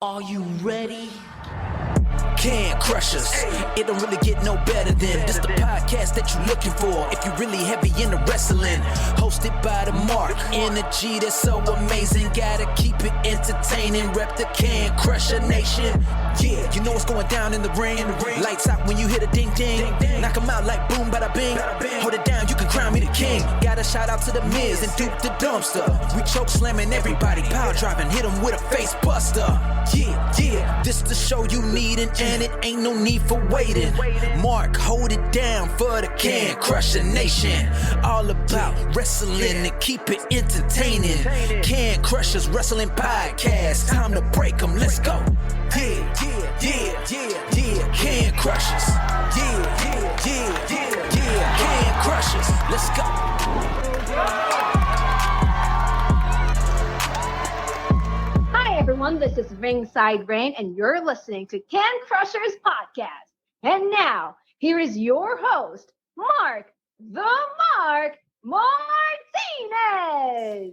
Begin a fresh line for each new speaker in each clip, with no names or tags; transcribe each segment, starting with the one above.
Are you ready? Can crush us. It don't really get no better than this the podcast that you're looking for if you're really heavy into wrestling. Hosted by the Mark. Energy that's so amazing. Gotta keep it entertaining. Rep the Can Crusher Nation. Yeah, you know what's going down in the ring. Lights out when you hit a ding ding. Knock them out like boom bada bing. Hold it down, you can crown me the king. Got a shout out to the Miz and Duke the Dumpster. We choke slamming everybody. Power driving, hit them with a face buster. Yeah, this the show you need and it ain't no need for waiting. Mark, hold it down for the Can Crusher Nation. All about wrestling and keep it entertaining. Can Crushers Wrestling Podcast. Time to break them, let's go. Yeah. Can Crushers. Yeah. Can Crushers, let's go.
Hi everyone, this is Ringside Rain and you're listening to Can Crushers Podcast. And now, here is your host, Mark the Mark Martinez.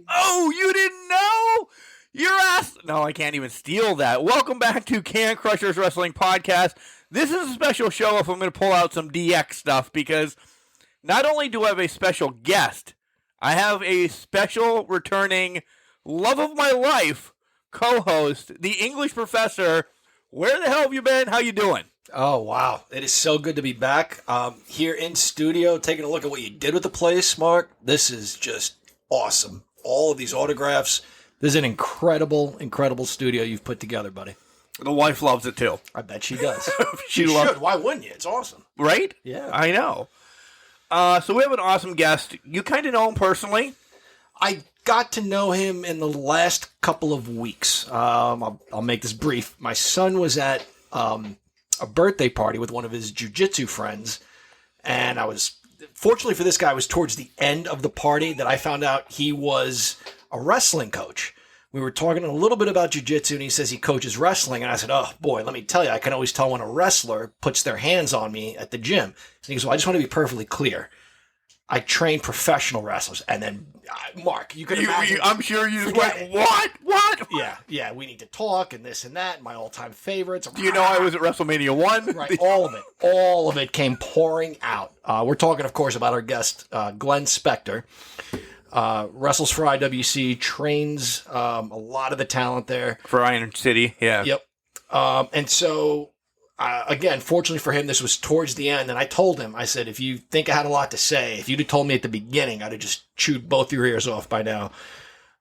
Oh, you didn't know? Your ass. No, I can't even steal that. Welcome back to Can Crushers Wrestling Podcast. This is a special show if I'm going to pull out some DX stuff because not only do I have a special guest, I have a special returning love of my life co-host, the English professor. Where the hell have you been? How you doing?
Oh, wow. It is so good to be back here in studio, taking a look at what you did with the place, Mark. This is just awesome. All of these autographs. This is an incredible, incredible studio you've put together, buddy.
The wife loves it, too.
I bet she does.
She
should. Why wouldn't you? It's awesome.
Right?
Yeah.
I know. So we have an awesome guest. You kind of know him personally.
I got to know him in the last couple of weeks. I'll make this brief. My son was at a birthday party with one of his jiu-jitsu friends, and fortunately for this guy, it was towards the end of the party that I found out he was a wrestling coach. We were talking a little bit about jiu-jitsu, and he says he coaches wrestling, and I said, oh boy, let me tell you, I can always tell when a wrestler puts their hands on me at the gym. And he goes, well, I just want to be perfectly clear. I train professional wrestlers. And then, Mark, you can imagine.
I'm sure you just went, what?
Yeah, we need to talk and this and that, my all-time favorites.
Do you know I was at WrestleMania 1?
Right, all of it came pouring out. We're talking, of course, about our guest, Glenn Spectre. Wrestles for IWC, trains a lot of the talent there.
For Iron City, yeah.
Yep. And so... again, fortunately for him, this was towards the end, and I told him, I said, if you think I had a lot to say, if you'd have told me at the beginning, I'd have just chewed both your ears off by now.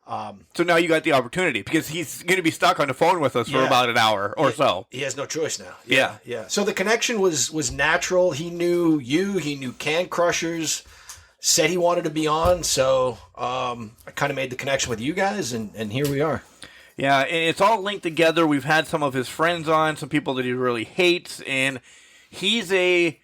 So now you got the opportunity, because he's going to be stuck on the phone with us for about an hour or so.
He has no choice now.
Yeah.
So the connection was natural. He knew you, he knew Can Crushers, said he wanted to be on, so I kind of made the connection with you guys, and here we are.
Yeah, and it's all linked together. We've had some of his friends on, some people that he really hates, and he's a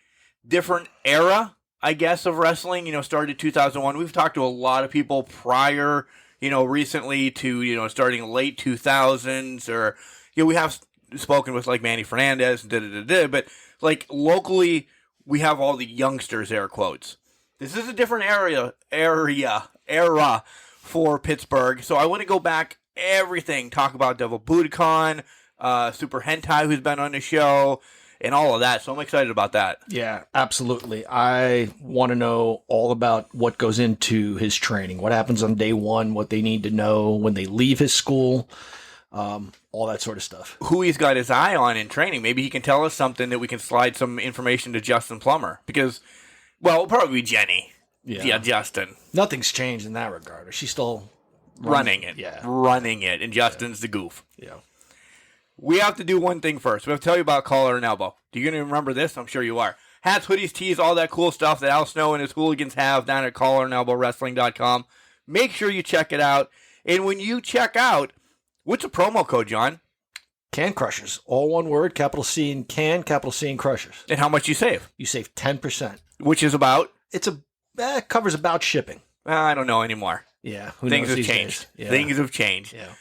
different era, I guess, of wrestling. Started 2001. We've talked to a lot of people prior, recently to, starting late 2000s, or, we have spoken with, like, Manny Fernandez, and but, like, locally, we have all the youngsters, air quotes. This is a different era for Pittsburgh, so I want to go back everything, talk about Devil Budokan, Super Hentai, who's been on the show, and all of that. So I'm excited about that.
Yeah, absolutely. I want to know all about what goes into his training, what happens on day one, what they need to know when they leave his school, all that sort of stuff.
Who he's got his eye on in training. Maybe he can tell us something that we can slide some information to Justin Plummer. Because, well, it'll probably be Jenny. Yeah, Justin.
Nothing's changed in that regard. She's still...
running it. And Justin's the goof.
Yeah.
We have to do one thing first. We have to tell you about Collar and Elbow. Do you going to remember this? I'm sure you are. Hats, hoodies, tees, all that cool stuff that Al Snow and his hooligans have down at collarandelbowwrestling.com. Make sure you check it out. And when you check out, what's a promo code, John?
Can Crushers. All one word, capital C in Can, capital C in Crushers.
And how much you save?
You save 10%.
Which is about?
It covers about shipping.
I don't know anymore.
Yeah.
Things have changed.
Yeah.
Things have changed.
Yeah.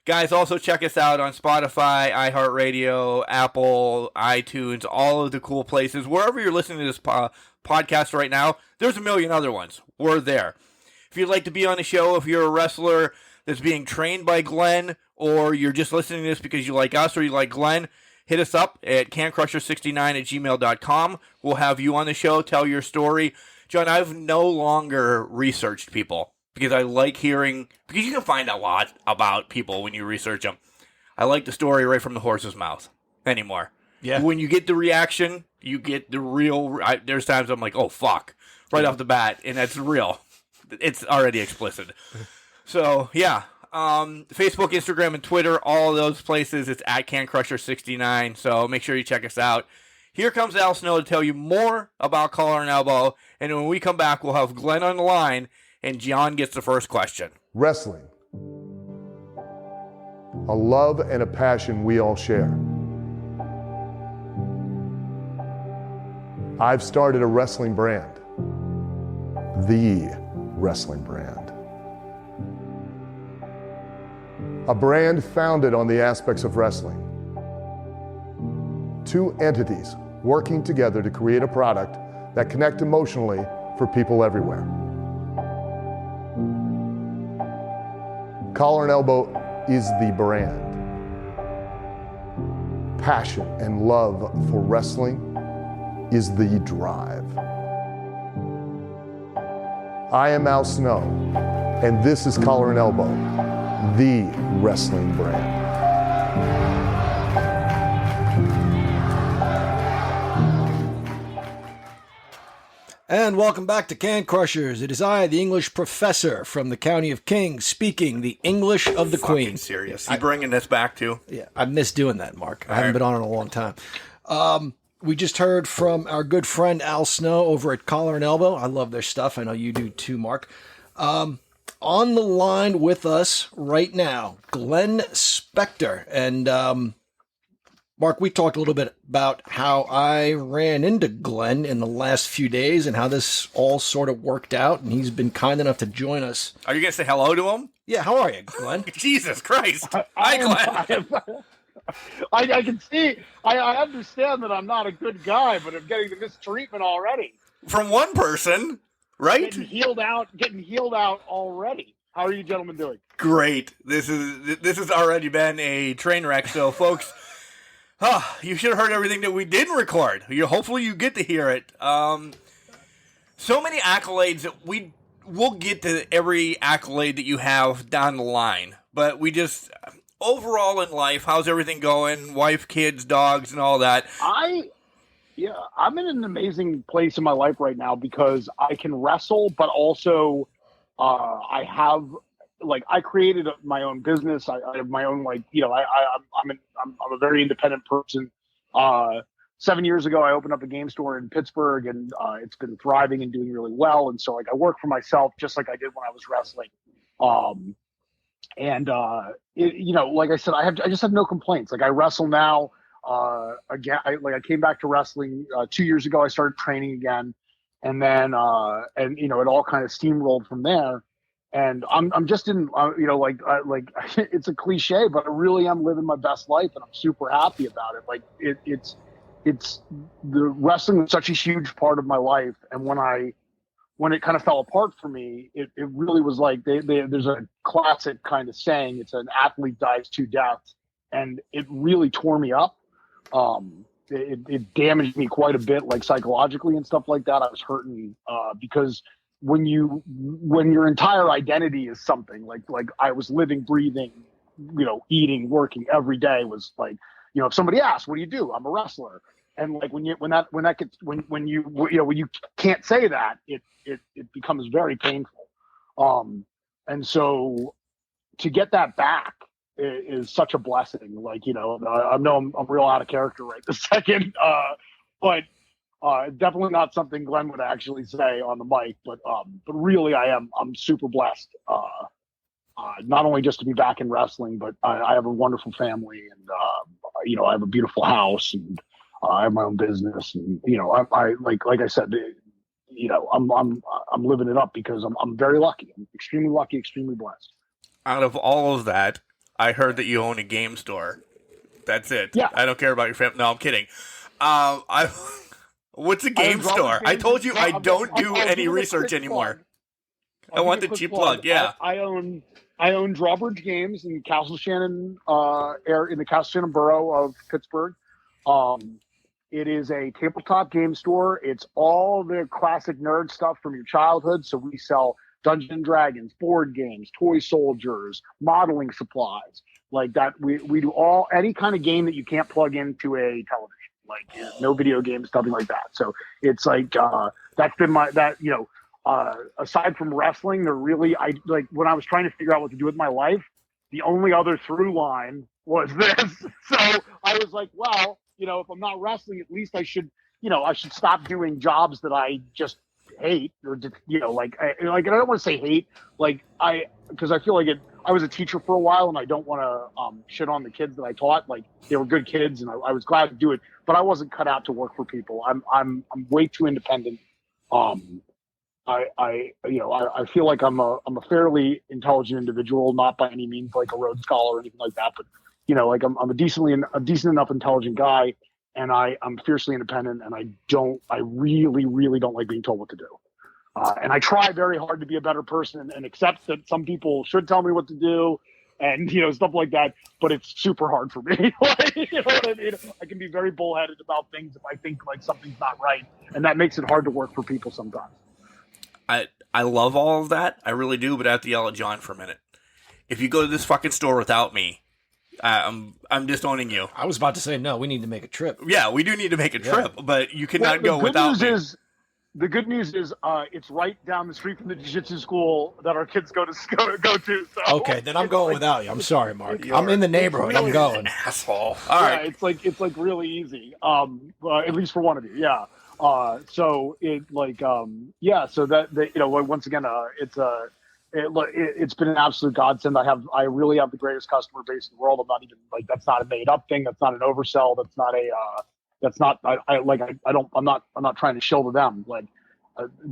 Guys, also check us out on Spotify, iHeartRadio, Apple, iTunes, all of the cool places. Wherever you're listening to this podcast right now, there's a million other ones. We're there. If you'd like to be on the show, if you're a wrestler that's being trained by Glenn, or you're just listening to this because you like us or you like Glenn, hit us up at cancrusher69@gmail.com. We'll have you on the show, tell your story. John, I've no longer researched people because I like hearing, because you can find a lot about people when you research them. I like the story right from the horse's mouth anymore.
Yeah.
When you get the reaction, you get the real, there's times I'm like, oh, fuck, right off the bat, and that's real. It's already explicit. So, yeah. Facebook, Instagram, and Twitter, all of those places, it's at CanCrusher69, so make sure you check us out. Here comes Al Snow to tell you more about Collar and Elbow, and when we come back, we'll have Glenn on the line, and John gets the first question.
Wrestling. A love and a passion we all share. I've started a wrestling brand. The wrestling brand. A brand founded on the aspects of wrestling. Two entities working together to create a product that connect emotionally for people everywhere. Collar and Elbow is the brand. Passion and love for wrestling is the drive. I am Al Snow, and this is Collar and Elbow, the wrestling brand.
And welcome back to Can Crushers. It is I, the English professor from the County of Kings, speaking the English of the Queen.
Serious. You bringing this back too?
Yeah, I miss doing that, Mark. I haven't been on in a long time. We just heard from our good friend Al Snow over at Collar and Elbow. I love their stuff. I know you do too, Mark. On the line with us right now, Glenn Spectre. And Mark, we talked a little bit about how I ran into Glenn in the last few days and how this all sort of worked out. And he's been kind enough to join us.
Are you going to say hello to him?
Yeah, how are you, Glenn?
Jesus Christ. Hi, Glenn.
I can see, I understand that I'm not a good guy, but I'm getting the mistreatment already.
From one person, right?
Getting healed out already. How are you gentlemen doing?
Great. This has already been a train wreck, so folks, you should have heard everything that we didn't record. Hopefully you get to hear it. So many accolades that we'll get to every accolade that you have down the line, but we just... Overall in life, how's everything going? Wife, kids, dogs, and all that.
I'm in an amazing place in my life right now because I can wrestle, but also I created my own business. I have my own I'm a very independent person. 7 years ago, I opened up a game store in Pittsburgh, and it's been thriving and doing really well. And so I work for myself just like I did when I was wrestling. Like I said, I just have no complaints. Like I wrestle now, again, I came back to wrestling 2 years ago. I started training again, and then, it all kind of steamrolled from there. And I'm just in, it's a cliche, but I really am living my best life, and I'm super happy about it. Like it's the wrestling was such a huge part of my life. And when it kind of fell apart for me, it really was like there's a classic kind of saying, it's an athlete dies to death. And it really tore me up. It damaged me quite a bit, like psychologically and stuff like that. I was hurting because when your entire identity is something like I was living, breathing, eating, working every day was like, if somebody asked, what do you do? I'm a wrestler. And like when you can't say that, it becomes very painful. And so to get that back is such a blessing. Like, I know I'm real out of character right this second, but definitely not something Glenn would actually say on the mic, but really I'm super blessed. Not only just to be back in wrestling, but I have a wonderful family, and I have a beautiful house, and I have my own business, and I like I said, I'm living it up because I'm very lucky. I'm extremely lucky, extremely blessed.
Out of all of that, I heard that you own a game store. That's it.
Yeah.
I don't care about your family. No, I'm kidding. What's a game store? I told you I don't do any research anymore. I want the cheap plug. Yeah.
I own I own Drawbridge Games in Castle Shannon in the Castle Shannon borough of Pittsburgh. It is a tabletop game store. It's all the classic nerd stuff from your childhood. So we sell Dungeons and Dragons, board games, toy soldiers, modeling supplies like that. We do any kind of game that you can't plug into a television, like no video games, nothing like that. So it's like that's been aside from wrestling, when I was trying to figure out what to do with my life, the only other through line was this. So I was like, well, if I'm not wrestling, at least I should stop doing jobs that I just hate, or I don't want to say hate, because I feel like I was a teacher for a while, and I don't want to shit on the kids that I taught. Like, they were good kids, and I was glad to do it, but I wasn't cut out to work for people. I'm way too independent. I feel like I'm a fairly intelligent individual, not by any means like a Rhodes Scholar or anything like that, but I'm a decent enough intelligent guy, and I'm fiercely independent, and I really, really don't like being told what to do. And I try very hard to be a better person and accept that some people should tell me what to do, and stuff like that. But it's super hard for me. You know what I mean? I can be very bullheaded about things if I think like something's not right, and that makes it hard to work for people sometimes.
I love all of that. I really do, but I have to yell at John for a minute. If you go to this fucking store without me, I'm disowning you.
I was about to say, no, we need to make a trip.
Yeah, we do need to make a trip, but you cannot go without me.
The good news is it's right down the street from the jiu-jitsu school that our kids go to. So.
Okay, then I'm going without you. I'm sorry, Mark. I'm in the neighborhood. I'm going.
Asshole. All right.
It's like really easy. At least for one of you. Yeah. So it so that once again, it's been an absolute godsend. I really have the greatest customer base in the world. I'm not even that's not a made up thing. That's not an oversell. That's not I'm not trying to shill to them.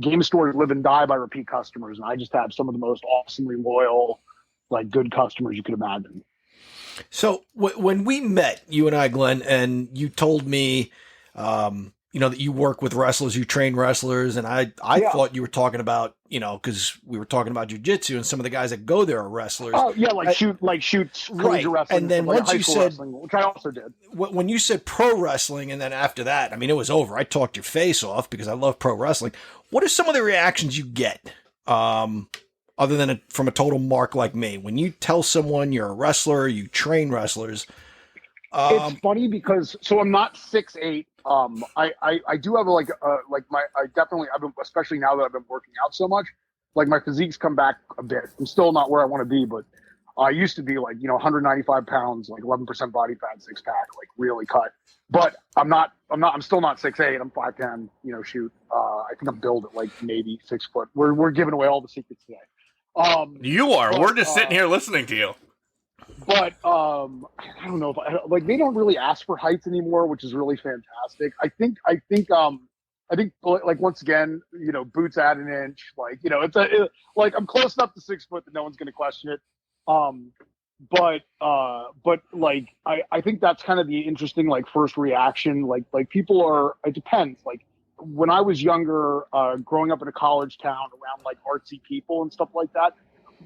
Game stores live and die by repeat customers. And I just have some of the most awesomely loyal, good customers you could imagine.
So when we met, you and I, Glenn, and you told me, that you work with wrestlers, you train wrestlers, and I thought you were talking about, because we were talking about jiu-jitsu, and some of the guys that go there are wrestlers.
Oh yeah, shoots,
right?
Wrestling,
and then once you said,
which I also did,
when you said pro wrestling, and then after that, I mean, it was over. I talked your face off because I love pro wrestling. What are some of the reactions you get, other than from a total mark like me, when you tell someone you're a wrestler, you train wrestlers?
It's funny because I'm not 6'8". I do have I've been, especially now that I've been working out so much, my physique's come back a bit. I'm still not where I want to be, but I used to be 195 pounds, 11% body fat, 6-pack, really cut. But I'm still not 6'8". I'm 5'10", shoot. I think I'm billed at maybe 6 foot. We're giving away all the secrets today.
You are. We're just sitting here listening to you.
But I don't know if they don't really ask for heights anymore, which is really fantastic. I think once again, boots add an inch. I'm close enough to 6 foot that no one's going to question it. But I think that's kind of the interesting first reaction. People are. It depends. When I was younger, growing up in a college town around artsy people and stuff like that,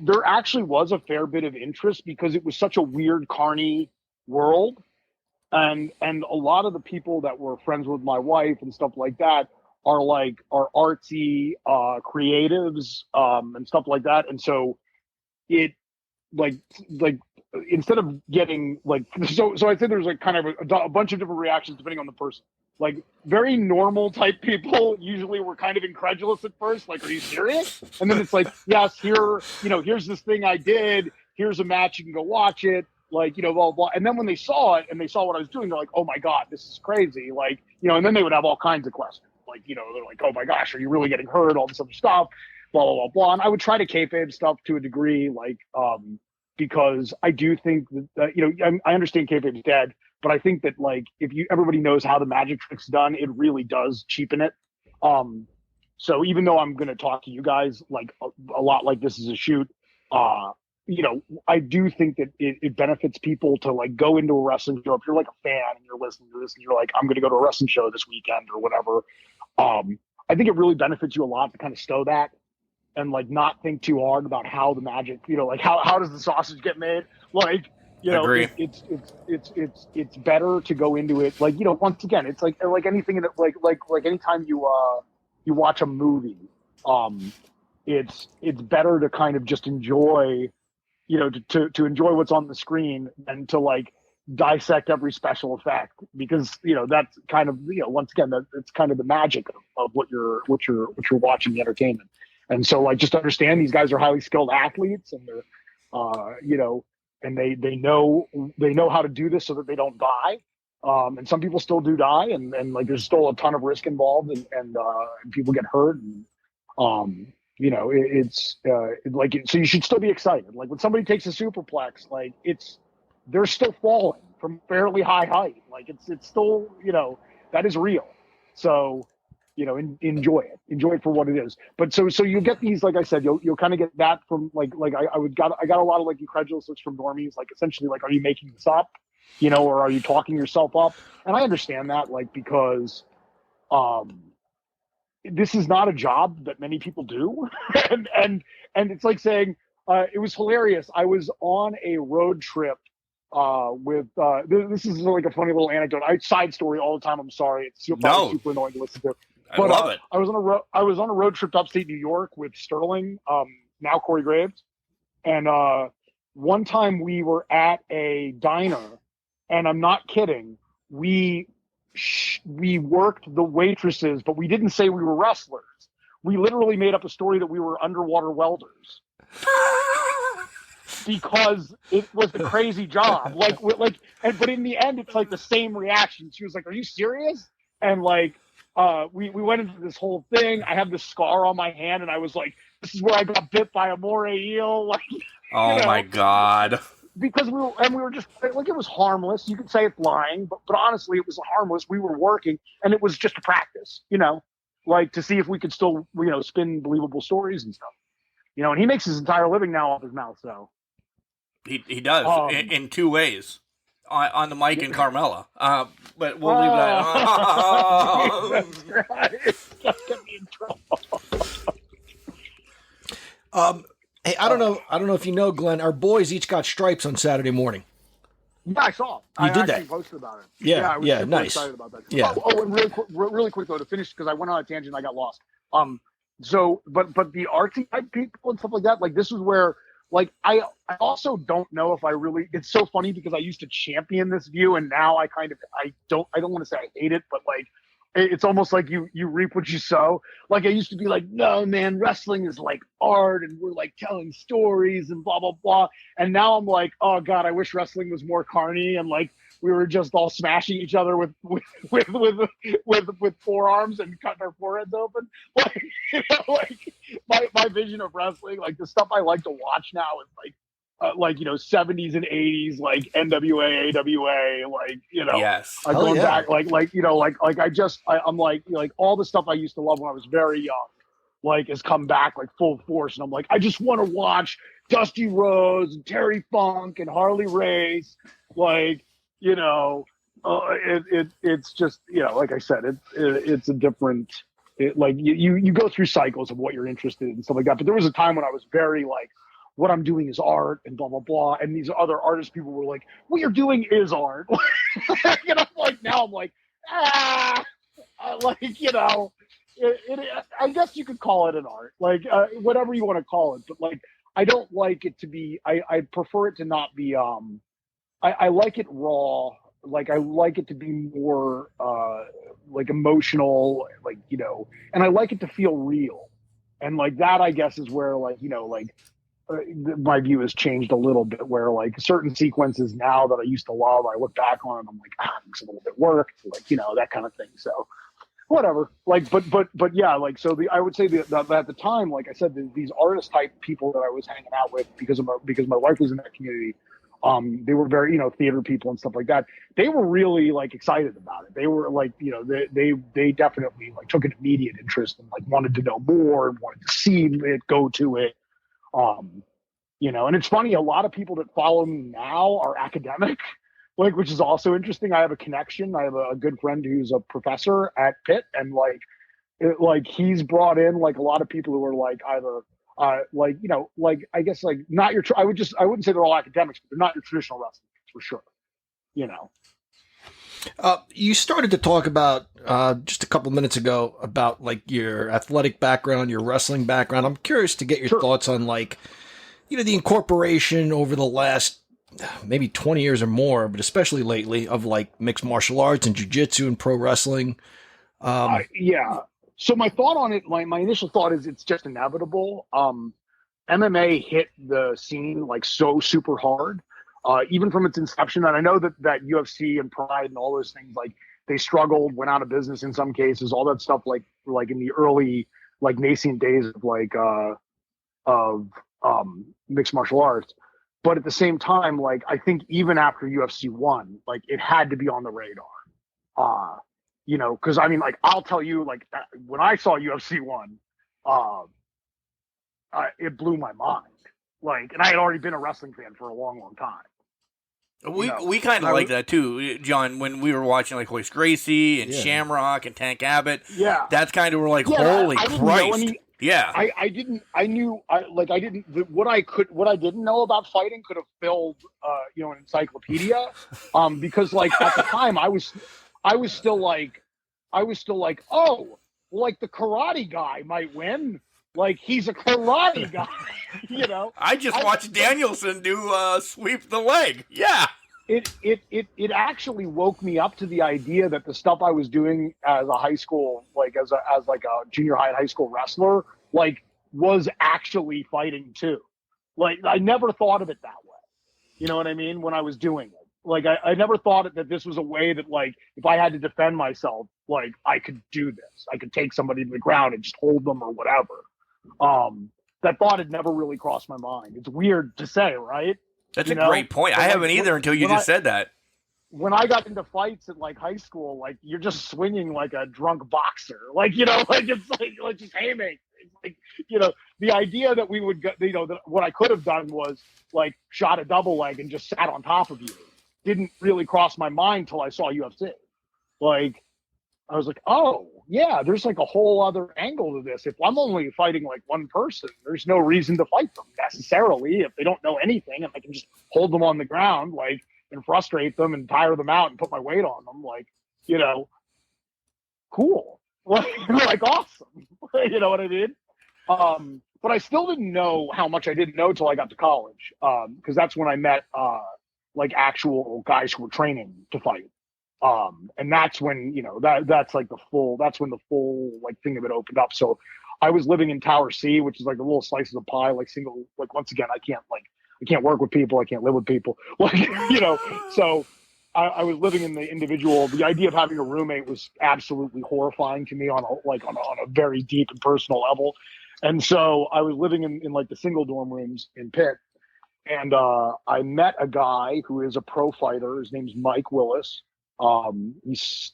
there actually was a fair bit of interest because it was such a weird, carny world. And a lot of the people that were friends with my wife and stuff like that are artsy, creatives, and stuff like that. And so it instead of getting so I'd say there's kind of a bunch of different reactions depending on the person. Very normal type people usually were kind of incredulous at first. Are you serious? And then it's yes, here's this thing I did. Here's a match. You can go watch it. Blah, blah, blah. And then when they saw it and they saw what I was doing, they're oh my God, this is crazy. And then they would have all kinds of questions. They're oh my gosh, are you really getting hurt? All this other stuff, blah, blah, blah, blah. And I would try to kayfabe stuff to a degree, because I do think that, I understand kayfabe is dead. But I think that if everybody knows how the magic trick's done, it really does cheapen it. So even though I'm going to talk to you guys a lot like this is a shoot, I do think that it benefits people to go into a wrestling show. If you're a fan and you're listening to this and you're I'm going to go to a wrestling show this weekend or whatever, I think it really benefits you a lot to kind of stow that. and like not think too hard about how the magic, like how does the sausage get made? Like,
Agree.
it's better to go into it like, once again, it's like anything in it, like anytime you watch a movie, it's better to kind of just enjoy, to enjoy what's on the screen and to like dissect every special effect, because that's kind of, once again, that it's kind of the magic of what you're watching, the entertainment. And so like, just understand these guys are highly skilled athletes, and they're and they know how to do this so that they don't die. And some people still do die, and like there's still a ton of risk involved, and people get hurt, and it's like, so you should still be excited. Like when somebody takes a superplex, like they're still falling from fairly high height. Like it's still, that is real. So, enjoy it for what it is. But so you get these, like I said, you'll kind of get that from like I got a lot of like incredulous looks from normies, like essentially like, are you making this up, or are you talking yourself up? And I understand that, like, because this is not a job that many people do. and it's like saying, it was hilarious. I was on a road trip with this is like a funny little anecdote. I side story all the time. I'm sorry. It's probably super annoying to listen to. But
I love it.
I was on a road trip to upstate New York with Sterling, now Corey Graves. And one time we were at a diner, and I'm not kidding. We worked the waitresses, but we didn't say we were wrestlers. We literally made up a story that we were underwater welders. Because it was a crazy job. But in the end, it's like the same reaction. She was like, "Are you serious?" And like, we went into this whole thing. I have this scar on my hand, and I was like, "This is where I got bit by a moray eel." Like,
oh my God.
Because we were just like, it was harmless. You could say it's lying, but honestly, it was harmless. We were working, and it was just a practice, like to see if we could still, spin believable stories and stuff. And he makes his entire living now off his mouth. So
he does in two ways. On the mic and Carmella. But we'll leave that.
Jesus Christ. Don't get me in trouble.
Hey, I don't know if you know, Glenn, our boys each got stripes on Saturday morning.
Yeah, I saw.
You did
actually
that.
Posted about it.
Yeah,
I was super
nice.
excited about that.
Yeah.
And really quick though, to finish, because I went on a tangent, and I got lost. So, but the artsy type people and stuff like that, like this is where, like, I also don't know if I really. It's so funny because I used to champion this view, and now I don't want to say I hate it, but like, it's almost like you reap what you sow. Like I used to be like, no man, wrestling is like art, and we're like telling stories and blah blah blah. And now I'm like, oh god, I wish wrestling was more carny, and like we were just all smashing each other with forearms and cutting our foreheads open. Like, my vision of wrestling, like the stuff I like to watch now is like 70s and 80s, like NWA, AWA, like,
Yes.
Going back, I'm like all the stuff I used to love when I was very young, like has come back like full force. And I'm like, I just want to watch Dusty Rhodes and Terry Funk and Harley Race. Like, it's just, like I said, it's a different, you go through cycles of what you're interested in and stuff like that. But there was a time when I was very like, what I'm doing is art and blah, blah, blah. And these other artist people were like, what you're doing is art. And I'm like, now I'm like, I guess you could call it an art, like whatever you want to call it. But like, I don't like it to be, I prefer it to not be, I like it raw. Like, I like it to be more like emotional, like, and I like it to feel real. And like that, I guess, is where my view has changed a little bit, where like certain sequences now that I used to love, I look back on and I'm like, it's a little bit worked, like, that kind of thing. So whatever, like, but yeah, like, so I would say that at the time, like I said, these artist type people that I was hanging out with because my wife was in that community, they were very, theater people and stuff like that. They were really like excited about it. They were like, they definitely like took an immediate interest and like wanted to know more and wanted to see it, go to it. And it's funny, a lot of people that follow me now are academic, like, which is also interesting. I have a connection. I have a good friend who's a professor at Pitt, and like he's brought in like a lot of people who are like either like, you know, like, I guess, like, not your, I wouldn't say they're all academics, but they're not your traditional wrestling for sure, you know.
You started to talk about just a couple minutes ago about like your athletic background, your wrestling background. I'm curious to get your thoughts on like, you know, the incorporation over the last maybe 20 years or more, but especially lately, of like mixed martial arts and jiu-jitsu and pro wrestling.
Yeah. So my thought on it, my initial thought is it's just inevitable. MMA hit the scene like so super hard, even from its inception. And I know that UFC and Pride and all those things, like they struggled, went out of business in some cases, all that stuff, like in the early, like nascent days of mixed martial arts. But at the same time, like, I think even after UFC 1, like, it had to be on the radar. You know, because I mean, like, I'll tell you, like, when I saw UFC 1, it blew my mind. Like, and I had already been a wrestling fan for a long, long time.
We kind of like that too, John. When we were watching like Hoist Gracie and Shamrock and Tank Abbott, that's kind of we're like, holy Christ!
I what I didn't know about fighting could have filled, you know, an encyclopedia. Because like at the time I was still like, oh, like the karate guy might win. Like he's a karate guy, you know.
I just watched Danielson do sweep the leg. Yeah.
It actually woke me up to the idea that the stuff I was doing as a high school, like as like a junior high and high school wrestler, like was actually fighting too. Like I never thought of it that way. You know what I mean? When I was doing it, like I never thought that this was a way that like if I had to defend myself, like I could do this. I could take somebody to the ground and just hold them or whatever. That thought had never really crossed my mind. It's weird to say, right?
That's a great point. I haven't either until you just said that.
When I got into fights at like high school, like you're just swinging like a drunk boxer, like, you know, like it's like just aiming. It's like, you know, the idea that we would get, you know, that what I could have done was like shot a double leg and just sat on top of you didn't really cross my mind till I saw UFC. Like, I was like, oh yeah, there's like a whole other angle to this. If I'm only fighting like one person, there's no reason to fight them necessarily if they don't know anything, and I can just hold them on the ground, like, and frustrate them and tire them out and put my weight on them, like, you know, cool, like awesome, you know what I mean? But I still didn't know how much I didn't know till I got to college, because that's when I met like actual guys who were training to fight. And that's when, you know, that's when the full like thing of it opened up. So I was living in Tower C, which is like a little slices of pie, like single, like once again, I can't work with people. I can't live with people. Like, you know, so I was living in the individual, the idea of having a roommate was absolutely horrifying to me on a very deep and personal level. And so I was living in like the single dorm rooms in Pitt. And I met a guy who is a pro fighter. His name's Mike Willis.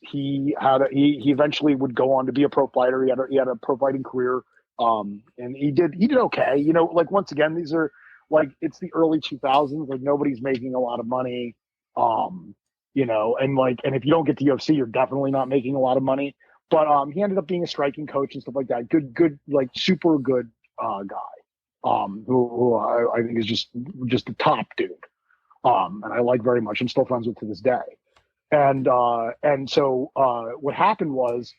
He eventually would go on to be a pro fighter. He had a pro fighting career. And he did okay. You know, like once again, these are like, it's the early 2000s. Like nobody's making a lot of money. You know, and if you don't get to UFC, you're definitely not making a lot of money. But he ended up being a striking coach and stuff like that. Good, like super good guy. Who I think is just a top dude. And I like very much. I'm still friends with to this day. And so what happened was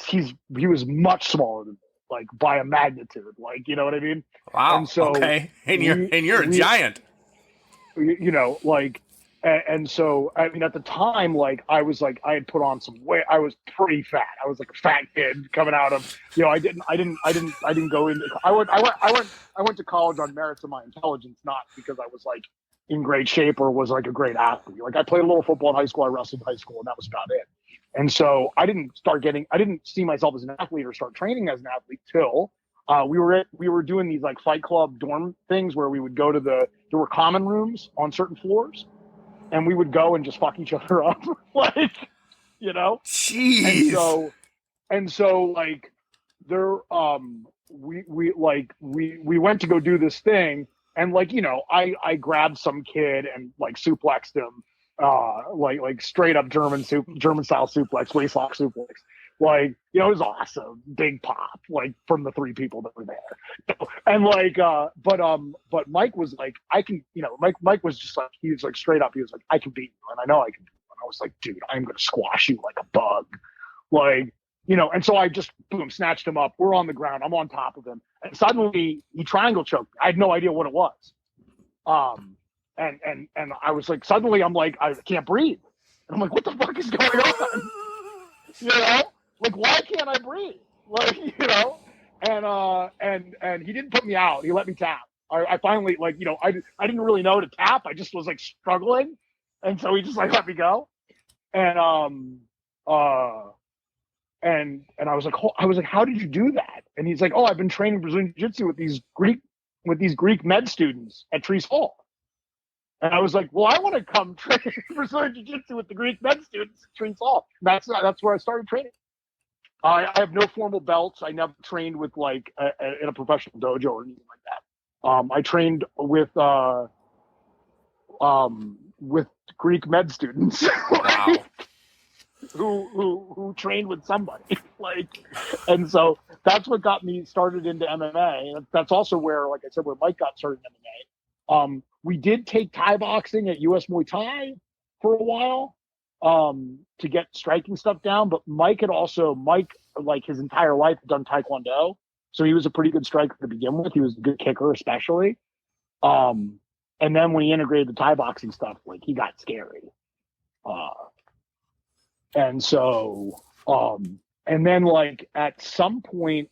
he was much smaller than me, like by a magnitude, like, you know what I mean?
Wow.
And so
okay. And you're a giant.
You know, like, and so I mean at the time, like I had put on some weight. I was pretty fat. I was like a fat kid coming out of, you know, I didn't go into, I went to college on merits of my intelligence, not because I was like in great shape or was like a great athlete. Like I played a little football in high school, I wrestled in high school, and that was about it. And so I didn't see myself as an athlete or start training as an athlete till we were doing these like Fight Club dorm things where we would go to there were common rooms on certain floors, and we would go and just fuck each other up, like, you know.
Jeez.
And so like there we went to go do this thing. And like, you know, I grabbed some kid and like suplexed him, like straight up German style suplex, waistlock suplex. Like, it was awesome. Big pop, like, from the three people that were there. And like, but Mike was like, I can, Mike was just like, he was like straight up, he was like, I can beat you. And I know I can beat you. And I was like, dude, I'm going to squash you like a bug. Like, and so I just, boom, snatched him up. We're on the ground. I'm on top of him. And suddenly he triangle choked me. I had no idea what it was. And I was like, suddenly I'm like, I can't breathe. And I'm like, what the fuck is going on? Like, why can't I breathe? Like, and he didn't put me out. He let me tap. I finally, like, I didn't really know to tap. I just was like struggling. And so he just like let me go. And I was like, how did you do that? And he's like, oh, I've been training Brazilian Jiu-Jitsu with these Greek med students at Trees Hall. And I was like, well, I want to come train Brazilian Jiu-Jitsu with the Greek med students at Trees Hall. That's where I started training. I have no formal belts. I never trained with like in a professional dojo or anything like that. I trained with Greek med students.
Wow.
who trained with somebody. Like, and so that's what got me started into MMA. That's also where, like I said, where Mike got started in MMA. We did take Thai boxing at US Muay Thai for a while. To get striking stuff down, but Mike, like his entire life, had done Taekwondo, so he was a pretty good striker to begin with. He was a good kicker, especially. And then when he integrated the Thai boxing stuff, like, he got scary. And so, and then like at some point,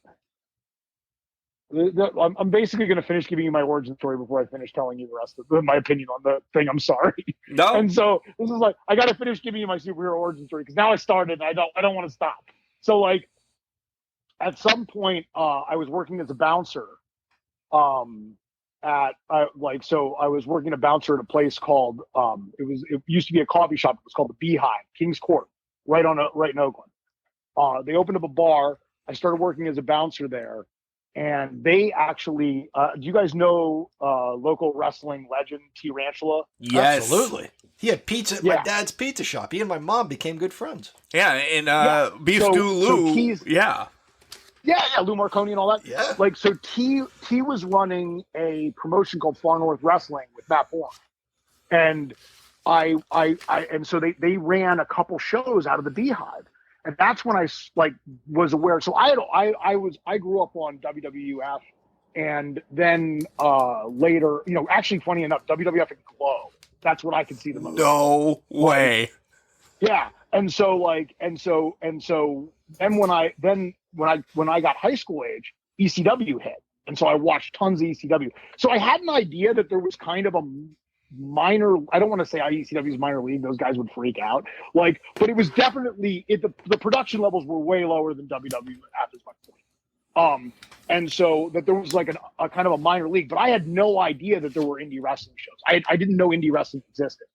I'm basically going to finish giving you my origin story before I finish telling you the rest of my opinion on the thing. I'm sorry.
No.
And so this is like, I got to finish giving you my superhero origin story because now I started and I don't want to stop. So like at some point, I was working as a bouncer. I was working a bouncer at a place called, it used to be a coffee shop. It was called the Beehive, King's Court, right in Oakland. They opened up a bar. I started working as a bouncer there. And they actually, do you guys know local wrestling legend T. Ranchula?
Yes.
Absolutely. He had pizza at my dad's pizza shop. He and my mom became good friends.
Yeah, and Beef Stew Lou. Yeah,
Lou Marconi and all that.
Yeah.
Like, so T was running a promotion called Far North Wrestling with Matt Bourne. And and so they ran a couple shows out of the Beehive. And that's when I like was aware. So I grew up on WWF, and then later, actually, funny enough, WWF and Glow. That's what I could see the most.
No way.
Yeah, and so then when I got high school age, ECW hit, and so I watched tons of ECW. So I had an idea that there was kind of a minor, I don't want to say ECW's minor league, those guys would freak out, like, but it was definitely the production levels were way lower than WWF is my point. And so that there was like a kind of a minor league, but I had no idea that there were indie wrestling shows. I didn't know indie wrestling existed.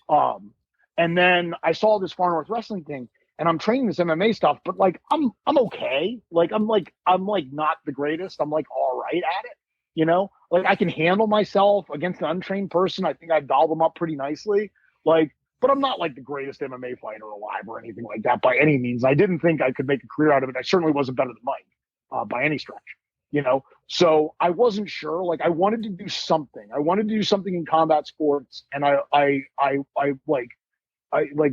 And then I saw this Far North Wrestling thing, and I'm training this MMA stuff, but like I'm okay, like I'm not the greatest, I'm like all right at it. Like I can handle myself against an untrained person. I think I dial them up pretty nicely. Like, but I'm not like the greatest MMA fighter alive or anything like that by any means. I didn't think I could make a career out of it. I certainly wasn't better than Mike by any stretch, So I wasn't sure. Like I wanted to do something. I wanted to do something in combat sports, and I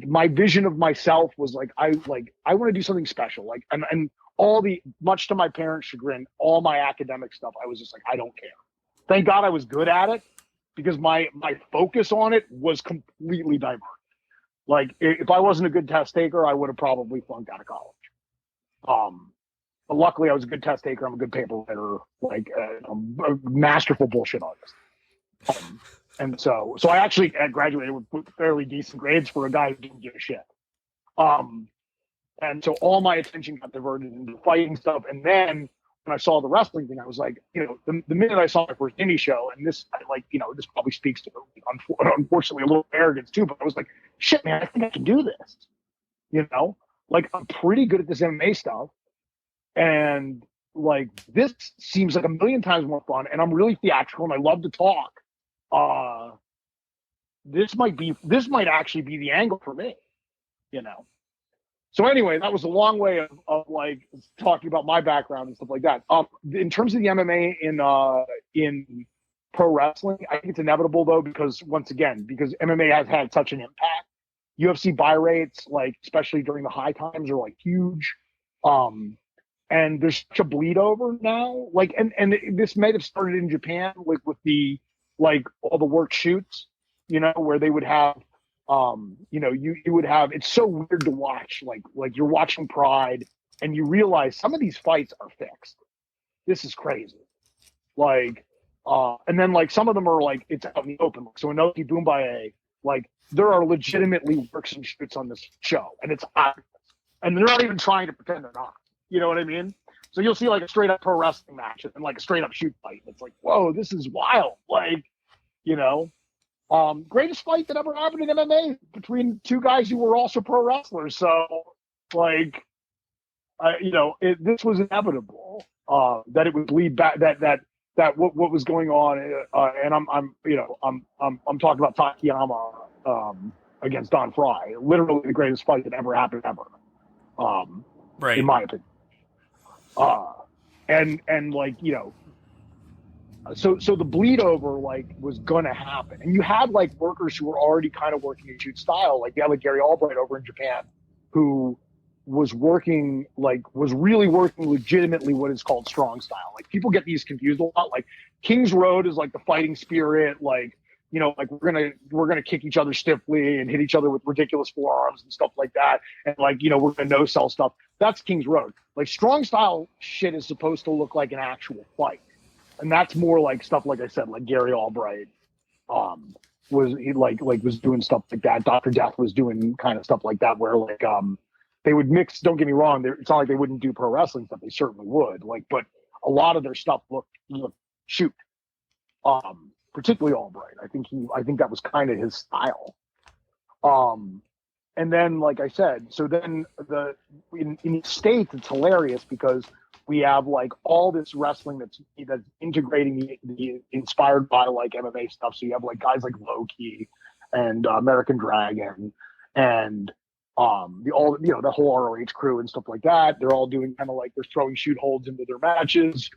my vision of myself was like I want to do something special. Like and much to my parents' chagrin, all my academic stuff, I was just like, I don't care. Thank God I was good at it, because my focus on it was completely diverted. Like if I wasn't a good test taker, I would have probably flunked out of college. But luckily I was a good test taker. I'm a good paper writer, like I'm a masterful bullshit artist. And so I actually graduated with fairly decent grades for a guy who didn't give a shit. And so all my attention got diverted into fighting stuff. And then when I saw the wrestling thing, I was like, the minute I saw my first indie show, and this, this probably speaks to, unfortunately, a little arrogance too, but I was like, shit, man, I think I can do this. Like I'm pretty good at this MMA stuff. And like, this seems like a million times more fun. And I'm really theatrical and I love to talk. This might actually be the angle for me, So anyway, that was a long way of like talking about my background and stuff like that. In terms of the MMA in pro wrestling, I think it's inevitable though, because once again, because MMA has had such an impact. UFC buy rates, like especially during the high times, are like huge. And there's such a bleed over now. Like, and this might have started in Japan, like with the like all the work shoots, you know, where they would have you know, you would have, it's so weird to watch, like you're watching Pride and you realize some of these fights are fixed. This is crazy. Like, and then like some of them are like, it's out in the open. So Inoki Bumbaye, like there are legitimately works and shoots on this show and it's obvious. And they're not even trying to pretend they're not. You know what I mean? So you'll see like a straight up pro wrestling match and like a straight up shoot fight. It's like, whoa, this is wild. Like, you know, greatest fight that ever happened in MMA between two guys who were also pro wrestlers. So, like, you know, this was inevitable that it would lead back that what was going on, and I'm talking about Takayama against Don Fry, literally the greatest fight that ever happened ever,
right?
In my opinion, and like you know. So the bleed over like was gonna happen, and you had like workers who were already kind of working in shoot style, like you had like Gary Albright over in Japan, who was really working legitimately what is called strong style. Like people get these confused a lot. Like King's Road is like the fighting spirit, like you know, like we're gonna kick each other stiffly and hit each other with ridiculous forearms and stuff like that, and like you know we're gonna no sell stuff. That's King's Road. Like strong style shit is supposed to look like an actual fight. And that's more like stuff, like I said, like Gary Albright was doing stuff like that. Dr. Death was doing kind of stuff like that, where like they would mix. Don't get me wrong, it's not like they wouldn't do pro wrestling stuff. They certainly would. Like, but a lot of their stuff looked shoot. Particularly Albright. I think that was kind of his style. And then, like I said, so then in the States, it's hilarious because we have like all this wrestling that's integrating the inspired by like MMA stuff. So you have like guys like Loki and American Dragon and the whole ROH crew and stuff like that. They're all doing kind of like they're throwing shoot holds into their matches,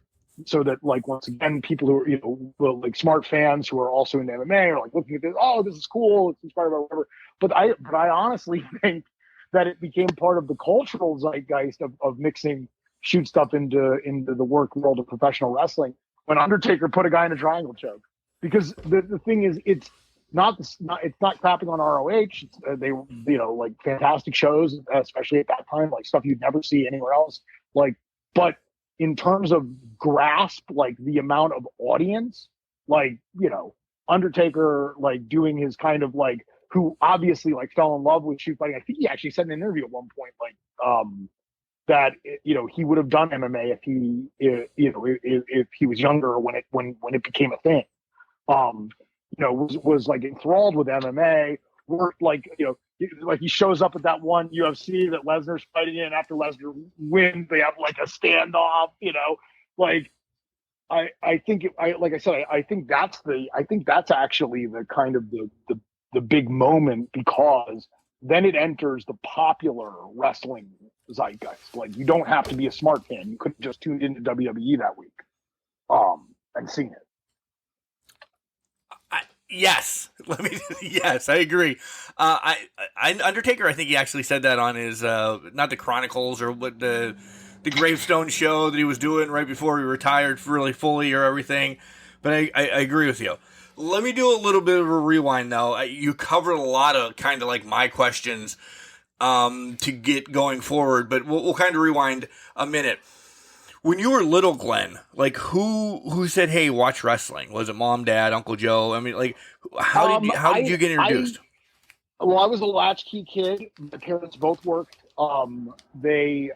so that like once again people who are like smart fans who are also into MMA are like looking at this. Oh, this is cool. It's inspired by whatever. But I honestly think that it became part of the cultural zeitgeist of mixing shoot stuff into the work world of professional wrestling when Undertaker put a guy in a triangle choke, because the thing is it's not crapping on ROH. They like fantastic shows, especially at that time, like stuff you'd never see anywhere else. Like, but in terms of grasp, like the amount of audience, like Undertaker like doing his kind of like who obviously like fell in love with shoot fighting. I think he actually said in an interview at one point like that he would have done MMA if he was younger when it became a thing. Was like enthralled with MMA. Worked like like he shows up at that one UFC that Lesnar's fighting in. After Lesnar wins, they have like a standoff. Like I think that's actually the kind of the big moment, because then it enters the popular wrestling zeitgeist. Like you don't have to be a smart fan. You couldn't just tune into WWE that week and seen it.
Yes, yes, I agree. Undertaker, I think he actually said that on his not the Chronicles or what the Gravestone show that he was doing right before he retired really fully or everything. But I agree with you. Let me do a little bit of a rewind though. You covered a lot of kind of like my questions to get going forward, but we'll kind of rewind a minute. When you were little, Glenn, like who said, "Hey, watch wrestling"? Was it mom, dad, Uncle Joe? I mean, like how did you get introduced?
I was a latchkey kid. My parents both worked. They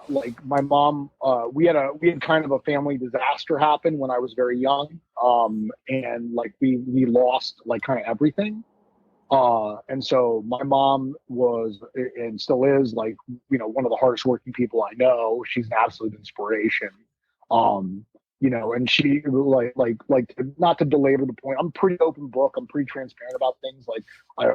like my mom. We had kind of a family disaster happen when I was very young. And like we lost like kind of everything. And so my mom was and still is like, one of the hardest working people I know. She's an absolute inspiration. And she like not to belabor the point. I'm a pretty open book. I'm pretty transparent about things. Like I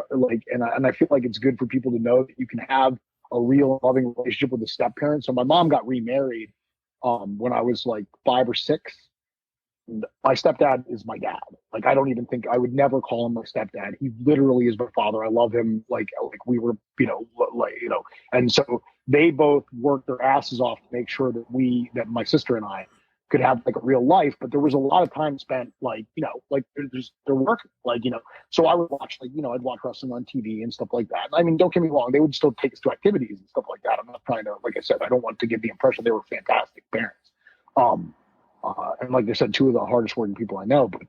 feel like it's good for people to know that you can have a real loving relationship with a step parent. So my mom got remarried when I was like 5 or 6. My stepdad is my dad. Like, I don't even think I would never call him my stepdad. He literally is my father. I love him like we were, and so they both worked their asses off to make sure that my sister and I could have like a real life. But there was a lot of time spent they're working, so I would watch I'd watch wrestling on TV and stuff like that. I mean, don't get me wrong, they would still take us to activities and stuff like that. I'm not trying to, like I said, I don't want to give the impression they were fantastic parents. And like I said, 2 of the hardest working people I know, but,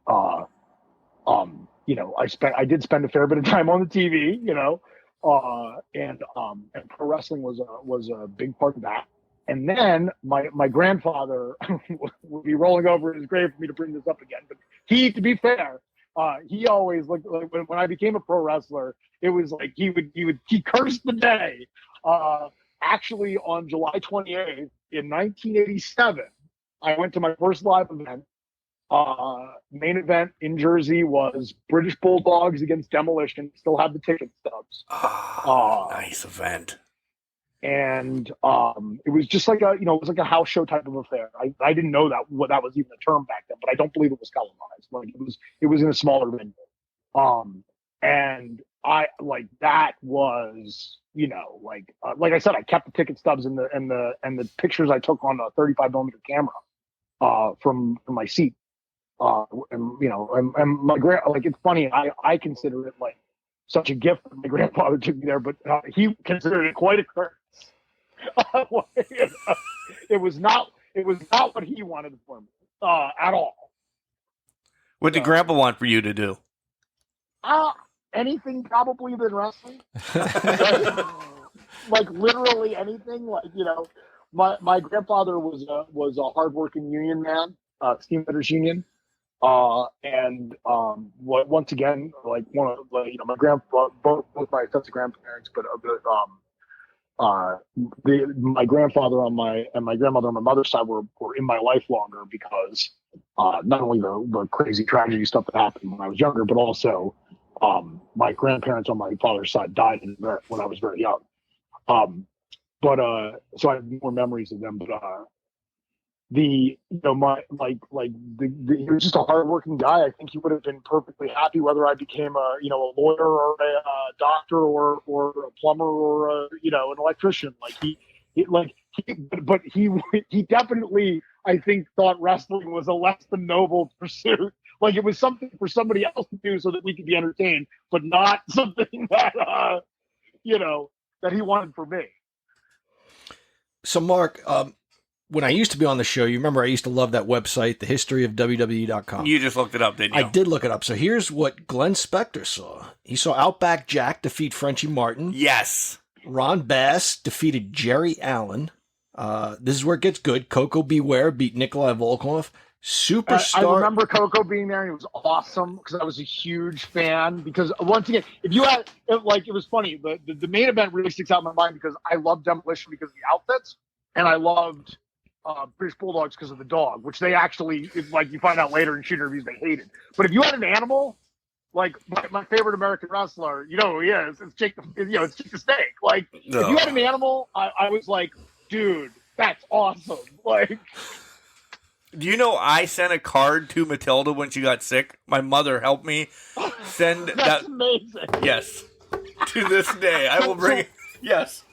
I did spend a fair bit of time on the TV, and pro wrestling was a big part of that. And then my grandfather would be rolling over in his grave for me to bring this up again. But to be fair, he always like when I became a pro wrestler, it was like he cursed the day. Actually, on July 28th in 1987. I went to my first live event. Main event in Jersey was British Bulldogs against Demolition. Still have the ticket stubs.
Nice event.
And it was just like it was like a house show type of affair. I didn't know that was even a term back then, but I don't believe it was televised. Like it was in a smaller venue. And I like that was like I said, I kept the ticket stubs and the pictures I took on a 35mm camera. From my seat, and my it's funny. I consider it like such a gift that my grandfather took me there, but he considered it quite a curse. It was not what he wanted for me at all.
What did Grandpa want for you to do?
Anything probably than wrestling. Like literally anything. My grandfather was a hardworking union man, steamfitters union, and once again, my grandpa, both my sets of grandparents, but my grandfather on my grandmother on my mother's side were in my life longer because not only the crazy tragedy stuff that happened when I was younger, but also my grandparents on my father's side died when I was very young. But so I have more memories of them. But he was just a hardworking guy. I think he would have been perfectly happy whether I became a lawyer or a doctor or a plumber or an electrician. But he definitely, I think, thought wrestling was a less than noble pursuit. Like it was something for somebody else to do so that we could be entertained, but not something that that he wanted for me.
So, Mark, when I used to be on the show, you remember I used to love that website, thehistoryofwwe.com.
You just looked it up, didn't you?
I did look it up. So here's what Glenn Spectre saw. He saw Outback Jack defeat Frenchie Martin.
Yes.
Ron Bass defeated Jerry Allen. This is where it gets good. Coco Beware beat Nikolai Volkov. Superstar.
I remember Coco being there, and it was awesome because I was a huge fan. Because once again, if you had it was funny. The main event really sticks out in my mind because I loved Demolition because of the outfits, and I loved British Bulldogs because of the dog, which they actually you find out later in shoot interviews they hated. But if you had an animal, like my favorite American wrestler, you know who he is. It's Jake. It's Jake the Snake. If you had an animal, I was like, dude, that's awesome.
Do you know I sent a card to Matilda when she got sick? My mother helped me send that.
That's amazing.
Yes. To this day. I will bring it. Yes.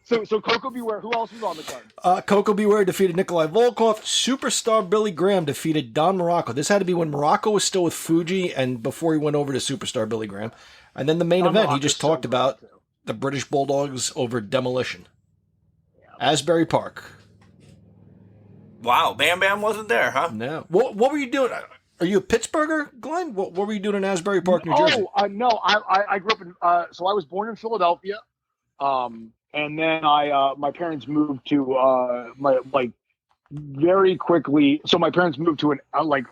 So Coco Beware, who else was on the card?
Coco Beware defeated Nikolai Volkov. Superstar Billy Graham defeated Don Morocco. This had to be when Morocco was still with Fuji and before he went over to Superstar Billy Graham. And then the main event, he just talked about the British Bulldogs over Demolition. Yeah. Asbury Park.
Wow, Bam Bam wasn't there, huh?
No. What were you doing? Are you a Pittsburgher, Glenn? What were you doing in Asbury Park, New Jersey?
No. I grew up in. So I was born in Philadelphia, and then my parents moved to very quickly. So my parents moved to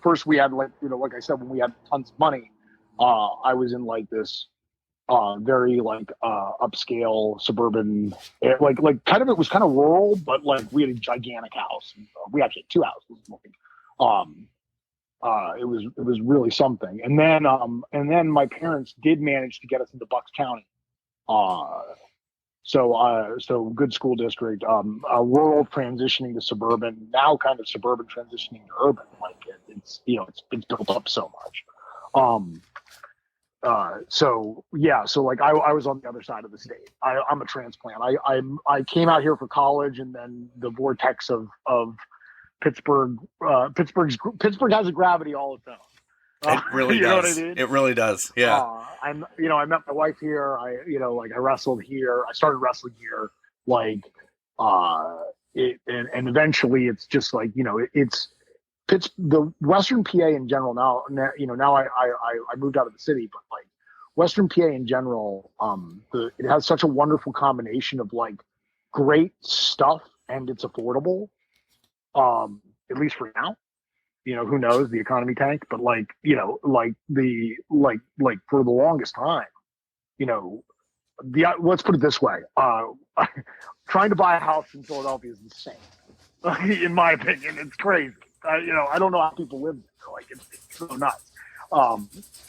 first we had like I said, when we had tons of money, I was in this very upscale suburban, it was kind of rural, but we had a gigantic house. We actually had 2 houses. It was really something. And then my parents did manage to get us into Bucks County. So good school district, rural transitioning to suburban, now kind of suburban transitioning to urban. Like it's it's built up so much. So like I was on the other side of the state. I'm a transplant. I came out here for college, and then the vortex of Pittsburgh has a gravity all its own.
It really
you know
does.
what I mean?
It really does. Yeah.
I met my wife here. I wrestled here. I started wrestling here. And eventually it's just like, it's the Western PA in general. Now I moved out of the city, but like Western PA in general, it has such a wonderful combination of like great stuff, and it's affordable. At least for now. Who knows, the economy tanked, but for the longest time, let's put it this way. Trying to buy a house in Philadelphia is insane. In my opinion, it's crazy. I don't know how people live there. Like it's so nuts.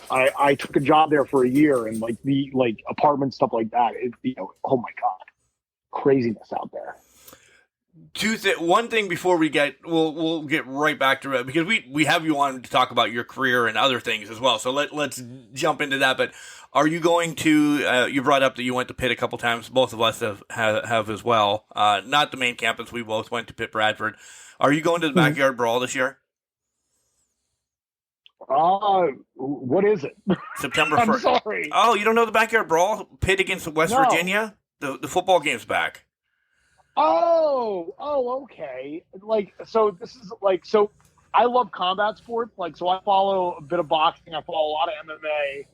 I took a job there for a year, and like the apartment stuff like that. Oh my God, craziness out there.
One thing before we we'll get right back to it, because we have you on to talk about your career and other things as well. So let's jump into that. But are you going to? You brought up that you went to Pitt a couple times. Both of us have as well. Not the main campus. We both went to Pitt Bradford. Are you going to the Backyard Brawl this year?
What is it?
September 1st.
I'm sorry.
Oh, you don't know the Backyard Brawl? Pitt against West
No.
Virginia. The football game's back.
Oh, okay. So this is so I love combat sports. So I follow a bit of boxing. I follow a lot of MMA.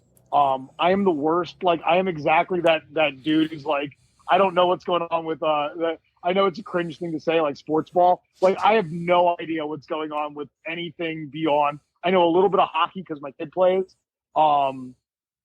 I am the worst. I am exactly that dude who's like, I don't know what's going on with I know it's a cringe thing to say, like sports ball. I have no idea what's going on with anything beyond. I know a little bit of hockey because my kid plays.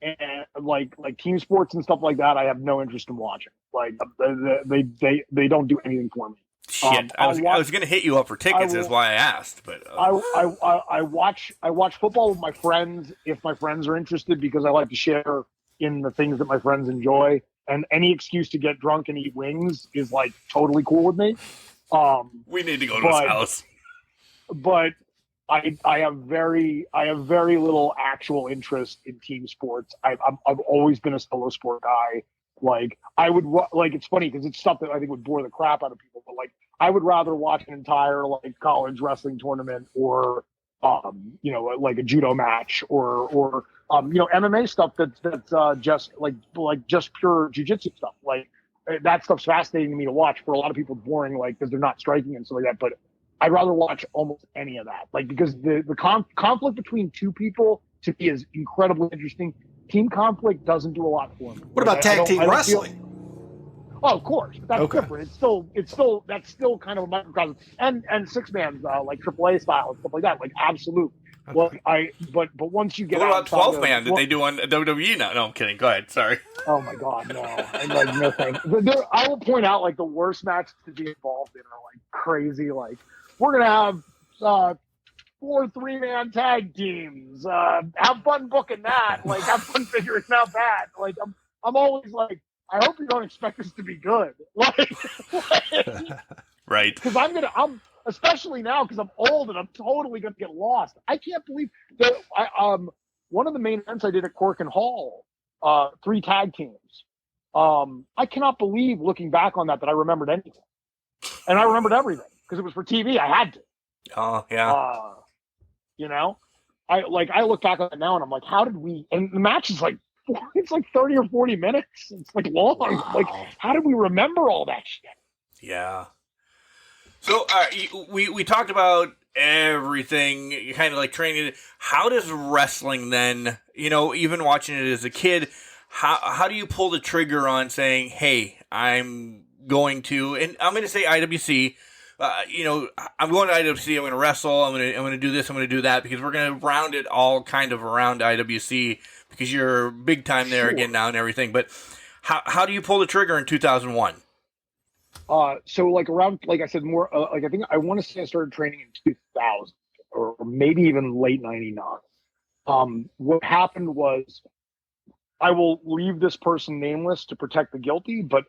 And like team sports and stuff like that, I have no interest in watching. They don't do anything for me.
Shit, I was going to hit you up for tickets. Is why I asked. But
I watch football with my friends if my friends are interested, because I like to share in the things that my friends enjoy. And any excuse to get drunk and eat wings is like totally cool with me.
We need to go to his house.
But I have very little actual interest in team sports. I've always been a solo sport guy. It's funny because it's stuff that I think would bore the crap out of people. But I would rather watch an entire college wrestling tournament or a judo match or MMA stuff that's just just pure jiu-jitsu stuff. That stuff's fascinating to me to watch. For a lot of people, it's boring because they're not striking and stuff like that. But I'd rather watch almost any of that, because the conflict between two people to me is incredibly interesting. Team conflict doesn't do a lot for me.
What about tag team wrestling?
Of course, but that's different. It's still kind of a microcosm, and six man like AAA style and stuff like that. Absolute. Well, but once you get
what about 12 man that they do on WWE now? No, I'm kidding. Go ahead. Sorry.
Oh my God, no! No thanks. I will point out the worst matches to be involved in are crazy. We're gonna have 4 3-man tag teams. Have fun booking that. Have fun figuring out that. I'm always I hope you don't expect us to be good.
Right.
Because I'm especially now because I'm old and I'm totally gonna get lost. I can't believe that. One of the main events I did at Cork and Hall, 3 tag teams. I cannot believe looking back on that I remembered anything, and I remembered everything. Because it was for TV, I had to.
Oh yeah.
I look back on it now and I'm like, how did we? And the match is it's 30 or 40 minutes. It's long.
Wow.
How did we remember all that shit?
Yeah. So we talked about everything. You kind of training. How does wrestling then? Even watching it as a kid, how do you pull the trigger on saying, hey, I'm going to say IWC. I'm going to IWC. I'm going to wrestle. I'm going to do this. I'm going to do that, because we're going to round it all kind of around IWC, because you're big time there again now and everything. But how do you pull the trigger in 2001?
So around, I said, more, I think I want to say I started training in 2000 or maybe even late 99. What happened was I will leave this person nameless to protect the guilty, but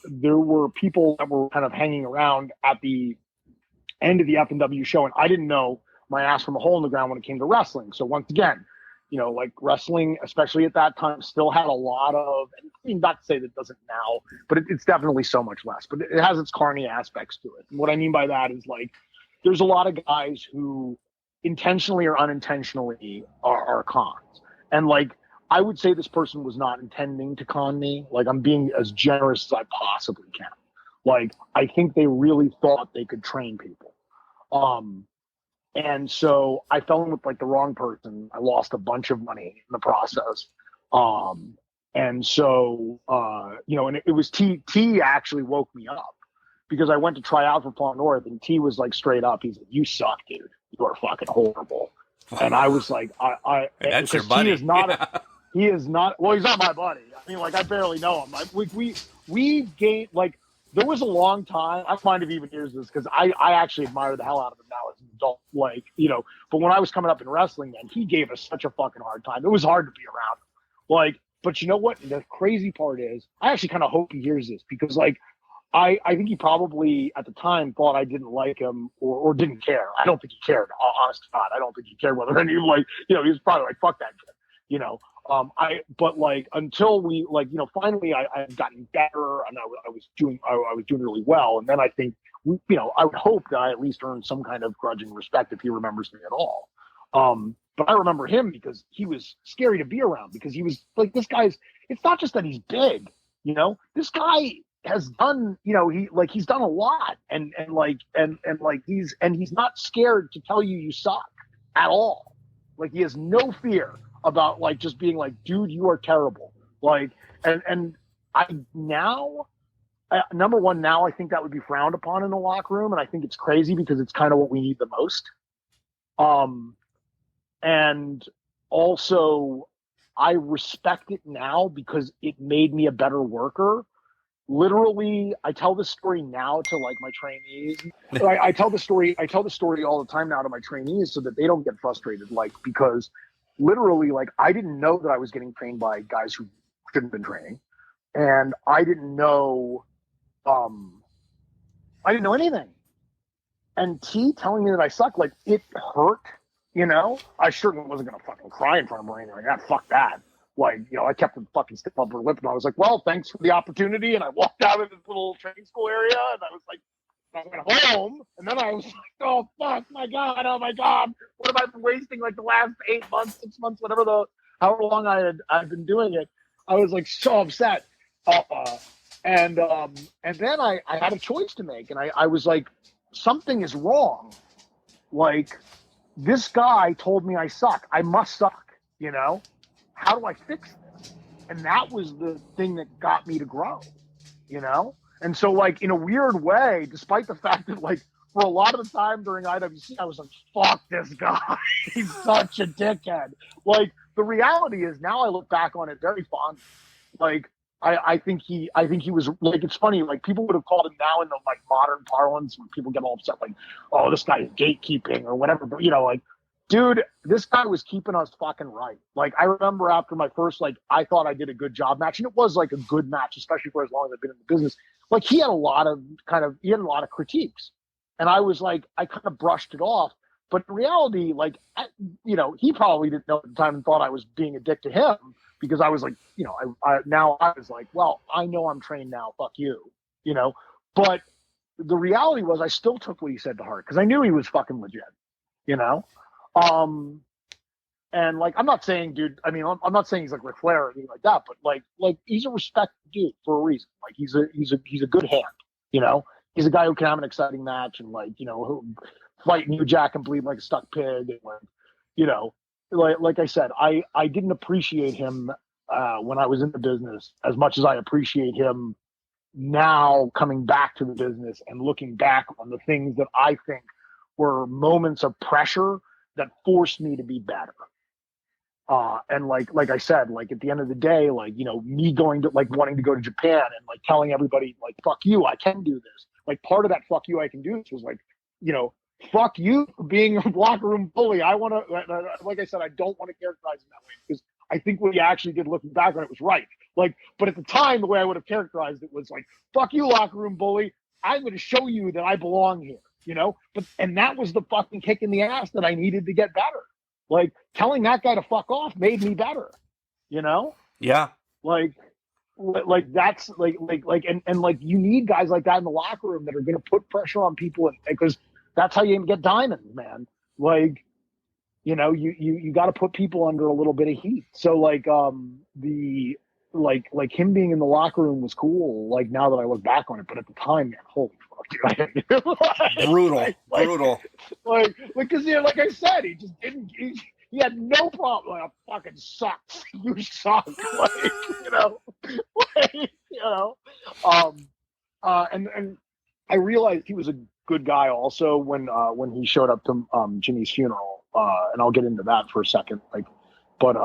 there were people that were kind of hanging around at the end of the F&W show, and I didn't know my ass from a hole in the ground when it came to wrestling. So once again, like wrestling, especially at that time, still had a lot of, I mean, not to say that it doesn't now, but it's definitely so much less, but it has its carny aspects to it. And what I mean by that is like, there's a lot of guys who intentionally or unintentionally are cons. And like, I would say this person was not intending to con me. Like, I'm being as generous as I possibly can. Like, I think they really thought they could train people. And so I fell in with like the wrong person. I lost a bunch of money in the process. And so, and it was T actually woke me up because I went to try out for Paul North, and T was like straight up. He's like, "You suck, dude. You are fucking horrible." And I was like,
that's your buddy.
He is not. Well, he's not my buddy. I mean, like, I barely know him. We gained, like, there was a long time. I might have even used this because I actually admire the hell out of him now as an adult. Like, but when I was coming up in wrestling, man, he gave us such a fucking hard time. It was hard to be around him. Like, but you know what? The crazy part is, I actually kind of hope he hears this because, like, I think he probably at the time thought I didn't like him or didn't care. I don't think he cared. Honest to God, I don't think he cared whether any like, he was probably like, fuck that kid, but like, until we like, finally I've gotten better and I was doing really well. And then I think, I would hope that I at least earned some kind of grudging respect if he remembers me at all. But I remember him because he was scary to be around because he was like, it's not just that he's big, this guy has done, he's done a lot and he's not scared to tell you suck at all. Like, he has no fear about like just being like, dude, you are terrible. Like, and I now, number one, now I think that would be frowned upon in the locker room. And I think it's crazy because it's kind of what we need the most. And also I respect it now because it made me a better worker. Literally, I tell this story now to like my trainees. I tell the story all the time now to my trainees so that they don't get frustrated. Like, because literally, like, I didn't know that I was getting trained by guys who shouldn't have been training. And I didn't know anything. And T telling me that I suck, like, it hurt, I certainly wasn't going to fucking cry in front of him or anything like that. Fuck that. Like, I kept a fucking stiff upper lip and I was like, well, thanks for the opportunity. And I walked out of this little training school area and I was like, I went home. And then I was like, oh, fuck, oh my God. What have I been wasting like the last 8 months, 6 months, however long I've been doing it. I was like so upset. And then I had a choice to make. And I was like, something is wrong. Like, this guy told me I suck. I must suck, How do I fix this? And that was the thing that got me to grow, And so, like, in a weird way, despite the fact that, like, for a lot of the time during IWC, I was like, fuck this guy. He's such a dickhead. Like, the reality is now I look back on it very fondly. Like, I think he was, like, it's funny, like, people would have called him now in the, like, modern parlance when people get all upset, like, oh, this guy is gatekeeping or whatever. But, like, dude, this guy was keeping us fucking right. Like, I remember after my first, like, I thought I did a good job match, and it was like a good match, especially for as long as I've been in the business. Like, he had a lot of critiques, and I was like, I kind of brushed it off. But in reality, like, he probably didn't know at the time and thought I was being a dick to him because I was like, now I was like, well, I know I'm trained now. Fuck you, But the reality was, I still took what he said to heart because I knew he was fucking legit, And like, I'm not saying, dude, I mean, I'm not saying he's like Ric Flair or anything like that, but like he's a respected dude for a reason. Like, he's a good hand, he's a guy who can have an exciting match and like, who fight New Jack and bleed like a stuck pig. And like, like I said, I didn't appreciate him, when I was in the business as much as I appreciate him now coming back to the business and looking back on the things that I think were moments of pressure that forced me to be better. And like I said, like at the end of the day, like, me going to like wanting to go to Japan and like telling everybody like, fuck you, I can do this. Like, part of that fuck you, I can do this was like, fuck you for being a locker room bully. I want to, like I said, I don't want to characterize him that way because I think what he actually did looking back on it was right. Like, but at the time, the way I would have characterized it was like, fuck you, locker room bully. I'm going to show you that I belong here, you know? And that was the fucking kick in the ass that I needed to get better. Like, telling that guy to fuck off made me better, you know?
Yeah.
Like that's like, and like, you need guys like that in the locker room that are going to put pressure on people, because that's how you get diamonds, man. Like, you know, you got to put people under a little bit of heat. So like, like him being in the locker room was cool. Like, now that I look back on it, but at the time, man, holy fuck, dude.
Brutal.
Like, because, you know, like I said, he just didn't, he had no problem. Like, fucking sucks. You suck. Like, you know, and I realized he was a good guy also when he showed up to Jimmy's funeral. And I'll get into that for a second. Like, but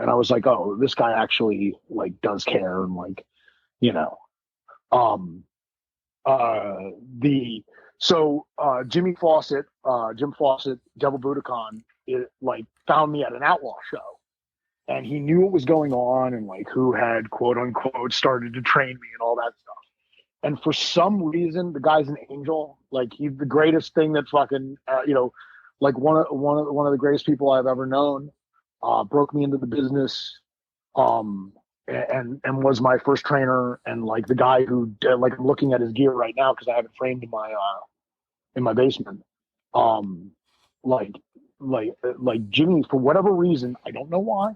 and I was like, oh, this guy actually like does care, and like, you know, Jim Fawcett, Devil Budokan, like found me at an outlaw show, and he knew what was going on and like who had quote unquote started to train me and all that stuff. And for some reason, the guy's an angel. Like, he's the greatest thing that fucking, you know, like one of the greatest people I've ever known. Broke me into the business, and was my first trainer, and like the guy who like, I'm looking at his gear right now because I have it framed in my basement. Like Jimmy, for whatever reason, I don't know why.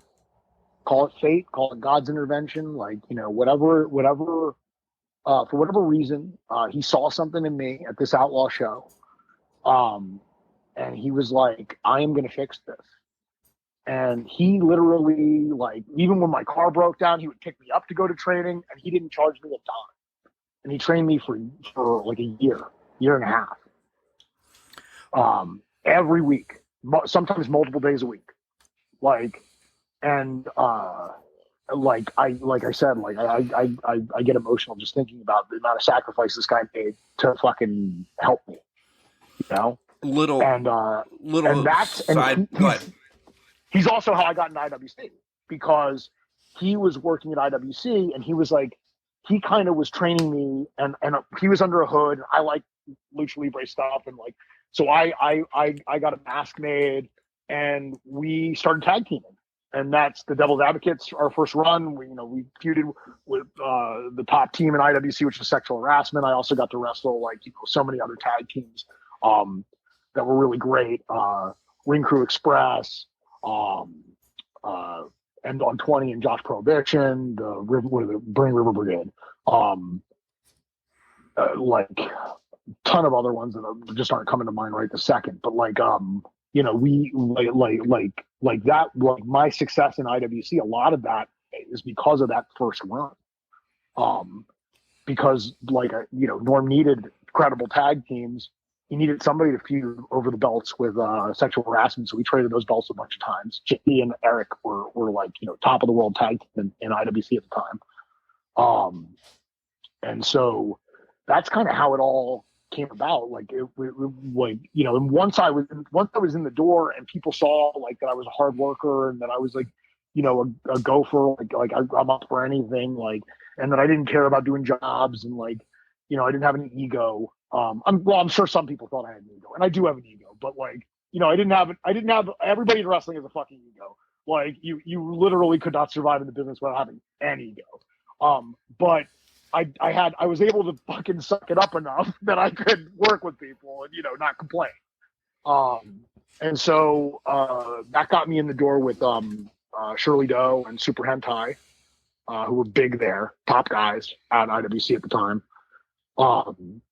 Call it fate, call it God's intervention, like, you know, whatever. For whatever reason, he saw something in me at this outlaw show, and he was like, "I am going to fix this." And he literally, like, even when my car broke down, he would pick me up to go to training, and he didn't charge me a dime. And he trained me for like a year and a half, every week, sometimes multiple days a week. Like, and like I said, like I get emotional just thinking about the amount of sacrifice this guy made to fucking help me, you know. He's also how I got in IWC, because he was working at IWC, and he was like, he kind of was training me, and he was under a hood. I like lucha libre stuff, and like, so I got a mask made, and we started tag teaming, and that's the Devil's Advocates. Our first run, we feuded with the top team in IWC, which was sexual harassment. I also got to wrestle like, you know, so many other tag teams that were really great. Ring Crew Express. And on 20 and Josh Prohibition, the Burning River Brigade, like ton of other ones that just aren't coming to mind right this second. But like, you know, we like that, like my success in IWC, a lot of that is because of that first run. Because like, you know, Norm needed credible tag teams. He needed somebody to feud over the belts with sexual harassment, so we traded those belts a bunch of times. JP and Eric were like, you know, top of the world tag team in IWC at the time. And so that's kind of how it all came about. Like, like, you know, and once I was in the door and people saw like that I was a hard worker and that I was like, you know, a gopher, like I'm up for anything, like, and that I didn't care about doing jobs, and like, you know, I didn't have any ego. I'm sure some people thought I had an ego, and I do have an ego, but like, you know, I didn't have everybody in wrestling has a fucking ego. Like, you literally could not survive in the business without having an ego. But I was able to fucking suck it up enough that I could work with people and, you know, not complain. And so that got me in the door with Shirley Doe and Super Hentai, who were big there, top guys at IWC at the time.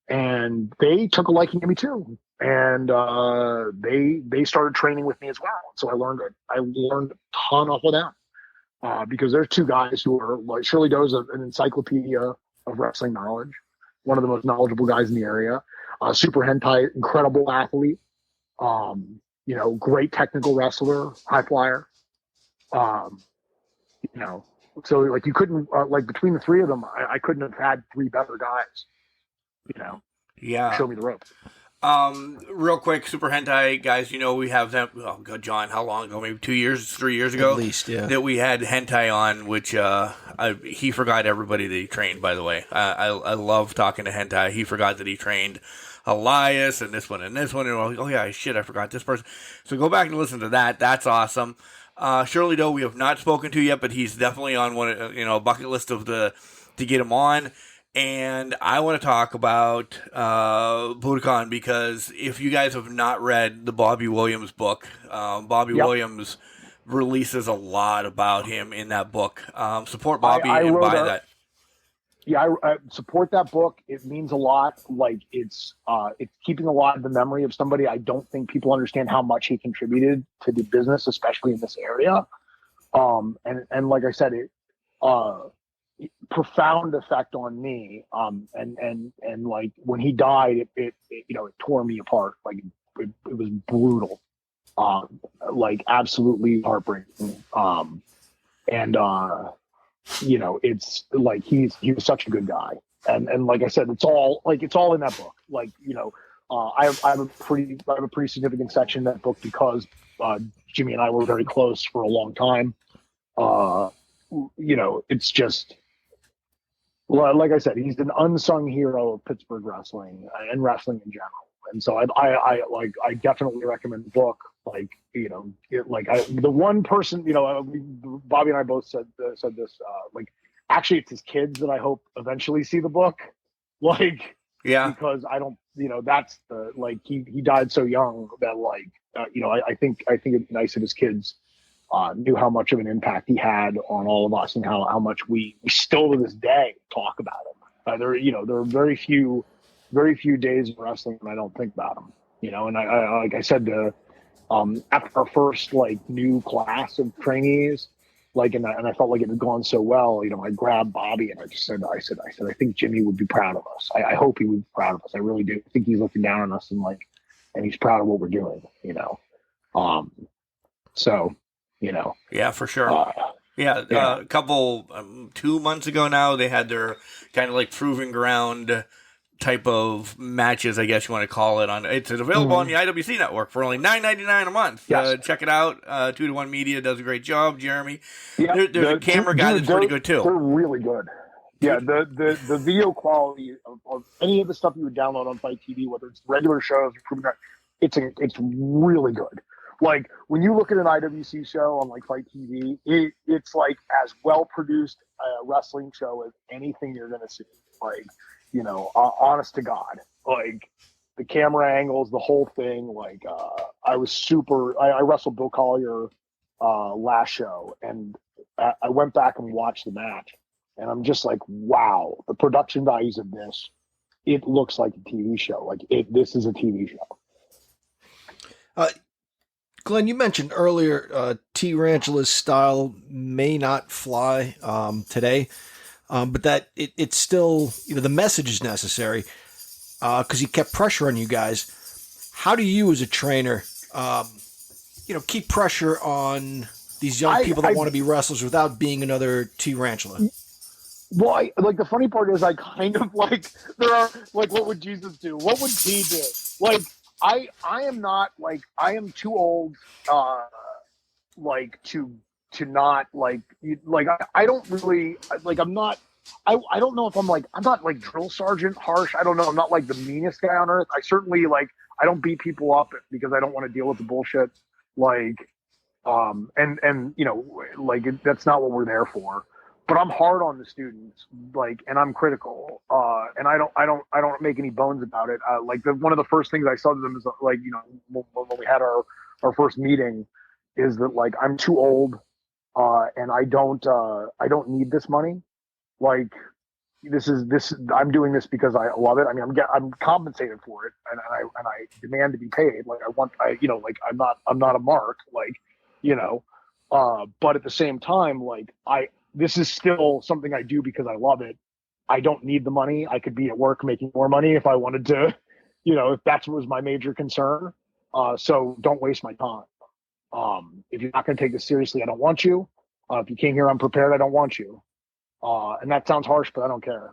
And they took a liking to me too. And they started training with me as well. So I learned a ton off of them. Because there's two guys who are like, Shirley Doe's an encyclopedia of wrestling knowledge, one of the most knowledgeable guys in the area. Super Hentai, incredible athlete, you know, great technical wrestler, high flyer. You know, so like you couldn't like between the three of them, I couldn't have had three better guys. You know,
yeah,
show me the ropes.
Real quick, Super Hentai guys, we have them. Oh God, John, how long ago? Maybe 2 years, 3 years ago,
At least, yeah.
That we had Hentai on, which he forgot everybody that he trained. By the way, I love talking to Hentai. He forgot that he trained Elias and this one and this one, and oh yeah, shit, I forgot this person. So go back and listen to that. That's awesome. Shirley Doe, we have not spoken to yet, but he's definitely on one, a bucket list to get him on. And I want to talk about Budokan, because if you guys have not read the Bobby Williams book, Bobby Williams releases a lot about him in that book. Support Bobby and buy that.
Yeah, I support that book. It means a lot. Like it's keeping alive the memory of somebody. I don't think people understand how much he contributed to the business, especially in this area. And like I said, profound effect on me. And like when he died, it tore me apart. Like it was brutal. Like absolutely heartbreaking. It's like he was such a good guy. And like I said, it's all in that book. Like, I have a pretty significant section in that book because Jimmy and I were very close for a long time. It's just, well, like I said, he's an unsung hero of Pittsburgh wrestling and wrestling in general. And so I definitely recommend the book. Like, the one person, Bobby and I both said this, like, actually it's his kids that I hope eventually see the book. Like,
yeah,
because I don't, that's the, like, he died so young that, like, I think it'd be nice if his kids knew how much of an impact he had on all of us and how much we still to this day talk about him. There are very few days of wrestling when I don't think about him, and I like I said, after our first like new class of trainees, like, and I felt like it had gone so well, I grabbed Bobby and I just said, I think Jimmy would be proud of us. I hope he would be proud of us. I really do. I think he's looking down on us and he's proud of what we're doing, so,
yeah, for sure. A couple 2 months ago now, they had their kind of like proving ground type of matches, I guess you want to call it. It's available on the IWC network for only $9.99 a month.
Yes.
Check it out. 2-to-1 Media does a great job. Jeremy,
yeah,
there's a camera guy that's pretty good too.
They're really good. Yeah, the video quality of any of the stuff you would download on Fight TV, whether it's regular shows or proving ground, it's really good. Like when you look at an IWC show on like Fight TV, it's like as well produced a wrestling show as anything you're gonna see. Like, honest to God, like the camera angles, the whole thing. Like I wrestled Bill Collier last show, and I went back and watched the match, and I'm just like, wow, the production values of this. It looks like a TV show. Like this is a TV show.
Glenn, you mentioned earlier T-Ranchula's style may not fly today, but that it's still, the message is necessary because he kept pressure on you guys. How do you as a trainer, keep pressure on these young people that want to be wrestlers without being another T-Ranchula?
Well, the funny part is I kind of there are what would Jesus do? What would he do? Like, I am not I am too old to not I don't really I'm not I don't know if I'm not drill sergeant harsh. I don't know. I'm not the meanest guy on earth. I certainly I don't beat people up because I don't want to deal with the bullshit. That's not what we're there for. But I'm hard on the students, and I'm critical, and I don't make any bones about it. One of the first things I said to them is when we had our first meeting, is that I'm too old, and I don't need this money. I'm doing this because I love it. I mean, I'm compensated for it, and I demand to be paid. I'm not a mark, but at the same time, this is still something I do because I love it. I don't need the money. I could be at work making more money if I wanted to, if that was my major concern. So don't waste my time. If you're not going to take this seriously, I don't want you. If you came here unprepared, I don't want you. And that sounds harsh, but I don't care.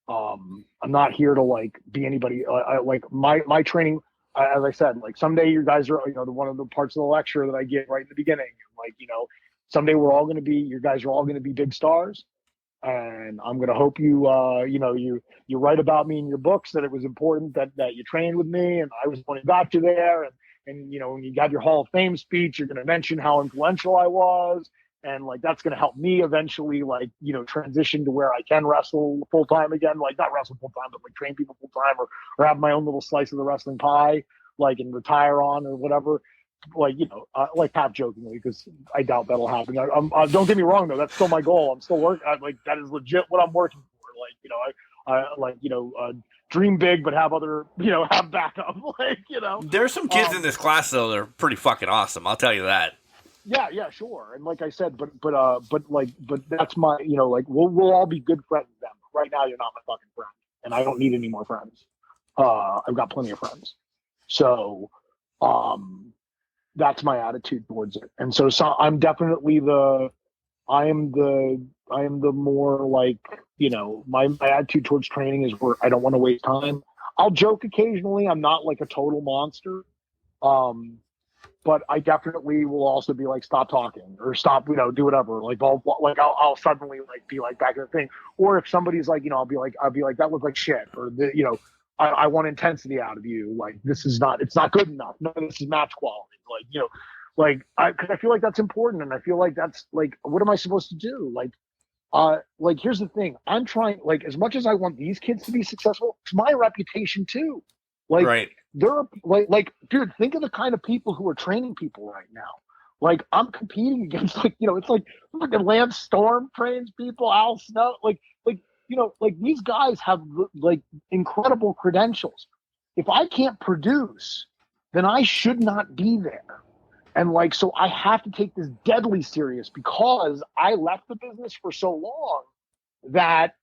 I'm not here to like be anybody. Like my training, as I said, like someday you guys are, one of the parts of the lecture that I give right in the beginning, like, someday you guys are all going to be big stars. And I'm going to hope you write about me in your books that it was important that you trained with me and I was the one who got you there. And when you got your Hall of Fame speech, you're going to mention how influential I was. And like, that's going to help me eventually, like, transition to where I can wrestle full time again, like not wrestle full time, but like train people full time or have my own little slice of the wrestling pie, like, and retire on or whatever. Like, like half jokingly, because I doubt that'll happen. Don't get me wrong though. That's still my goal. I'm still working. Like, that is legit what I'm working for. Like, I dream big, but have other, have backup. Like,
There's some kids in this class though that are pretty fucking awesome. I'll tell you that.
Yeah, sure. And like I said, but that's my, like we'll all be good friends then. But right now, you're not my fucking friend, and I don't need any more friends. I've got plenty of friends. So, that's my attitude towards it. And so I'm definitely I am the more like, my attitude towards training is where I don't want to waste time. I'll joke occasionally. I'm not like a total monster. But I definitely will also be like, stop talking or stop, do whatever. Like, I'll suddenly like be like back in the thing. Or if somebody's like, I'll be like, that looked like shit. Or I want intensity out of you. Like, it's not good enough. No, this is match quality. Like, cause I feel like that's important. And I feel like that's like, what am I supposed to do? Like, here's the thing. I'm trying, like, as much as I want these kids to be successful, it's my reputation too. Like,
right.
They're like, dude, think of the kind of people who are training people right now. Like, I'm competing against, like, it's like Lance Storm trains people, Al Snow, like these guys have like incredible credentials. If I can't produce, then I should not be there. And like, so I have to take this deadly serious because I left the business for so long that,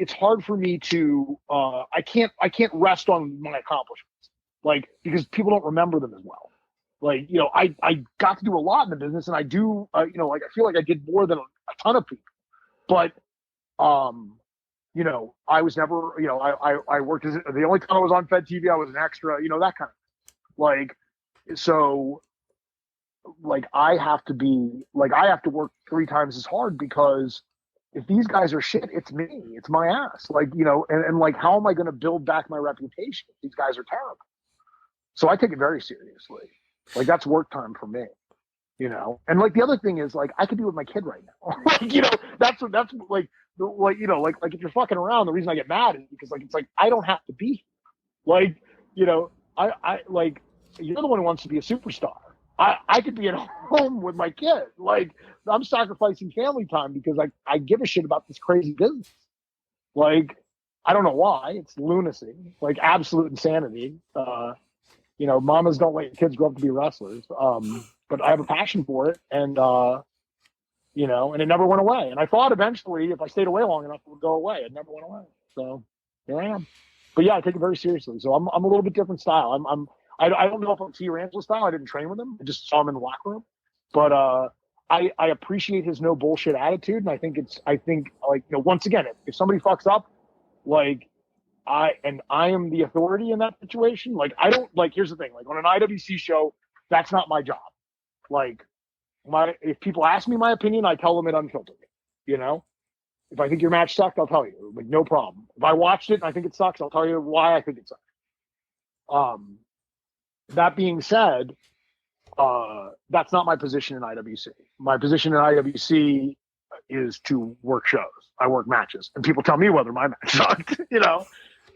it's hard for me to I can't rest on my accomplishments, like, because people don't remember them as well. Like, I got to do a lot in the business, and I do like, I feel like I did more than a ton of people, but I was never, I worked as the only time I was on Fed TV, I was an extra, that kind of like, so like I have to work 3 times as hard, because if these guys are shit, it's me, it's my ass. Like, and like, how am I going to build back my reputation if these guys are terrible? So I take it very seriously. Like, that's work time for me, and like, the other thing is, like, I could be with my kid right now. Like, that's like, like if you're fucking around, the reason I get mad is because, like, it's like, I don't have to be, like, I like, you're the one who wants to be a superstar. I could be at home with my kid. Like, I'm sacrificing family time because I give a shit about this crazy business. Like, I don't know why. It's lunacy, like absolute insanity. Mamas don't let your kids grow up to be wrestlers. But I have a passion for it, and and it never went away. And I thought eventually, if I stayed away long enough, it would go away. It never went away. So here I am. But yeah, I take it very seriously. So I'm a little bit different style. I don't know if I'm T. Rangel style. I didn't train with him. I just saw him in the locker room. But I appreciate his no bullshit attitude, and I think like, once again, if somebody fucks up, like, I am the authority in that situation. Like, I don't, like, here's the thing, like, on an IWC show, that's not my job. Like, if people ask me my opinion, I tell them it unfiltered. If I think your match sucked, I'll tell you, like, no problem. If I watched it and I think it sucks, I'll tell you why I think it sucks. That being said, that's not my position in IWC. My position in IWC is to work shows. I work matches, and people tell me whether my match sucked,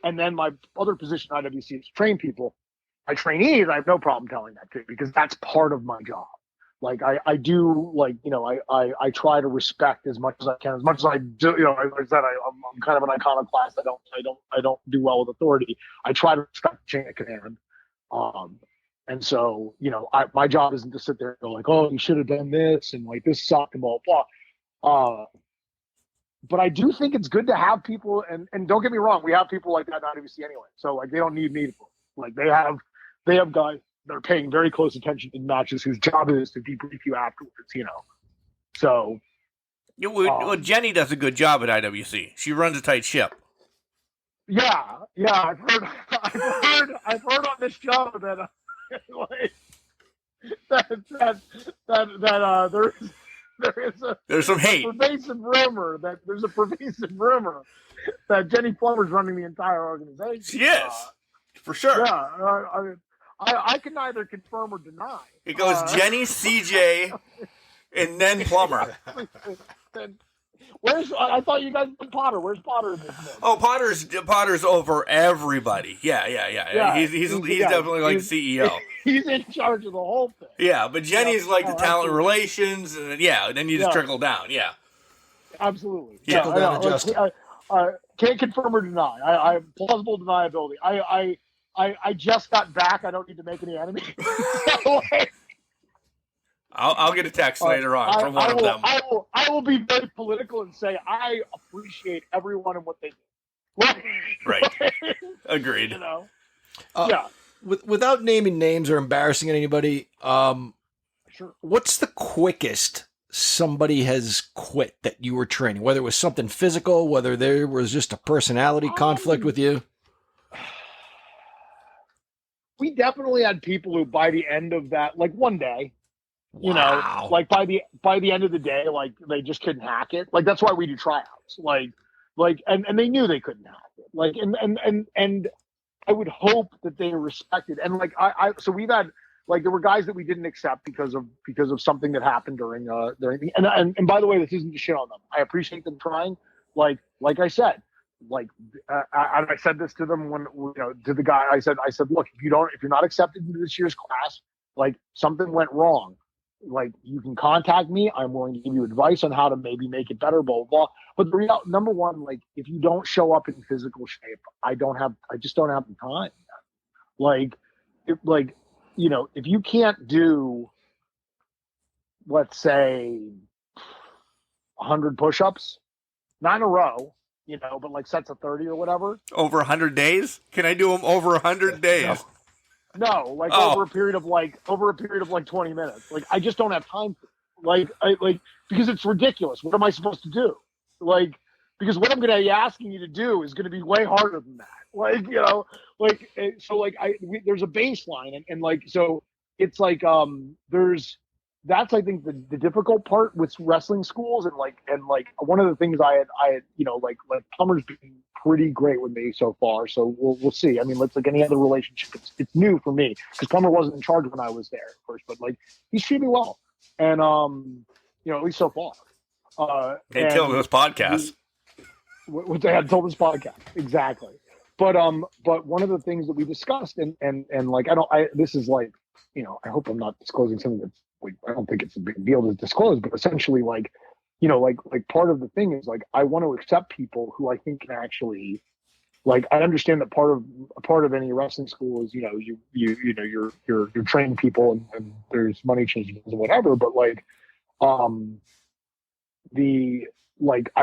And then my other position in IWC is to train people. My trainees, I have no problem telling that too, because that's part of my job. Like, I do, like, I try to respect as much as I can, as much as I do. Like I said, I'm kind of an iconoclast. I don't do well with authority. I try to respect the chain of command. And so, my job isn't to sit there and go like, oh, you should have done this, and like, this sucked, and blah, blah. But I do think it's good to have people, and don't get me wrong, we have people like that in IWC anyway. So like, they don't need me to, like, they have guys that are paying very close attention in matches whose job is to debrief you afterwards, So
Well, Jenny does a good job at IWC. She runs a tight ship.
Yeah. I've heard on this show that
There's some hate.
Pervasive rumor that Jenny Plummer's running the entire organization.
She is, for sure.
Yeah, I can neither confirm or deny.
It goes Jenny, CJ, and then Plummer.
I thought you guys put Potter. Where's Potter in this mix?
Oh, Potter's over everybody. Yeah. He's definitely like the CEO.
He's in charge of the whole thing.
Yeah, but Jenny's like the talent relations, and then you just trickle down. Yeah,
absolutely.
Trickle
down adjustment.
Can't confirm or deny. I plausible deniability. I just got back. I don't need to make any enemies.
I'll get a text later on from one of them.
I will be very political and say I appreciate everyone and what they do.
Right. Agreed.
You know.
Without naming names or embarrassing anybody,
sure.
What's the quickest somebody has quit that you were training? Whether it was something physical, whether there was just a personality conflict with you?
We definitely had people who, by the end of that, like one day, you
Wow.
know, like by the end of the day, like they just couldn't hack it. Like that's why we do tryouts. And they knew they couldn't hack it. Like and I would hope that they respected. And like so we've had like there were guys that we didn't accept because of something that happened during the and by the way, this isn't to shit on them. I appreciate them trying. Like I said, I said this to them when to the guy. I said, look, if you're not accepted into this year's class, like something went wrong, like you can contact me. I'm willing to give you advice on how to maybe make it better, blah blah blah. But the real number one, like if you don't show up in physical shape, I just don't have the time. If you can't do, let's say, 100 push-ups, not in a row, but like sets of 30 or whatever.
Over 100 days? Can I do them over 100 days?
No, over a period of like 20 minutes. Like I just don't have time for it. Because it's ridiculous. What am I supposed to do? Because what I'm going to be asking you to do is going to be way harder than that. There's a baseline and so it's like that's I think the difficult part with wrestling schools and one of the things I had Plummer's been pretty great with me so far, so we'll see. I mean, it's like any other relationship, it's new for me because Plummer wasn't in charge when I was there at first, but he's treated me well, and at least so far.
Until this podcast.
What they had told this podcast exactly, but one of the things that we discussed and this is I hope I'm not disclosing something that's I don't think it's a big deal to disclose, but essentially part of the thing is I want to accept people who I think can actually I understand that part of any wrestling school is you're training people and there's money changes and whatever, but I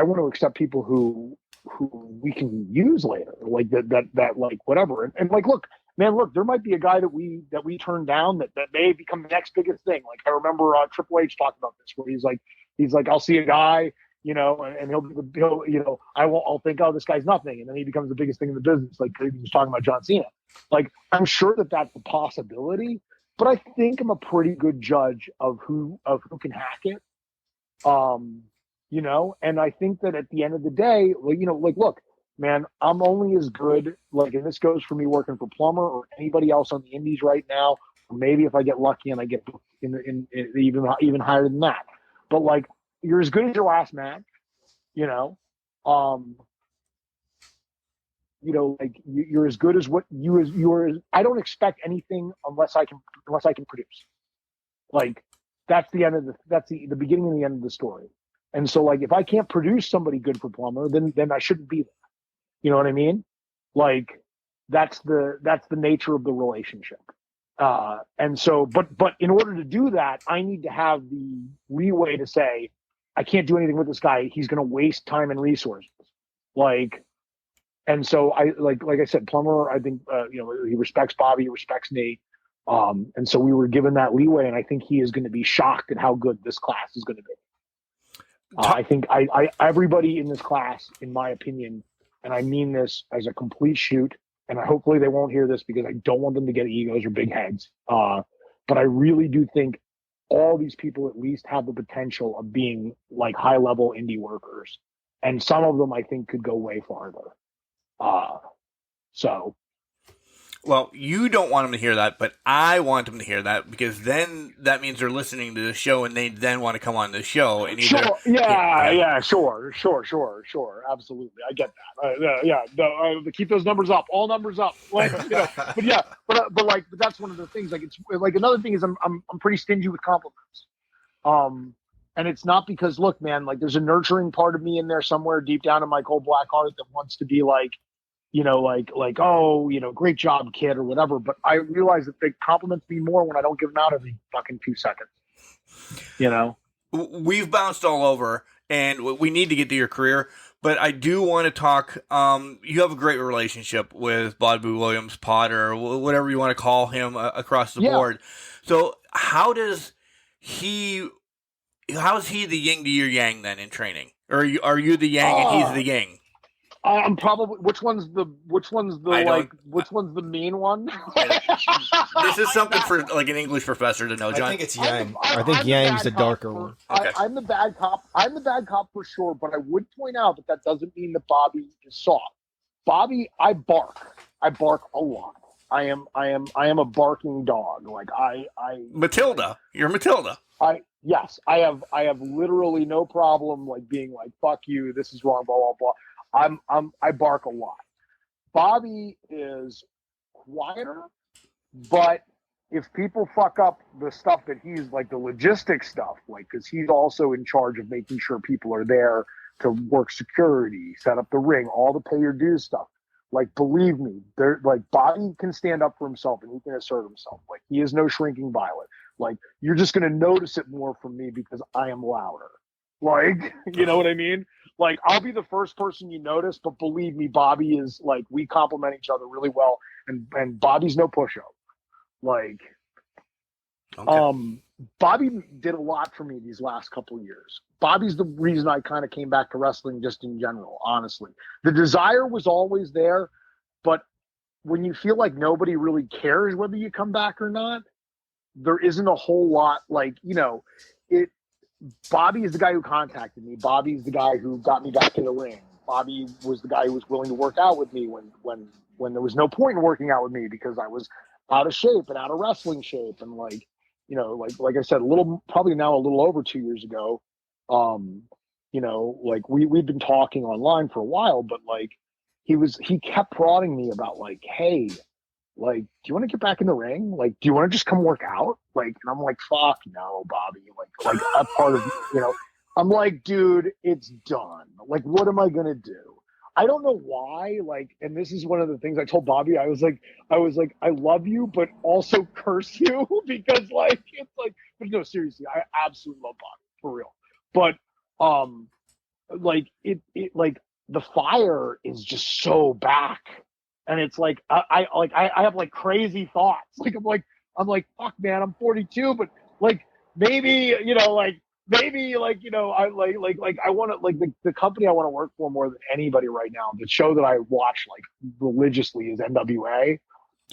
want to accept people who we can use later, whatever. And look, there might be a guy that we turn down that may become the next biggest thing. I remember Triple H talked about this, where he's like, I'll see a guy, and I'll think, oh, this guy's nothing, and then he becomes the biggest thing in the business. Like he was talking about John Cena. I'm sure that that's a possibility, but I think I'm a pretty good judge of who can hack it. And I think that at the end of the day, look, man, I'm only as good, and this goes for me working for Plummer or anybody else on the indies right now, or maybe if I get lucky and I get in even higher than that. But you're as good as your last match, you're as good as what I don't expect anything unless I can produce. That's the beginning and the end of the story. And so if I can't produce somebody good for Plummer, then I shouldn't be there. You know what I mean? That's the nature of the relationship. And so, but in order to do that, I need to have the leeway to say, I can't do anything with this guy. He's going to waste time and resources. And so I, like I said, Plummer, I think, he respects Bobby, he respects me. And so we were given that leeway, and I think he is going to be shocked at how good this class is going to be. I think everybody in this class, in my opinion, and I mean this as a complete shoot, and hopefully they won't hear this because I don't want them to get egos or big heads. But I really do think all these people at least have the potential of being like high level indie workers. And some of them I think could go way farther.
Well, you don't want them to hear that, but I want them to hear that because then that means they're listening to the show and they then want to come on the show. And either,
sure, sure, absolutely, I get that. Keep those numbers up, all numbers up. Like, but that's one of the things. Like, it's like another thing is I'm pretty stingy with compliments. And it's not because, look, man, like there's a nurturing part of me in there somewhere deep down in my cold black heart that wants to be like, oh, great job, kid, or whatever. But I realize that they compliment me more when I don't give them out every fucking 2 seconds.
We've bounced all over, and we need to get to your career. But I do want to talk. You have a great relationship with Bobby Williams, Potter, whatever you want to call him across the board. So how is he the yin to your yang then in training? Or are you the yang and he's the yang?
I'm probably which one's the mean one?
This is something for like an English professor to know, John.
I think it's Yang. I think Yang's the darker one.
Okay. I'm the bad cop. I'm the bad cop for sure, but I would point out that doesn't mean that Bobby is soft. Bobby, I bark. I bark a lot. I am a barking dog. Like
Matilda. You're Matilda.
Yes. I have literally no problem like being like, fuck you, this is wrong, blah blah blah. I bark a lot. Bobby is quieter, but if people fuck up the stuff that he's like the logistics stuff, like because he's also in charge of making sure people are there to work security, set up the ring, all the pay your dues stuff. Like believe me, Bobby can stand up for himself and he can assert himself. Like he is no shrinking violet. Like you're just gonna notice it more from me because I am louder. Like you know what I mean? Like, I'll be the first person you notice, but believe me, Bobby is, like, we complement each other really well, and Bobby's no push-up. Like, Bobby did a lot for me these last couple of years. Bobby's the reason I kind of came back to wrestling just in general, honestly. The desire was always there, but when you feel like nobody really cares whether you come back or not, there isn't a whole lot, like, Bobby is the guy who contacted me. Bobby's the guy who got me back in the ring. Bobby was the guy who was willing to work out with me when there was no point in working out with me because I was out of shape and out of wrestling shape. And like I said, probably now a little over 2 years ago, like we've been talking online for a while, but like he kept prodding me about like, hey, like, do you want to get back in the ring? Like, do you want to just come work out? Like, and I'm like, fuck no, Bobby. Like a part of, I'm like, dude, it's done. Like, what am I going to do? I don't know why. Like, and this is one of the things I told Bobby. I was like, I love you, but also curse you because like, it's like, but no, seriously, I absolutely love Bobby for real. But, like it like the fire is just so back. And it's like I have like crazy thoughts. Like I'm like fuck man, I'm 42, but like maybe I want to like the company I want to work for more than anybody right now. The show that I watch like religiously is NWA.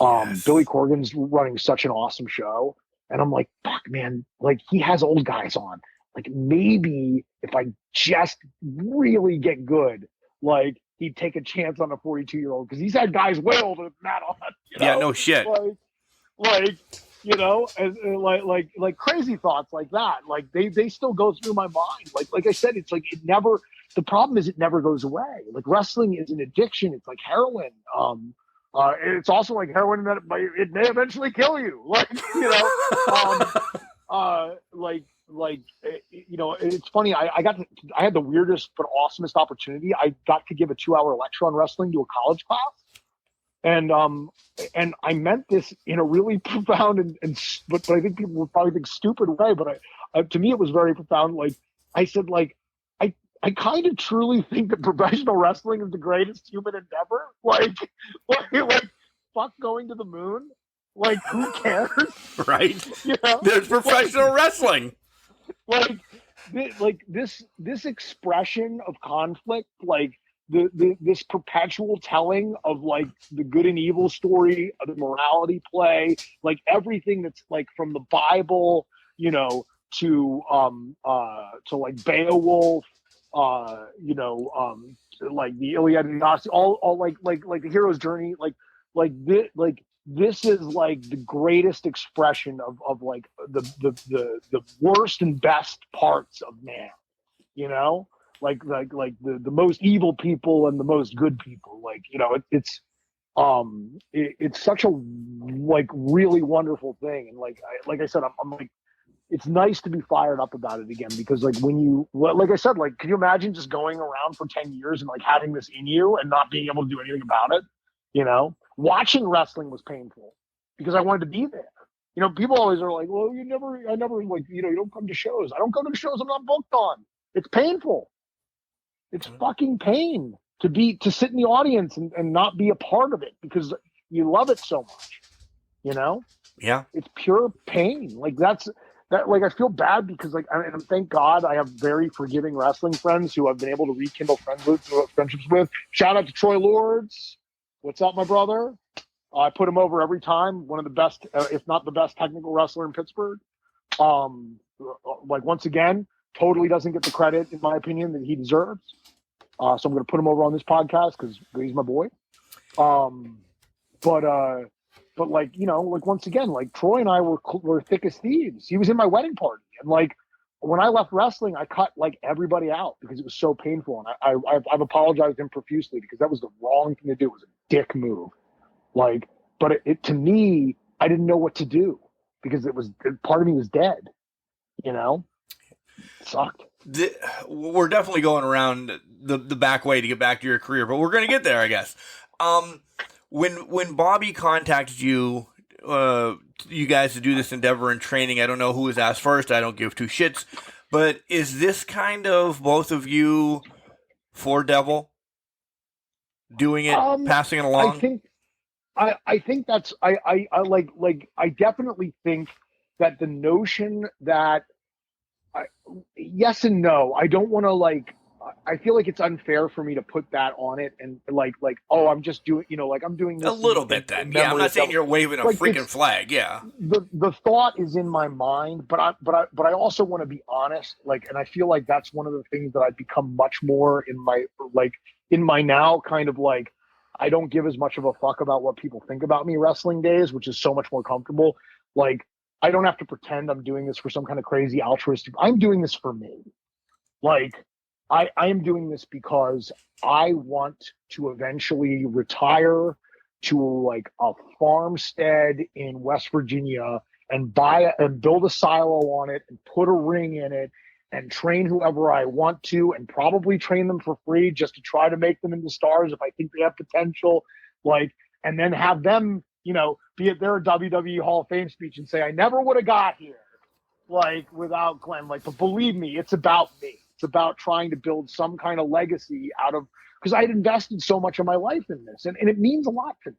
Yes. Billy Corgan's running such an awesome show, and I'm like fuck man, like he has old guys on. Like maybe if I just really get good, like. He'd take a chance on a 42-year-old because he's had guys way older than that on.
Yeah, no shit.
Like crazy thoughts like that. Like they still go through my mind. Like I said, it's like it never. The problem is it never goes away. Like wrestling is an addiction. It's like heroin. It's also like heroin that it may eventually kill you. Like it's funny. I had the weirdest but awesomest opportunity. I got to give a 2-hour lecture on wrestling to a college class, and I meant this in a really profound but I think people would probably think stupid way. But to me, it was very profound. Like I said, like I kind of truly think that professional wrestling is the greatest human endeavor. Like fuck going to the moon. Like who cares?
Right? There's professional wrestling.
Like this expression of conflict, like this perpetual telling of like the good and evil story, of the morality play, like everything that's like from the Bible, you know, to like Beowulf, like the Iliad and Odyssey, all like the hero's journey, this is like the greatest expression of like the worst and best parts of man, you know, like the most evil people and the most good people, like, you know, it's such a like really wonderful thing. And like I said, I'm like, it's nice to be fired up about it again, because like when you, like I said, like, can you imagine just going around for 10 years and like having this in you and not being able to do anything about it? You know, watching wrestling was painful because I wanted to be there. You know, people always are like, well, I never like, you know, you don't come to shows. I don't go to the shows I'm not booked on. It's painful. It's fucking pain to sit in the audience and not be a part of it because you love it so much, you know?
Yeah.
It's pure pain. Like that, like, I feel bad because like, and thank God I have very forgiving wrestling friends who I've been able to rekindle friendships with. Shout out to Troy Lords. What's up, my brother? I put him over every time. One of the best, if not the best technical wrestler in Pittsburgh. Like, once again, totally doesn't get the credit, in my opinion, that he deserves. So I'm going to put him over on this podcast because he's my boy. But like, you know, like once again, like Troy and I were thick as thieves. He was in my wedding party, and like when I left wrestling, I cut like everybody out because it was so painful. And I've apologized to him profusely because that was the wrong thing to do. It was a dick move. Like, but it to me, I didn't know what to do because part of me was dead. You know, it sucked.
We're definitely going around the back way to get back to your career, but we're going to get there, I guess. When Bobby contacted you, you guys to do this endeavor in training, I don't know who was asked first. I don't give two shits. But is this kind of both of you for Devil doing it, passing it along?
I think that's I definitely think that the notion that yes and no. I don't want to like. I feel like it's unfair for me to put that on it and like, oh, I'm just doing, you know, like I'm doing this
a little bit then. Yeah, I'm not saying you're waving a like freaking flag. Yeah.
The thought is in my mind, but I also want to be honest. Like, and I feel like that's one of the things that I've become much more in my now kind of like, I don't give as much of a fuck about what people think about me wrestling days, which is so much more comfortable. Like, I don't have to pretend I'm doing this for some kind of crazy altruistic. I'm doing this for me. Like, I am doing this because I want to eventually retire to like a farmstead in West Virginia and build a silo on it and put a ring in it and train whoever I want to and probably train them for free just to try to make them into stars if I think they have potential. Like, and then have them, you know, be at their WWE Hall of Fame speech and say, I never would have got here, like, without Glenn. Like, but believe me, it's about me. It's about trying to build some kind of legacy out of, because I'd invested so much of my life in this, and it means a lot to me.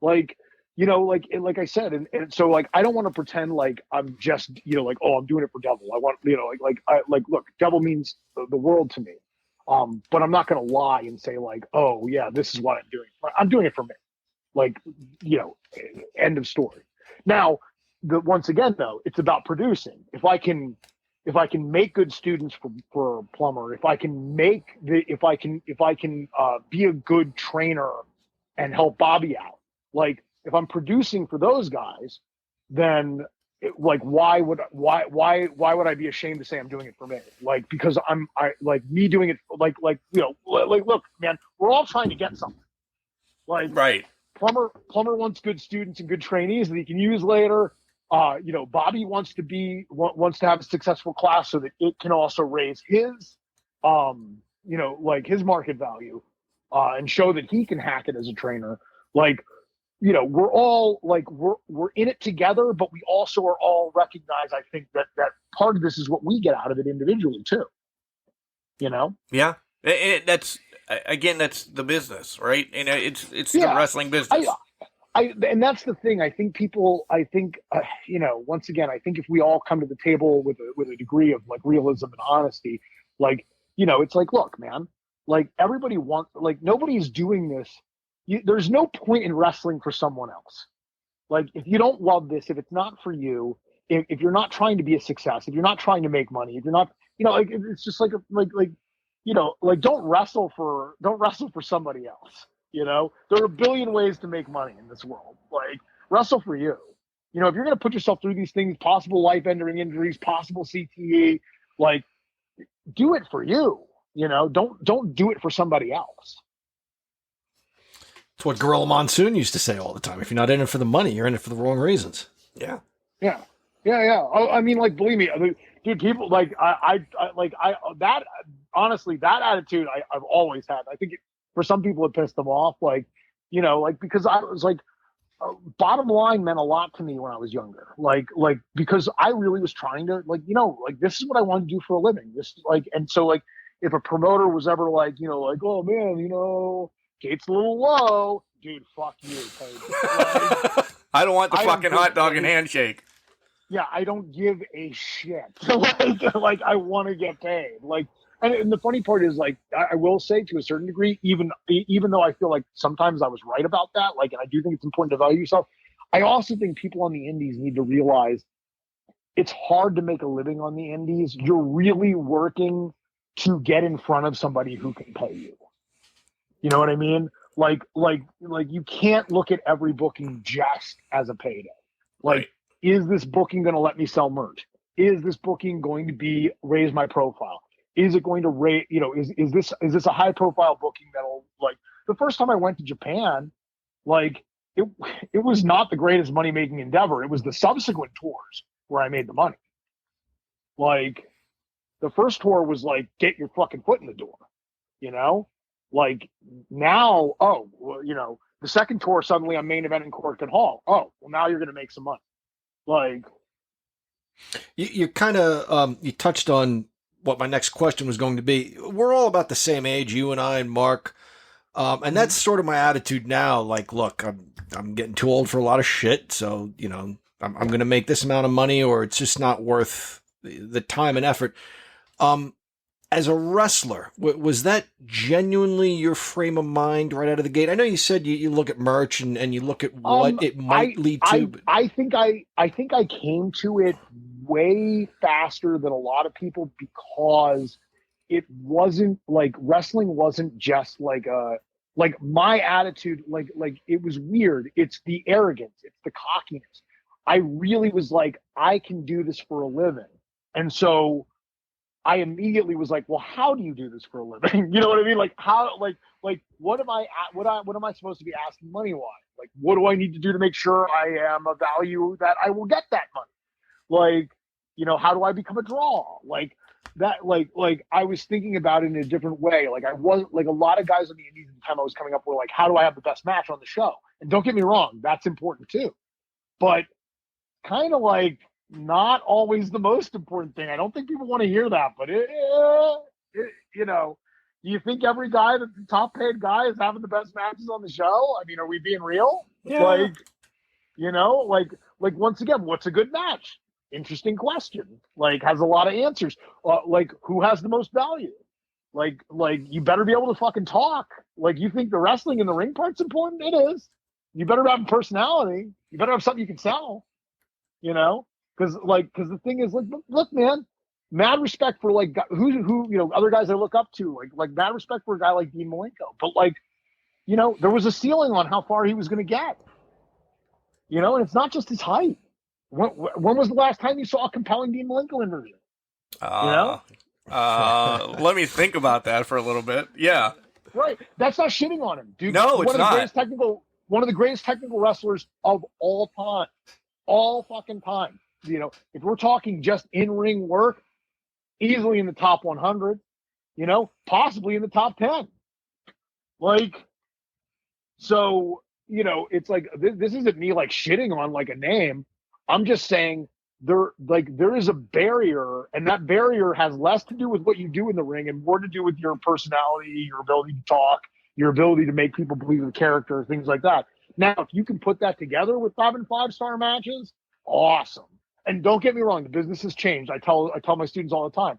Like, you know, like I said, and so like I don't want to pretend like I'm just, you know, like, oh, I'm doing it for Devil. I want, you know, look, Devil means the world to me. But I'm not gonna lie and say like, oh yeah, this is what I'm doing. I'm doing it for me. Like, you know, end of story. Now, once again though, it's about producing. If I can make good students for Plumber, if I can be a good trainer and help Bobby out, like if I'm producing for those guys, then like why would I be ashamed to say I'm doing it for me? Like, because I like me doing it like you know, like look, man, we're all trying to get something. Like,
right.
Plumber wants good students and good trainees that he can use later. You know, Bobby wants to have a successful class so that it can also raise his, you know, like his market value, and show that he can hack it as a trainer. Like, you know, we're all like, we're in it together, but we also are all recognize, I think that part of this is what we get out of it individually too. You know?
Yeah. That's the business, right? And it's the wrestling business.
And that's the thing. I think people, once again, I think if we all come to the table with a degree of like realism and honesty, like, it's like, look, man, like everybody wants, like nobody's doing this. There's no point in wrestling for someone else. Like if you don't love this, if it's not for you, if you're not trying to be a success, if you're not trying to make money, if you're not, like it's just like don't wrestle for somebody else. There are a billion ways to make money in this world. Like wrestle for you. If you're going to put yourself through these things, possible life-ending injuries, possible CTE, like do it for you. Don't do it for somebody else.
It's what Gorilla Monsoon used to say all the time. If you're not in it for the money, you're in it for the wrong reasons.
Yeah.
Yeah. I mean, like, believe me, dude, people like that. Honestly, that attitude I've always had. I think for some people it pissed them off. Like, because I was like, bottom line meant a lot to me when I was younger. Like because I really was trying to this is what I want to do for a living. And so like if a promoter was ever like, oh man, Gate's a little low, dude, fuck you. Like,
I don't want the fucking hot dog and handshake.
Yeah, I don't give a shit. like I want to get paid. Like, and the funny part is, like, I will say to a certain degree, even though I feel like sometimes I was right about that, like, and I do think it's important to value yourself, I also think people on the indies need to realize it's hard to make a living on the indies. You're really working to get in front of somebody who can pay you. You know what I mean? Like you can't look at every booking just as a payday. Like, right. Is this booking going to let me sell merch? Is this booking going to raise my profile? Is it going to rate, is this a high profile booking that'll, like, the first time I went to Japan, like it was not the greatest money making endeavor. It was the subsequent tours where I made the money. Like the first tour was like, get your fucking foot in the door, like now, the second tour, suddenly I'm main event in Cork and Hall. Oh, well, now you're going to make some money. Like
you kind of, you touched on what my next question was going to be. We're all about the same age, you and I and Mark. And that's sort of my attitude now. Like, look, I'm getting too old for a lot of shit. So, I'm going to make this amount of money or it's just not worth the time and effort. As a wrestler, was that genuinely your frame of mind right out of the gate? I know you said you look at merch and you look at what it might lead to.
I think I came to it way faster than a lot of people because it wasn't like wrestling wasn't just like my attitude, like it was weird. It's the arrogance. It's the cockiness. I really was like, I can do this for a living. And so I immediately was like, well, how do you do this for a living? You know what I mean? Like how, like what am I supposed to be asking money wise? Like, what do I need to do to make sure I am a value that I will get that money? Like, how do I become a draw? Like that, like I was thinking about it in a different way. Like I wasn't like a lot of guys on the indies at the time I was coming up were like, how do I have the best match on the show? And don't get me wrong, that's important too. But kind of like, not always the most important thing. I don't think people want to hear that, but do you think every guy that's the top paid guy is having the best matches on the show? I mean, are we being real?
Yeah.
Like once again, what's a good match? Interesting question. Like has a lot of answers. Like who has the most value? Like you better be able to fucking talk. Like you think the wrestling in the ring part's important? It is. You better have a personality. You better have something you can sell. Because the thing is, like, look, man, mad respect for like who other guys I look up to, like mad respect for a guy like Dean Malenko. But like, there was a ceiling on how far he was going to get. And it's not just his height. When was the last time you saw a compelling Dean Malenko inversion?
Let me think about that for a little bit. Yeah, right.
That's not shitting on him, dude.
No, it's not.
One of the greatest technical wrestlers of all time, all fucking time. If we're talking just in-ring work, easily in the top 100, possibly in the top 10. Like, so, it's like, this isn't me like shitting on like a name. I'm just saying there is a barrier, and that barrier has less to do with what you do in the ring and more to do with your personality, your ability to talk, your ability to make people believe in character, things like that. Now, if you can put that together with having 5-star matches, awesome. And don't get me wrong, the business has changed. I tell my students all the time,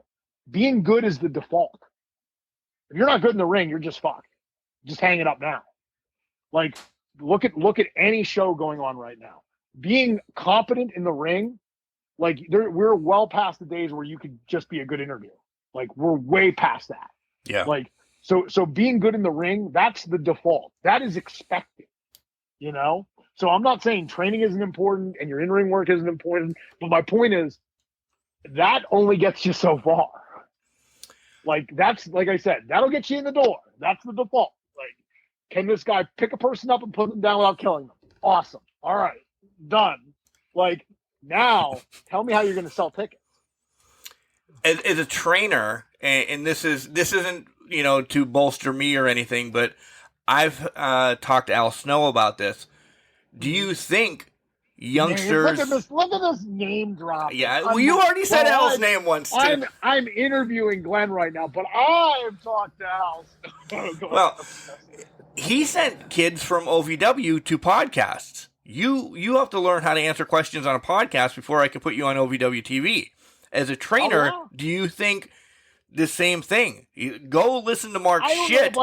being good is the default. If you're not good in the ring, you're just fucked. Just hang it up now. Like, look at any show going on right now. Being competent in the ring, like we're well past the days where you could just be a good interview. Like, we're way past that.
Yeah.
Like, so being good in the ring, that's the default. That is expected, you know? So I'm not saying training isn't important and your in-ring work isn't important, but my point is that only gets you so far. Like, that's, like I said, that'll get you in the door. That's the default. Like, can this guy pick a person up and put them down without killing them? Awesome. All right. Done. Like, now tell me how you're going to sell tickets.
As a trainer, and this isn't, you know, to bolster me or anything, but I've talked to Al Snow about this. Do you think youngsters?
Look at this name drop.
Yeah, well, you already said Al's name once. Too.
I'm interviewing Glenn right now, but I've talked to Al.
Well, he sent kids from OVW to podcasts. You have to learn how to answer questions on a podcast before I can put you on OVW TV. As a trainer, do you think the same thing? Go listen to Mark's shit.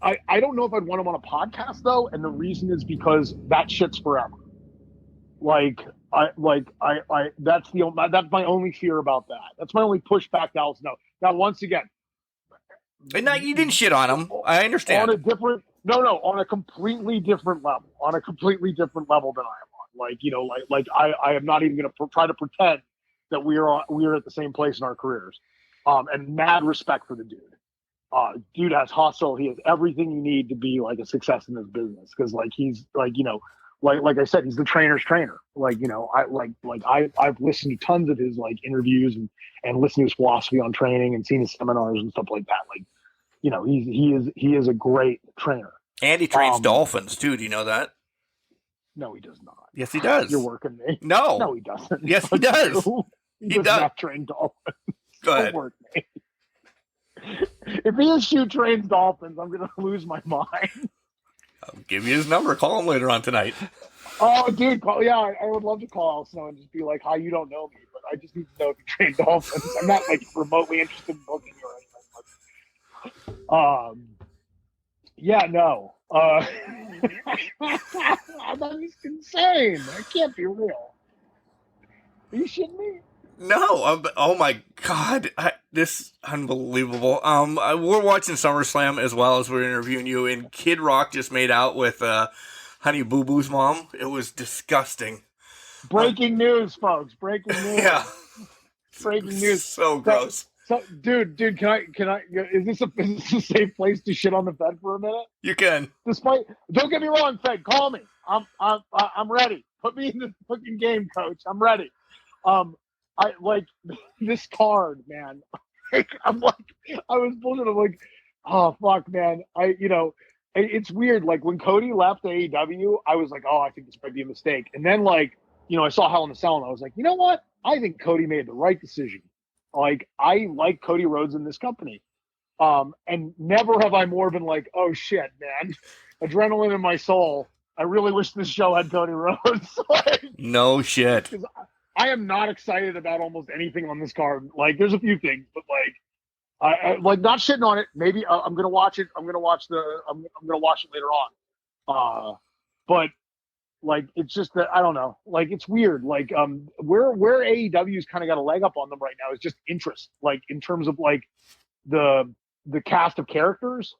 I don't know if I'd want him on a podcast though, and the reason is because that shit's forever. That's my only fear about that. That's my only pushback to Al Snow. Now, once again,
and now you didn't shit on him. I understand.
On a completely different level. On a completely different level than I am on. I am not even going to try to pretend that we are at the same place in our careers. And mad respect for the dude. Dude has hustle. He has everything you need to be like a success in this business. Cause like, he's like, you know, like I said, he's the trainer's trainer. Like, you know, I've listened to tons of his like interviews and listened to his philosophy on training and seen his seminars and stuff like that. Like, you know, he is a great trainer.
And he trains dolphins too. Do you know that?
No, he does not.
Yes, he does.
You're working me.
No,
he doesn't.
Yes, he does.
He does not train dolphins.
Go ahead.
Work me. If he shoot trains dolphins, I'm gonna lose my mind.
I'll give you his number. Call him later on tonight.
Oh, dude, I would love to call Al Snow and just be like, "Hi, you don't know me, but I just need to know if you train dolphins." I'm not like remotely interested in booking you or anything. Yeah, no. That is insane. That can't be real. Are you shitting me?
No, oh my God, this is unbelievable. We're watching SummerSlam as well as we're interviewing you, and Kid Rock just made out with Honey Boo Boo's mom. It was disgusting.
Breaking news, folks. Breaking news.
Yeah.
Breaking news.
So gross.
So, dude, can I? Is this a safe place to shit on the Fed for a minute?
You can.
Don't get me wrong, Fed. Call me. I'm ready. Put me in the fucking game, coach. I'm ready. I like this card, man. I'm like, I was bullshit. I'm like, oh fuck, man. It's weird. Like when Cody left AEW, I was like, oh, I think this might be a mistake. And then like, you know, I saw Hell in a Cell, and I was like, you know what? I think Cody made the right decision. Like I like Cody Rhodes in this company. And never have I more been like, oh shit, man, adrenaline in my soul. I really wish this show had Cody Rhodes. Like,
no shit.
I am not excited about almost anything on this card. Like, there's a few things, but like, I like not shitting on it. Maybe I'm gonna watch it. I'm gonna watch it later on. But like, it's just that I don't know. Like, it's weird. Like, where AEW's kind of got a leg up on them right now is just interest. Like, in terms of like the cast of characters.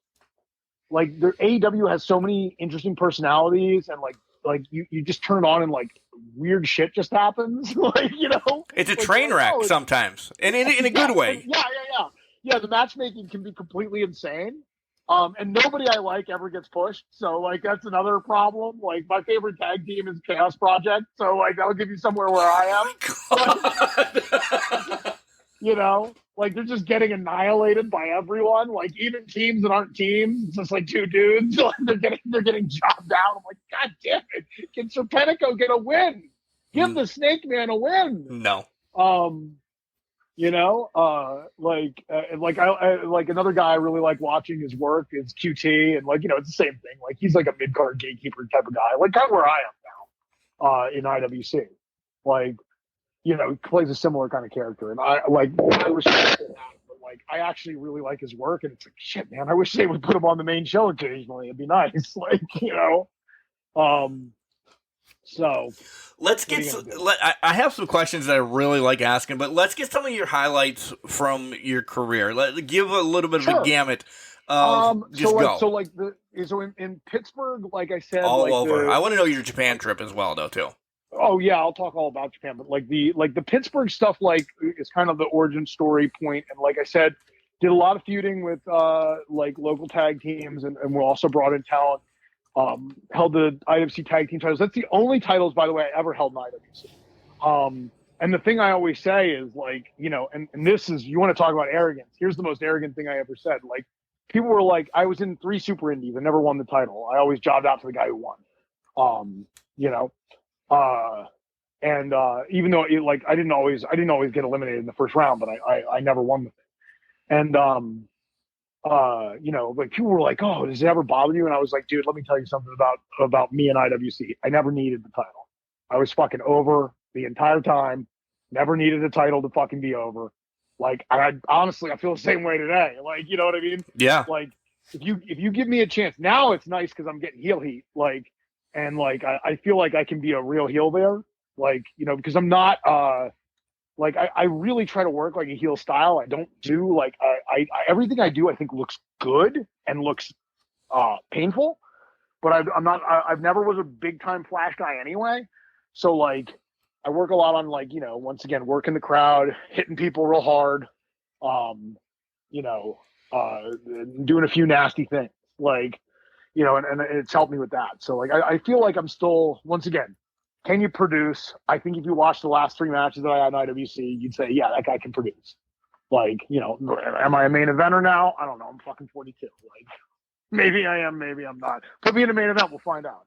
Like, the AEW has so many interesting personalities, and like you just turn it on and like weird shit just happens. Like, you know,
it's a train wreck sometimes, and in a good way.
Yeah. The matchmaking can be completely insane. And nobody I like ever gets pushed. So like, that's another problem. Like my favorite tag team is Chaos Project. So like, that'll give you somewhere where I am. You know, like they're just getting annihilated by everyone. Like even teams that aren't teams, it's just like two dudes. Like, they're getting chopped out. I'm like, God damn it! Can Serpentico get a win? Give the Snake Man a win.
No.
Like another guy I really like watching his work is QT, and like it's the same thing. Like he's like a mid card gatekeeper type of guy, like kind of where I am now in IWC. Like he plays a similar kind of character, and I respect that. But like I actually really like his work, and it's like shit, man. I wish they would put him on the main show occasionally. It'd be nice, like So
let's get. I have some questions that I really like asking, but let's get some of your highlights from your career. Give a little bit of a gamut.
In Pittsburgh, like I said,
all over. I want to know your Japan trip as well, though, too.
Oh yeah, I'll talk all about Japan, but like the Pittsburgh stuff, like is kind of the origin story point, and like I said, did a lot of feuding with like local tag teams, and we also brought in talent. Held the IWC tag team titles. That's the only titles, by the way, I ever held in IWC. And the thing I always say is like, and this is, you want to talk about arrogance. Here's the most arrogant thing I ever said. Like people were like, I was in 3 super indies. I never won the title. I always jobbed out to the guy who won. Even though I didn't always get eliminated in the first round, but I never won the thing. And, like people were like, "Oh, does it ever bother you?" And I was like, "Dude, let me tell you something about me and IWC. I never needed the title. I was fucking over the entire time. Never needed a title to fucking be over. Like, I honestly, I feel the same way today. Like, you know what I mean?
Yeah.
Like, if you give me a chance now, it's nice because I'm getting heel heat. Like, and like I feel like I can be a real heel there. Like, because I'm not. Like I really try to work like a heel style. I don't do like I everything I do I think looks good and looks painful, but I've never was a big time flash guy anyway. So like I work a lot on like once again working the crowd, hitting people real hard, doing a few nasty things like and it's helped me with that. So like I feel like I'm still once again. Can you produce? I think if you watch the last 3 matches that I had in IWC, you'd say, yeah, that guy can produce. Like, am I a main eventer now? I don't know. I'm fucking 42. Like, maybe I am, maybe I'm not. Put me in a main event, we'll find out.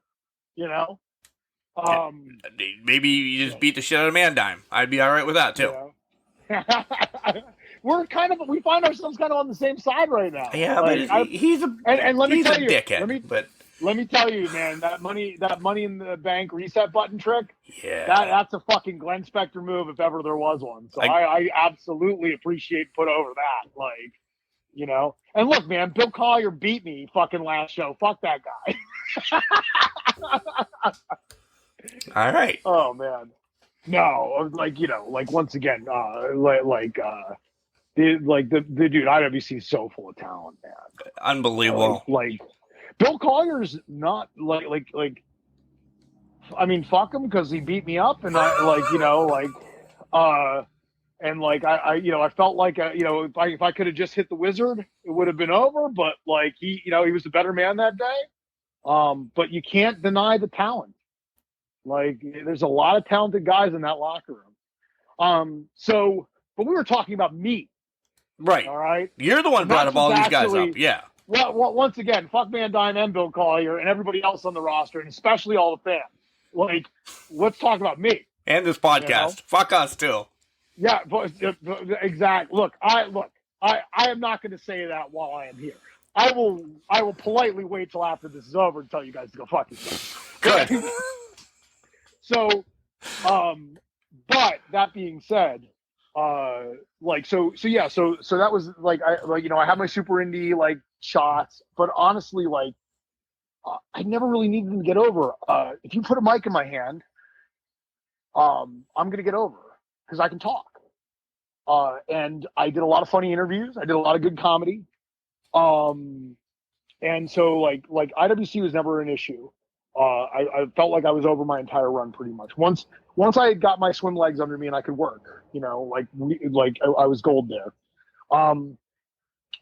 Maybe you just beat the shit out of Mandime. I'd be all right with that, too.
We find ourselves kind of on the same side right now.
Yeah,
like,
but he's a dickhead.
Let me tell you, man, that money in the bank reset button trick,
yeah,
that's a fucking Glenn Spectre move if ever there was one. So I absolutely appreciate put over that. Like, and look, man, Bill Collier beat me fucking last show. Fuck that guy.
All right.
Oh man. No, like, once again, the dude, IWC is so full of talent, man.
Unbelievable.
Like Bill Collier's not like I mean, fuck him because he beat me up, and I felt like if I could have just hit the wizard, it would have been over. But like he was the better man that day. But you can't deny the talent. Like there's a lot of talented guys in that locker room. But we were talking about me,
right?
All right,
you're the one who brought up all these guys up, yeah.
Well, once again, fuck Van Dyne and Bill Collier and everybody else on the roster, and especially all the fans. Like, let's talk about me
and this podcast. Fuck us too.
Yeah, but exactly. Look, I am not going to say that while I am here. I will politely wait till after this is over and tell you guys to go fuck yourself.
Good.
So but that being said, so that was like I had my super indie like shots, but honestly, like I never really needed to get over. If you put a mic in my hand, I'm gonna get over because I can talk. And I did a lot of funny interviews. I did a lot of good comedy. And so like IWC was never an issue. I felt like I was over my entire run pretty much. Once I got my swim legs under me and I could work, I was gold there.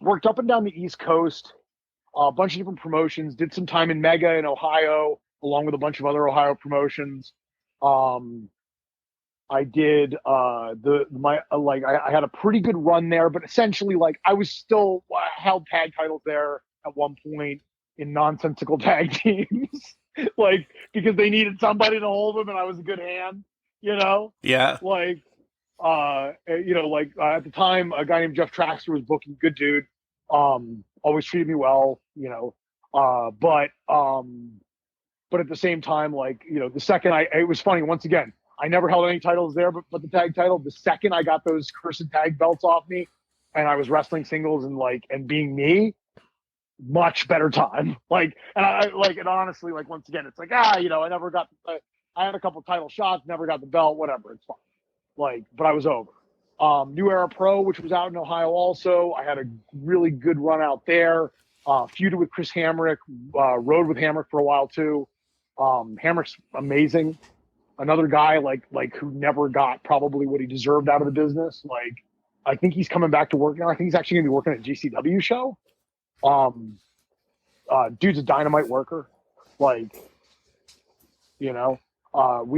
Worked up and down the East Coast, a bunch of different promotions, did some time in Mega in Ohio, along with a bunch of other Ohio promotions. I did I had a pretty good run there, but essentially like I was still held tag titles there at one point in nonsensical tag teams. Like because they needed somebody to hold them and I was a good hand,
Yeah.
Like At the time, a guy named Jeff Traxler was booking. Good dude. Always treated me well, but at the same time, the second it was funny, once again, I never held any titles there, but the tag title, the second I got those cursed tag belts off me and I was wrestling singles and being me, much better time. And honestly, once again, it's I never got, I had a couple title shots, never got the belt, whatever. It's fine. But I was over. New Era Pro, which was out in Ohio also. I had a really good run out there. Feuded with Chris Hamrick, rode with Hamrick for a while too. Hamrick's amazing. Another guy who never got probably what he deserved out of the business. I think he's coming back to work now. I think he's actually gonna be working at a GCW show. Dude's a dynamite worker. We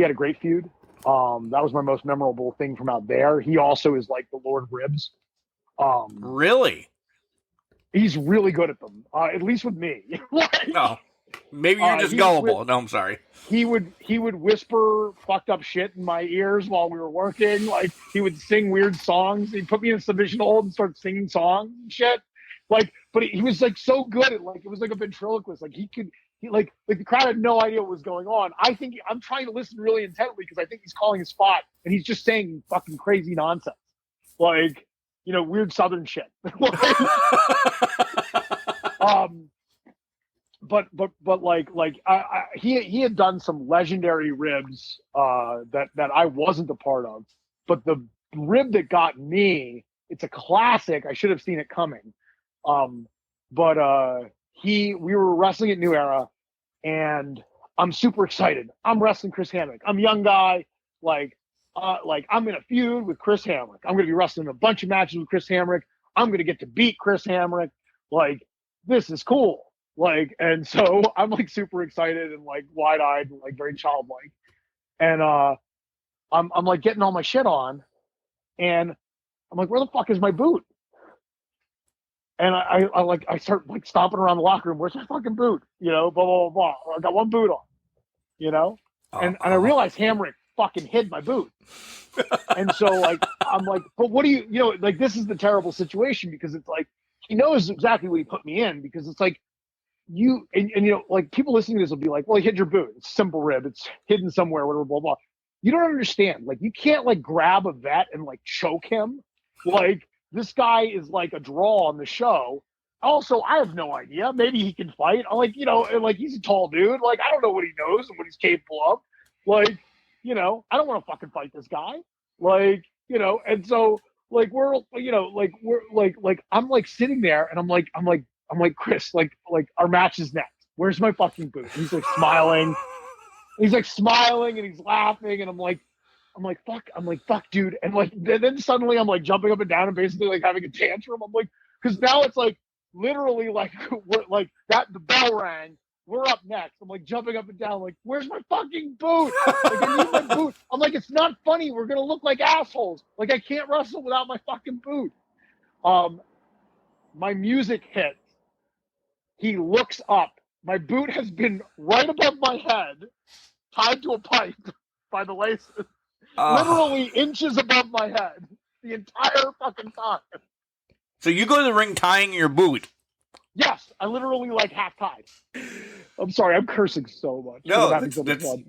had a great feud. That was my most memorable thing from out there. He also is like the Lord of Ribs.
Really?
He's really good at them. At least with me.
No. Maybe you're just gullible. No, I'm sorry.
He would whisper fucked up shit in my ears while we were working. He would sing weird songs. He'd put me in a submission hold and start singing songs and shit. But he was so good at it was like a ventriloquist. The crowd had no idea what was going on. I'm trying to listen really intently because I think he's calling his spot and he's just saying fucking crazy nonsense. Weird Southern shit. He had done some legendary ribs that I wasn't a part of, but the rib that got me, it's a classic. I should have seen it coming. We were wrestling at New Era, and I'm super excited. I'm wrestling Chris Hamrick. I'm a young guy. I'm in a feud with Chris Hamrick. I'm going to be wrestling a bunch of matches with Chris Hamrick. I'm going to get to beat Chris Hamrick. This is cool. And so I'm super excited and wide-eyed and very childlike. And I'm getting all my shit on, and I'm where the fuck is my boot? And I start stomping around the locker room. Where's my fucking boot? Blah, blah, blah, blah. I got one boot on, and I realized Hamrick fucking hid my boot. And so but what do you, this is the terrible situation because it's he knows exactly what he put me in because it's people listening to this will be well, he hid your boot. It's a simple rib. It's hidden somewhere, whatever, blah, blah. You don't understand. You can't grab a vet and choke him. This guy is a draw on the show. Also, I have no idea. Maybe he can fight. He's a tall dude. I don't know what he knows and what he's capable of. I don't want to fucking fight this guy. And so we're I'm sitting there and I'm like, Chris, our match is next. Where's my fucking boot? And he's smiling. He's smiling and he's laughing. And I'm like, fuck, dude. And then suddenly I'm jumping up and down and basically having a tantrum. I'm because now it's literally we're that the bell rang. We're up next. I'm jumping up and down. Where's my fucking boot? I need my boot. I'm it's not funny. We're gonna look like assholes. I can't wrestle without my fucking boot. My music hits. He looks up. My boot has been right above my head, tied to a pipe by the laces. Literally inches above my head the entire fucking time.
So you go to the ring tying your boot?
Yes, I literally half tied. I'm sorry, I'm cursing so much.
No, that's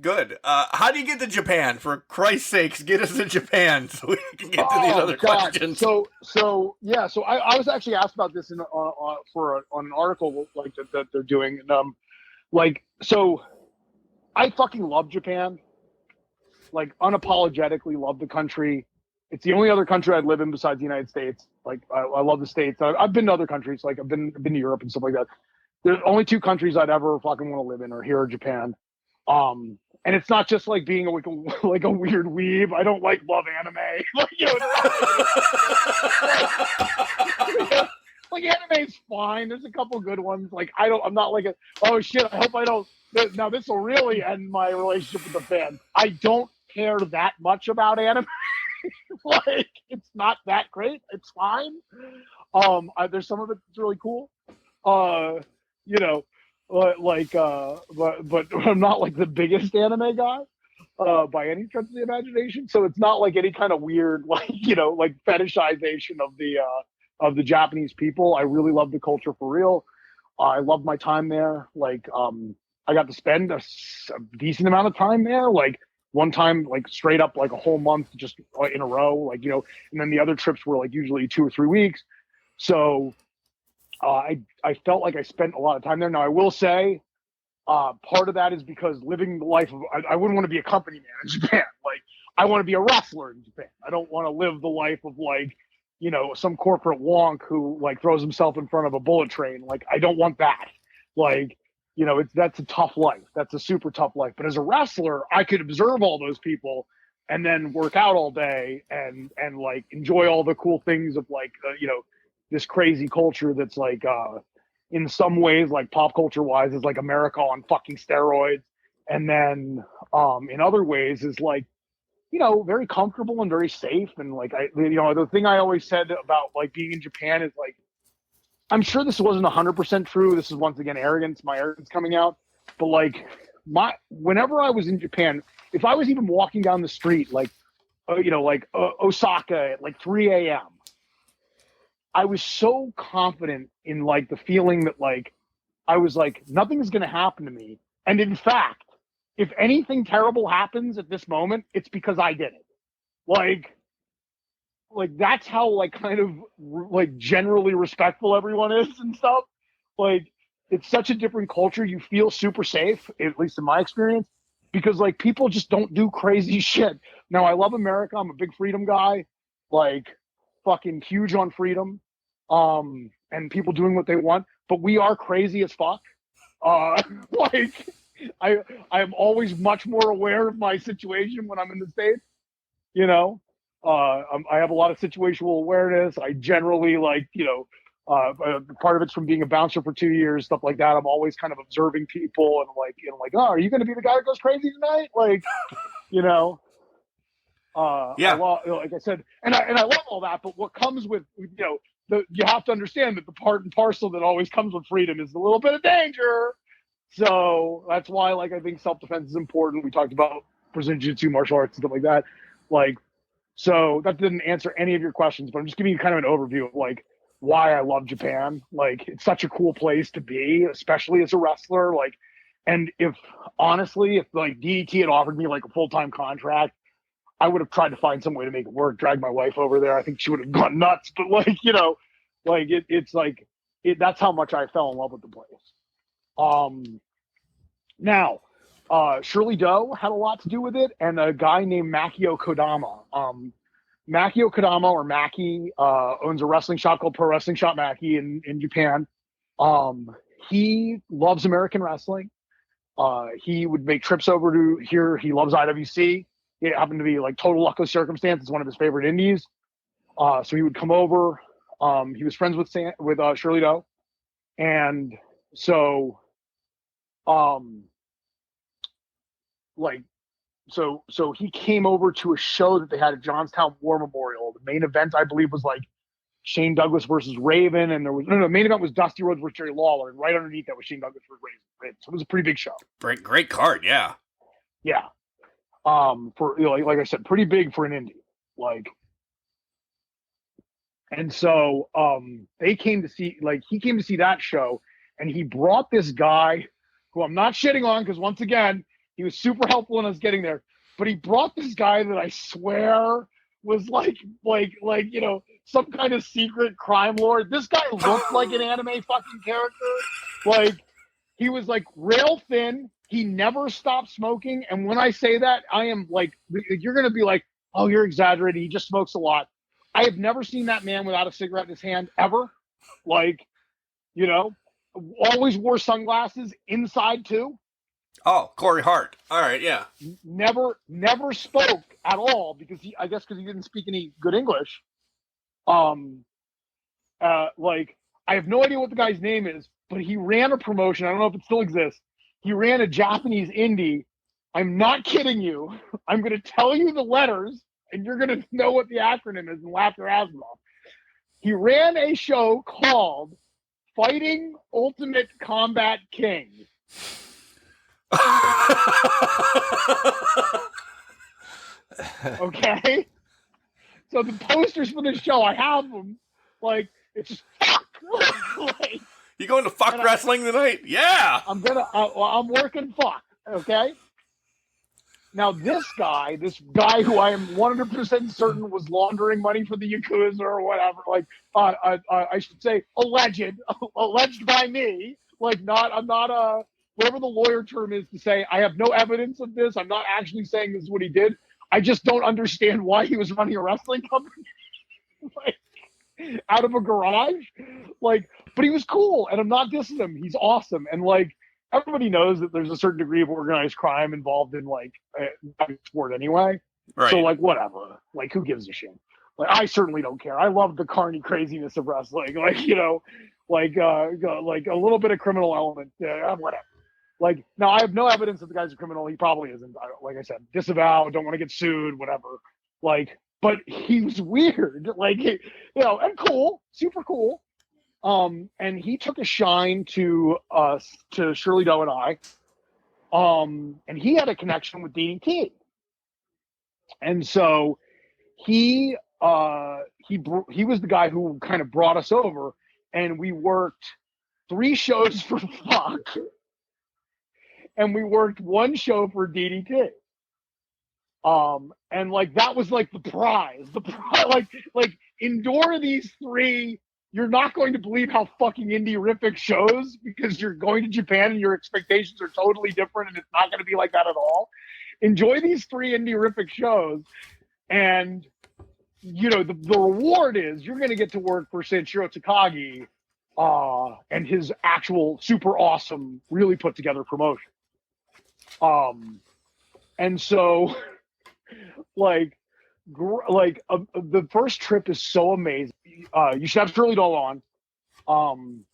good. How do you get to Japan? For Christ's sakes, get us to Japan so we can get to these other questions.
So I was actually asked about this on an article that they're doing, and so I fucking love Japan. Unapologetically love the country. It's the only other country I'd live in besides the United States. I love the States. I've been to other countries. I've been to Europe and stuff like that. There's only two countries I'd ever fucking want to live in are here or Japan. And it's not just being a weird weeb. I don't love anime. Anime's fine. There's a couple good ones. I'm not oh shit, I hope I don't. Now this will really end my relationship with the fans. I don't care that much about anime. It's not that great. It's fine. There's some of it that's really cool. But I'm not the biggest anime guy. by any stretch of the imagination. So it's not like any kind of weird, like, like fetishization of the Japanese people. I really love the culture for real. I loved my time there. Like, I got to spend a decent amount of time there. Like one time, like straight up, like a whole month just in a row, like, and then the other trips were like usually 2 or 3 weeks. So I felt like I spent a lot of time there. Now I will say, part of that is because living the life of, I wouldn't want to be a company man in Japan. Like I want to be a wrestler in Japan. I don't want to live the life of like, some corporate wonk who like throws himself in front of a bullet train. Like I don't want that. Like, that's a tough life. That's a super tough life. But as a wrestler, I could observe all those people and then work out all day and like enjoy all the cool things of like, this crazy culture that's like, in some ways, like pop culture wise, is like America on fucking steroids. And then in other ways is like, very comfortable and very safe. And like, the thing I always said about like being in Japan is like, I'm sure this wasn't 100% true. This is once again my arrogance coming out. But like whenever I was in Japan, if I was even walking down the street, like, Osaka at like 3 a.m., I was so confident in like the feeling that like, I was like, nothing's going to happen to me. And in fact, if anything terrible happens at this moment, it's because I did it. Like that's how like kind of like generally respectful everyone is and stuff. Like it's such a different culture. You feel super safe, at least in my experience, because like people just don't do crazy shit. Now I love America. I'm a big freedom guy, like fucking huge on freedom, and people doing what they want, but we are crazy as fuck. Like I am always much more aware of my situation when I'm in the States, I have a lot of situational awareness. I generally like, part of it's from being a bouncer for 2 years, stuff like that. I'm always kind of observing people and like, oh, are you going to be the guy that goes crazy tonight? Like, yeah. Like I said, and I love all that, but what comes with, you have to understand that the part and parcel that always comes with freedom is a little bit of danger. So that's why, like, I think self-defense is important. We talked about Brazilian Jiu-Jitsu, martial arts, and stuff like that. Like, so that didn't answer any of your questions, but I'm just giving you kind of an overview of like why I love Japan. Like it's such a cool place to be, especially as a wrestler. Like, and if like DET had offered me like a full-time contract, I would have tried to find some way to make it work, drag my wife over there. I think she would have gone nuts, but like, it's like, that's how much I fell in love with the place. Now, Shirley Doe had a lot to do with it, and a guy named Makio Kodama. Makio Kodama, or Maki, owns a wrestling shop called Pro Wrestling Shop Maki in Japan. He loves American wrestling. He would make trips over to here. He loves IWC. It happened to be like total luck of circumstance. It's one of his favorite indies. So he would come over. He was friends with Shirley Doe. And so, so he came over to a show that they had at Johnstown War Memorial. The main event, I believe, was like Shane Douglas versus Raven, and there was the main event was Dusty Rhodes versus Jerry Lawler, and right underneath that was Shane Douglas versus Raven. So it was a pretty big show.
Great card, yeah.
Yeah. For like I said, pretty big for an indie. Like, and so he came to see that show, and he brought this guy who I'm not shitting on because once again, he was super helpful in us getting there. But he brought this guy that I swear was like some kind of secret crime lord. This guy looked like an anime fucking character. Like he was like rail thin. He never stopped smoking. And when I say that, I am like, you're going to be like, oh, you're exaggerating. He just smokes a lot. I have never seen that man without a cigarette in his hand ever. Like, always wore sunglasses inside too.
Oh, Corey Hart. All right, yeah.
Never spoke at all because he didn't speak any good English. Like I have no idea what the guy's name is, but he ran a promotion. I don't know if it still exists. He ran a Japanese indie. I'm not kidding you. I'm going to tell you the letters, and you're going to know what the acronym is and laugh your ass off. He ran a show called Fighting Ultimate Combat King. Okay. So the posters for the show, I have them. Like, it's just fuck. Like,
You going to fuck wrestling tonight? Yeah.
I'm working fuck. Okay. Now this guy who I am 100% certain was laundering money for the Yakuza or whatever, like, I should say alleged by me. Like, I'm not whatever the lawyer term is to say. I have no evidence of this. I'm not actually saying this is what he did. I just don't understand why he was running a wrestling company like, out of a garage. Like, but he was cool, and I'm not dissing him. He's awesome, and like everybody knows that there's a certain degree of organized crime involved in like sport anyway.
Right.
So like whatever. Like who gives a shit? Like I certainly don't care. I love the carny craziness of wrestling. Like like a little bit of criminal element. Whatever. Like, now I have no evidence that the guy's a criminal. He probably isn't. Like I said, disavow, don't want to get sued, whatever. Like, but he was weird. Like, and cool, super cool. And he took a shine to Shirley Doe and I. And he had a connection with DDT. And so he was the guy who kind of brought us over, and we worked 3 shows for Fuck. And we worked 1 show for DDT. And like, that was like the prize, like endure these 3. You're not going to believe how fucking indie-rific shows, because you're going to Japan and your expectations are totally different, and it's not going to be like that at all. Enjoy these 3 indie-rific shows. And, the reward is you're going to get to work for Sanshiro Takagi, and his actual super awesome, really put together promotion. And so the first trip is so amazing. You should have Shirley Doe on,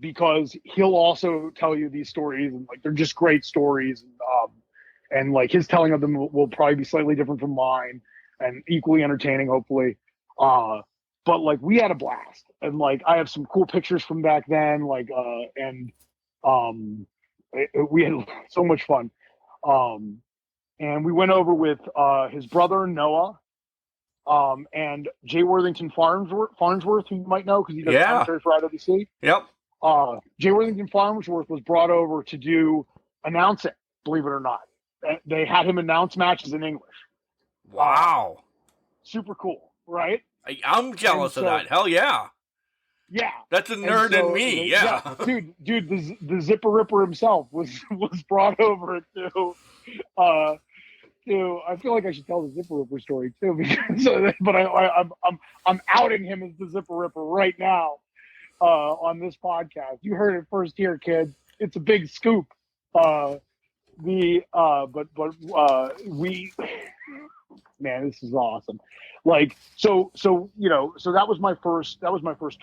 because he'll also tell you these stories, and like, they're just great stories. And like his telling of them will probably be slightly different from mine and equally entertaining, hopefully. But like, we had a blast, and like, I have some cool pictures from back then, like, we had so much fun. And we went over with his brother Noah, and Jay Worthington Farnsworth, who you might know because he does commentary for IWC.
Yep.
Jay Worthington Farnsworth was brought over to do announcing, believe it or not. They had him announce matches in English.
Wow.
Super cool, right?
I'm jealous of that. Hell yeah.
Yeah,
that's a nerd in me. Yeah.
dude, the Zipper Ripper himself was brought over to. I feel like I should tell the Zipper Ripper story too, because but I'm outing him as the Zipper Ripper right now on this podcast. You heard it first here, kids. It's a big scoop. We man, this is awesome. Like, so that was my first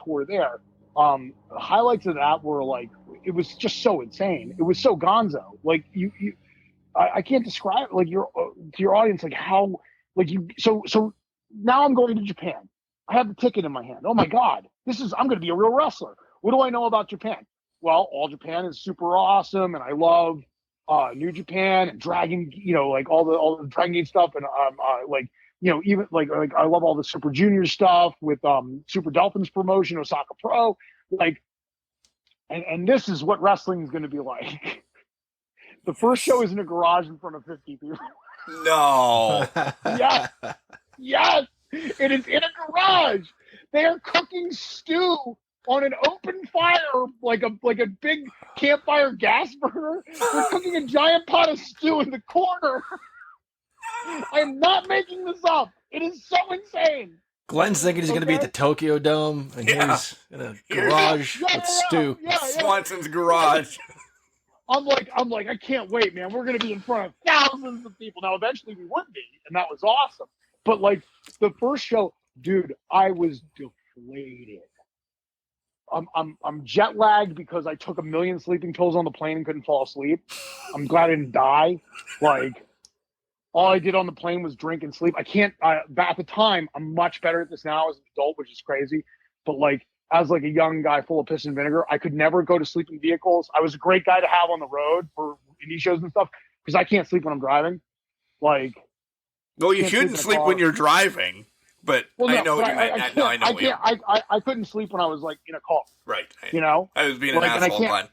tour there. Highlights of that were like, it was just so insane. It was so gonzo. Like I can't describe like to your audience, like how, like so now I'm going to Japan. I have the ticket in my hand. Oh my God, I'm going to be a real wrestler. What do I know about Japan? Well, All Japan is super awesome. And I love, New Japan and Dragon, like all the Dragon Gate stuff. And, like, even like I love all the Super Junior stuff with Super Dolphins promotion, Osaka Pro, like, and this is what wrestling is going to be like. The first show is in a garage in front of 50 people.
No.
Yes, it is in a garage. They are cooking stew on an open fire, like a big campfire gas burner. They're cooking a giant pot of stew in the corner. I'm not making this up. It is so insane.
Glenn's thinking he's going to be at the Tokyo Dome, and he's in a garage with stew.
Swanson's garage.
I'm like, I can't wait, man. We're going to be in front of thousands of people. Now, eventually we would be, and that was awesome. But like the first show, dude, I was deflated. I'm jet lagged because I took 1 million sleeping pills on the plane and couldn't fall asleep. I'm glad I didn't die. Like, all I did on the plane was drink and sleep. I can't, at the time, I'm much better at this now as an adult, which is crazy. But like, as like a young guy full of piss and vinegar, I could never go to sleep in vehicles. I was a great guy to have on the road for indie shows and stuff, because I can't sleep when I'm driving. Like,
Well, you
can't
shouldn't
sleep in a
sleep when
car.
you're driving, but
well, no,
I know what
but
you meant. I know what you meant.
I couldn't sleep when I was like in a car.
Right.
You know,
I was being
like,
an
and I
asshole,
can't-
Glenn.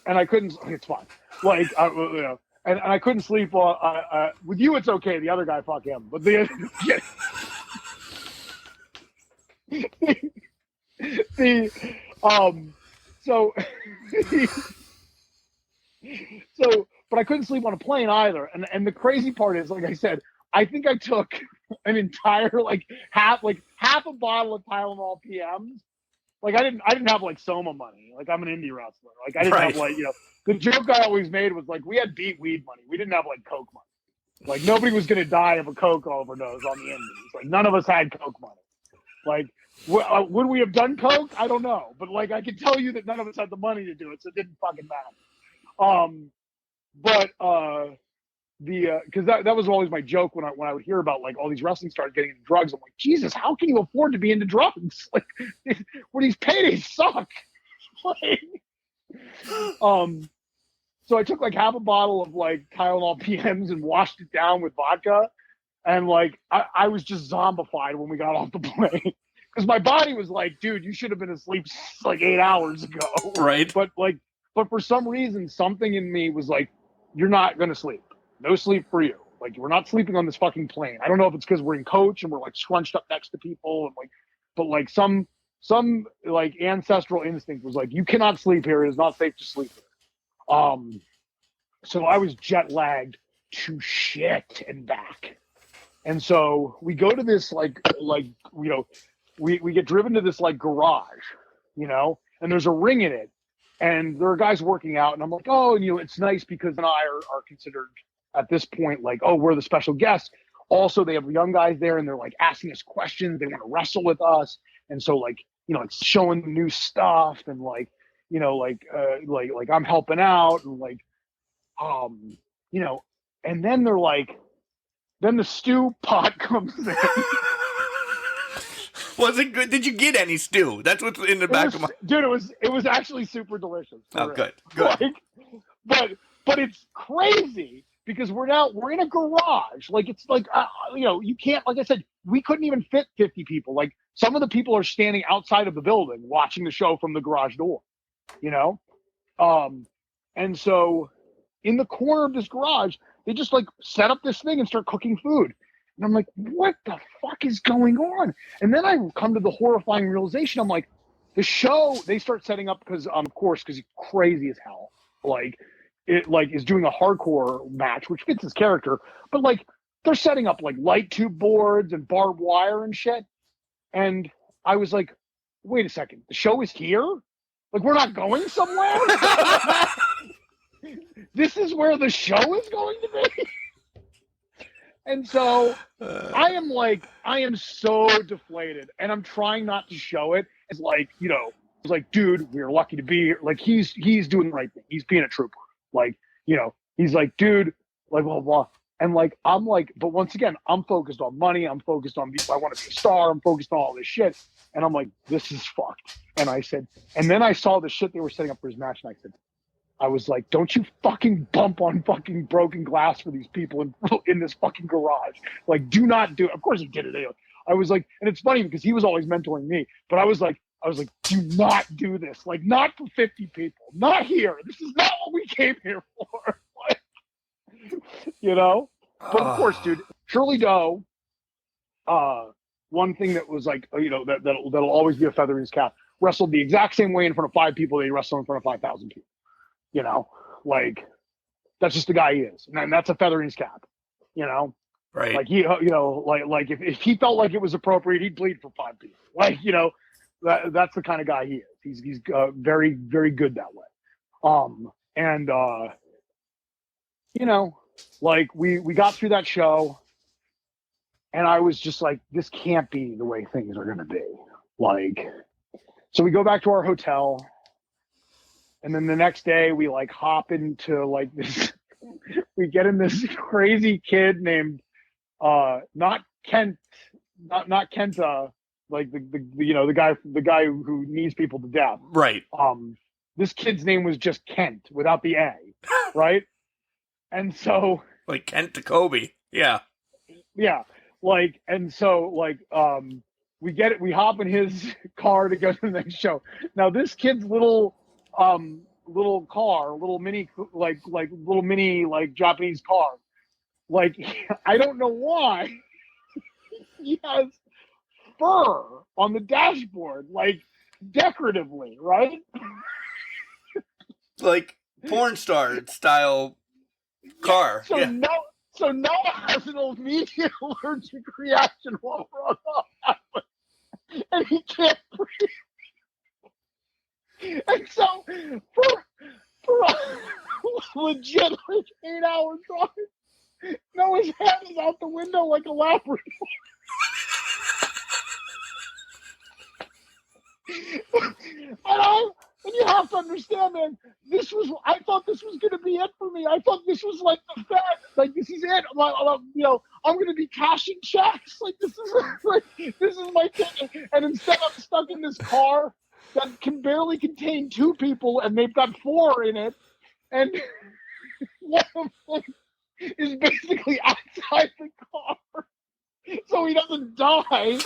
and I couldn't. It's fine. Like, you know, and I couldn't sleep with you. It's okay. The other guy, fuck him. But the so but I couldn't sleep on a plane either. And the crazy part is, like I said, I think I took an entire half a bottle of Tylenol PMs. Like I didn't have like Soma money. Like I'm an indie wrestler. Like I didn't have like, you know, the joke I always made was like we had beat weed money. We didn't have like Coke money. Like nobody was gonna die of a Coke overdose on the indies. Like none of us had Coke money. Like would we have done Coke? I don't know. But like I can tell you that none of us had the money to do it, so it didn't fucking matter. Because that was always my joke when I would hear about like all these wrestling stars getting into drugs. I'm like, Jesus, how can you afford to be into drugs? Like, where these paydays suck. Like, so I took like half a bottle of like Tylenol PMs and washed it down with vodka, and like I was just zombified when we got off the plane because my body was like, dude, you should have been asleep like 8 hours ago.
Right.
But for some reason, something in me was like, you're not gonna sleep. No sleep for you. Like we're not sleeping on this fucking plane. I don't know if it's because we're in coach and we're like scrunched up next to people and like, but like some like ancestral instinct was like, you cannot sleep here. It is not safe to sleep here. So I was jet lagged to shit and back. And so we go to this like you know, we get driven to this like garage, you know, and there's a ring in it. And there are guys working out, and I'm like, oh, and you know, it's nice because I are considered at this point like, oh, we're the special guests. Also, they have young guys there, and they're like asking us questions. They want to wrestle with us, and so like, you know, it's showing the new stuff, and like, you know, like I'm helping out, and like, you know, and then they're like, then the stew pot comes in.
Was it good? Did you get any stew? That's what's in the back of my...
Dude, it was actually super delicious.
Oh, good.
Like, but it's crazy because we're in a garage. Like it's like you know, you can't, like I said, we couldn't even fit 50 people. Like some of the people are standing outside of the building watching the show from the garage door, you know? And so in the corner of this garage, they just like set up this thing and start cooking food. And I'm like, what the fuck is going on? And then I come to the horrifying realization. I'm like, the show, they start setting up because, of course, because he's crazy as hell. Like, it like is doing a hardcore match, which fits his character. But like, they're setting up like light tube boards and barbed wire and shit. And I was like, wait a second, the show is here? Like, we're not going somewhere? This is where the show is going to be? And so I am so deflated, and I'm trying not to show it. It's like, you know, it's like, dude, we're lucky to be here. Like he's doing the right thing. He's being a trooper. Like, you know, he's like, dude, like blah, blah. And like, I'm like, but once again, I'm focused on money. I'm focused on, I want to be a star. I'm focused on all this shit. And I'm like, this is fucked. And I said, and then I saw the shit they were setting up for his match. And I was like, don't you fucking bump on fucking broken glass for these people in this fucking garage. Like, do not do it. Of course he did it anyway. I was like, and it's funny because he was always mentoring me, but I was like, do not do this. Like, not for 50 people. Not here. This is not what we came here for. Like, you know? But of course, dude, Shirley Doe, one thing that was like, you know, that'll always be a feather in his cap, wrestled the exact same way in front of 5 people they wrestle in front of 5,000 people. You know, like that's just the guy he is, and that's a feather in his cap. You know,
right?
Like he, you know, like if he felt like it was appropriate, he'd bleed for 5 people. Like, you know, that's the kind of guy he is. He's very, very good that way. And you know, like we got through that show, and I was just like, this can't be the way things are gonna be. Like, so we go back to our hotel. And then the next day we like hop into like this, we get in this crazy kid named, not Kent, not Kenta, like the you know, the guy who knees people to death.
Right.
This kid's name was just Kent without the A, right? And so
like Kent to Kobe. Yeah.
Yeah. Like, and so like, we hop in his car to go to the next show. Now this kid's little car, little mini, like Japanese car. Like, I don't know why he has fur on the dashboard, like decoratively, right?
Like porn star style car.
So
Yeah.
so Noah has an immediate allergic reaction while we're on the highway, and he can't breathe. And so for a legit like 8-hour drive, Noah's head is out the window like a Labrador. And you have to understand, man, I thought this was going to be it for me. I thought this was like the Fed. Like, this is it. I'm going to be cashing checks. Like, this is my ticket. And instead I'm stuck in this car that can barely contain 2 people, and they've got 4 in it. And one of them is basically outside the car, so he doesn't die.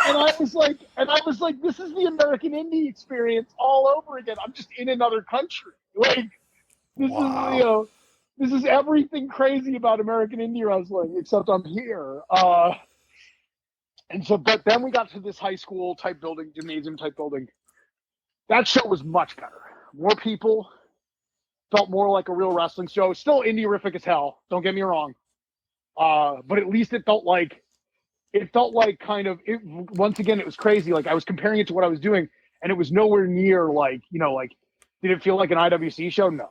And I was like, this is the American indie experience all over again. I'm just in another country. Like, this is, this is everything crazy about American indie wrestling, except I'm here. And so, but then we got to this high school type building, gymnasium type building. That show was much better. More people, felt more like a real wrestling show. Still indie-rific as hell, don't get me wrong. But at least it felt like kind of, once again, it was crazy. Like, I was comparing it to what I was doing, and it was nowhere near like, did it feel like an IWC show? No,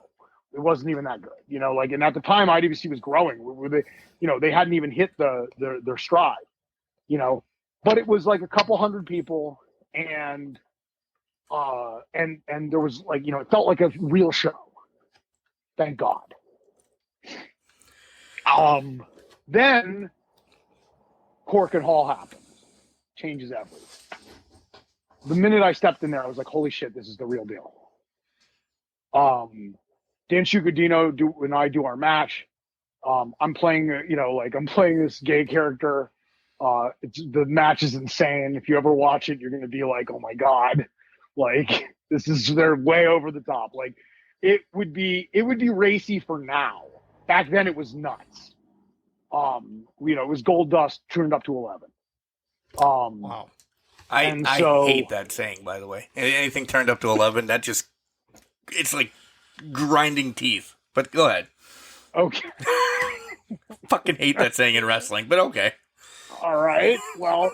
it wasn't even that good. Like, and at the time IWC was growing. They hadn't even hit their stride, but it was like a couple hundred people, and there was like, it felt like a real show. Thank God. Then Cork and Hall happens. Changes everything. The minute I stepped in there, I was like, holy shit, this is the real deal. Dan Shugadino and I do our match. I'm playing, I'm playing this gay character. The match is insane. If you ever watch it, you're going to be like, oh my God, like, they're way over the top. Like, it would be racy for now. Back then it was nuts. It was gold dust turned up to 11.
Wow. I hate that saying, by the way. Anything turned up to 11, it's like grinding teeth. But go ahead.
Okay.
Fucking hate that saying in wrestling, but okay.
All right. Well,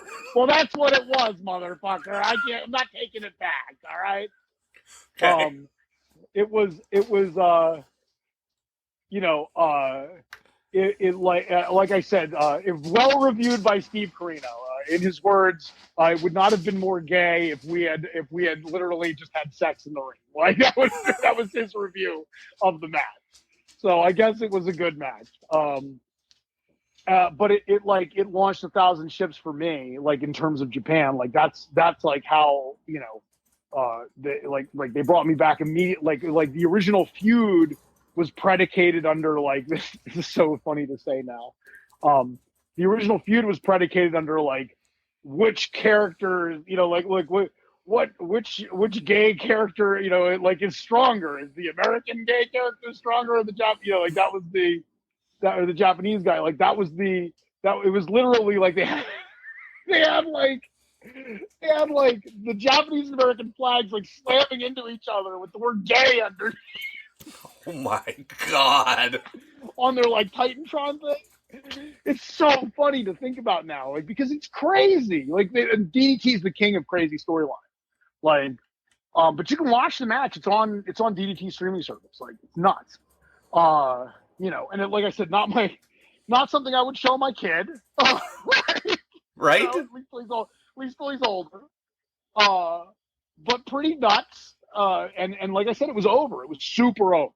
that's what it was, motherfucker. I'm not taking it back. All right.
Okay.
It was like I said, if well reviewed by Steve Carino. In his words, it would not have been more gay if we had literally just had sex in the ring. Like, that was his review of the match. So I guess it was a good match. But it launched 1,000 ships for me, like, in terms of Japan. Like, that's like how, they brought me back immediately. Like the original feud was predicated under, like, this is so funny to say now. The original feud was predicated under, like, which character, which gay character, is stronger? Is the American gay character stronger, or the Japanese? That was the Japanese guy. Like, it was literally like they had the Japanese and American flags like slamming into each other with the word gay underneath.
Oh my God.
On their, like, Titantron thing. It's so funny to think about now, like, because it's crazy. Like, DDT is the king of crazy storyline. Like, but you can watch the match. It's on DDT streaming service. Like, it's nuts. And like I said, not something I would show my kid.
Right?
At least till he's older. But pretty nuts. And like I said, it was over. It was super over.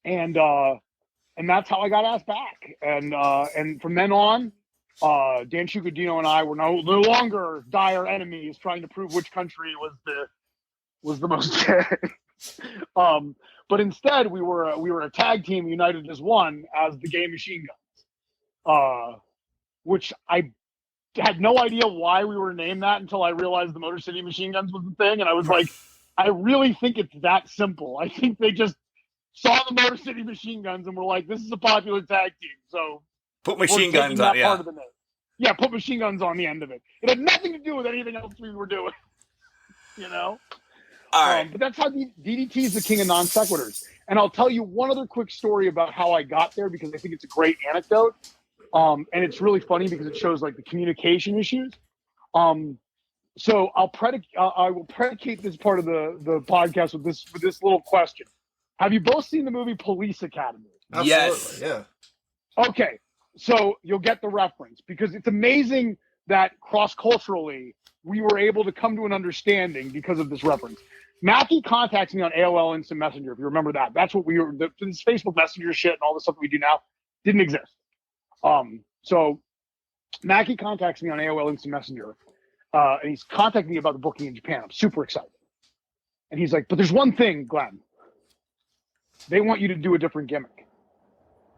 And that's how I got asked back. And from then on, Dan Shugadino and I were no longer dire enemies trying to prove which country was the most gay. But instead, we were a tag team united as one as the Gay Machine Guns, which I had no idea why we were named that until I realized the Motor City Machine Guns was the thing, and I was like, I really think it's that simple. I think they just saw the Motor City Machine Guns and were like, this is a popular tag team, so
put machine guns on. Yeah.
Part of the name. Yeah, put machine guns on the end of it. It had nothing to do with anything else we were doing. You know?
All right.
But that's how DDT is the king of non sequiturs. And I'll tell you one other quick story about how I got there because I think it's a great anecdote. And it's really funny because it shows like the communication issues. So I will predicate this part of the podcast with this little question. Have you both seen the movie Police Academy?
Absolutely,
Yes.
yeah.
Okay, so you'll get the reference because it's amazing that cross-culturally we were able to come to an understanding because of this reference. Mackie contacts me on AOL Instant Messenger, if you remember that. That's what we were, this Facebook Messenger shit and all the stuff that we do now didn't exist. So Mackie contacts me on AOL Instant Messenger, and he's contacting me about the booking in Japan. I'm super excited. And he's like, but there's one thing, Glenn. They want you to do a different gimmick.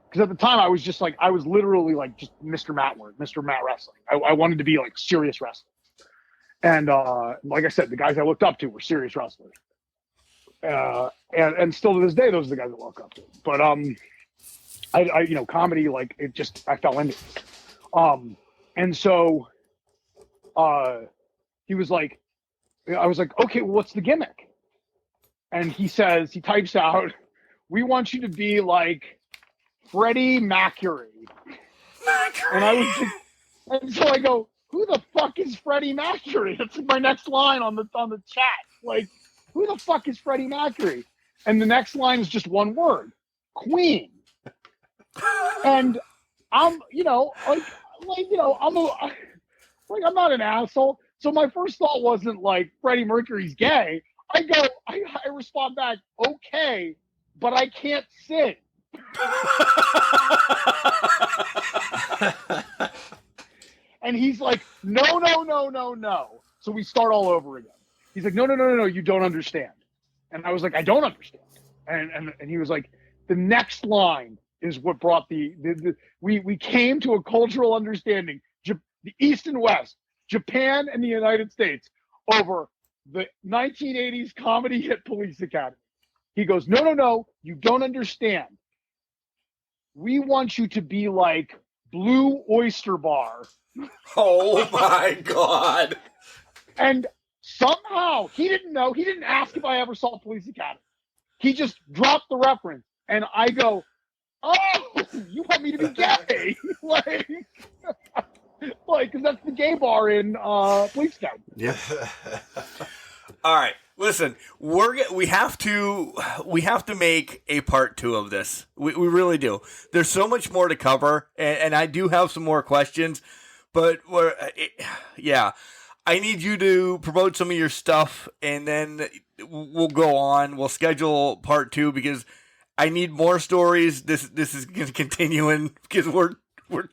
Because at the time, I was just like, I was literally like just Mr. Matt Wrestling. I wanted to be like serious wrestling. And like I said, the guys I looked up to were serious wrestlers. And still to this day, those are the guys I look up to. But I comedy, like I fell into it. And so he was like, I was like, okay, well, what's the gimmick? And he types out, we want you to be like Freddie Mercury. And so I go, who the fuck is Freddie Mercury? That's my next line on the chat. Like, who the fuck is Freddie Mercury? And the next line is just one word, Queen. And I'm not an asshole. So my first thought wasn't like Freddie Mercury's gay. I respond back, okay, but I can't sing. And he's like, no. So we start all over again. He's like, no, you don't understand. And I was like, I don't understand. And he was like, the next line is what brought we came to a cultural understanding, the East and West, Japan and the United States, over the 1980s comedy hit Police Academy. He goes, no, you don't understand. We want you to be like Blue Oyster Bar.
Oh my God.
And somehow he didn't know. He didn't ask if I ever saw Police Academy. He just dropped the reference. And I go, oh, you want me to be gay? Because that's the gay bar in Police Academy.
Yeah.
All right. Listen, we have to make a part 2 of this. We really do. There's so much more to cover, and I do have some more questions, but I need you to promote some of your stuff, and then we'll go on. We'll schedule part 2 because I need more stories. This is going to continue because we're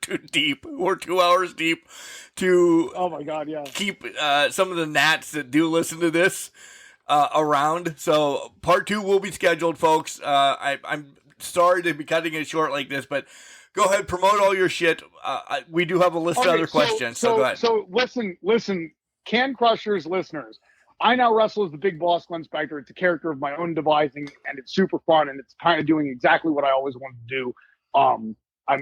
too deep. We're 2 hours deep to
oh my God, yeah.
keep some of the gnats that do listen to this around. So part 2 will be scheduled, folks. I'm sorry to be cutting it short like this, but go ahead, promote all your shit. We do have a list of other questions, so go ahead.
So listen, Can Crushers listeners, I now wrestle as the big boss, Glenn Spectre. It's a character of my own devising, and it's super fun, and it's kind of doing exactly what I always wanted to do. I'm I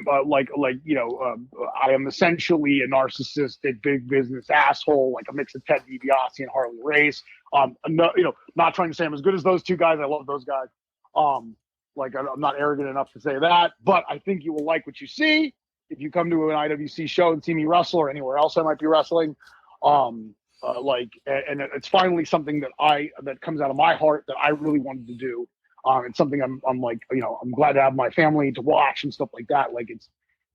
am essentially a narcissistic big business asshole, like a mix of Ted DiBiase and Harley Race. Not trying to say I'm as good as those two guys. I love those guys. I'm not arrogant enough to say that, but I think you will like what you see if you come to an IWC show and see me wrestle or anywhere else I might be wrestling. And it's finally something that comes out of my heart that I really wanted to do. It's something I'm glad to have my family to watch and stuff like that. Like it's,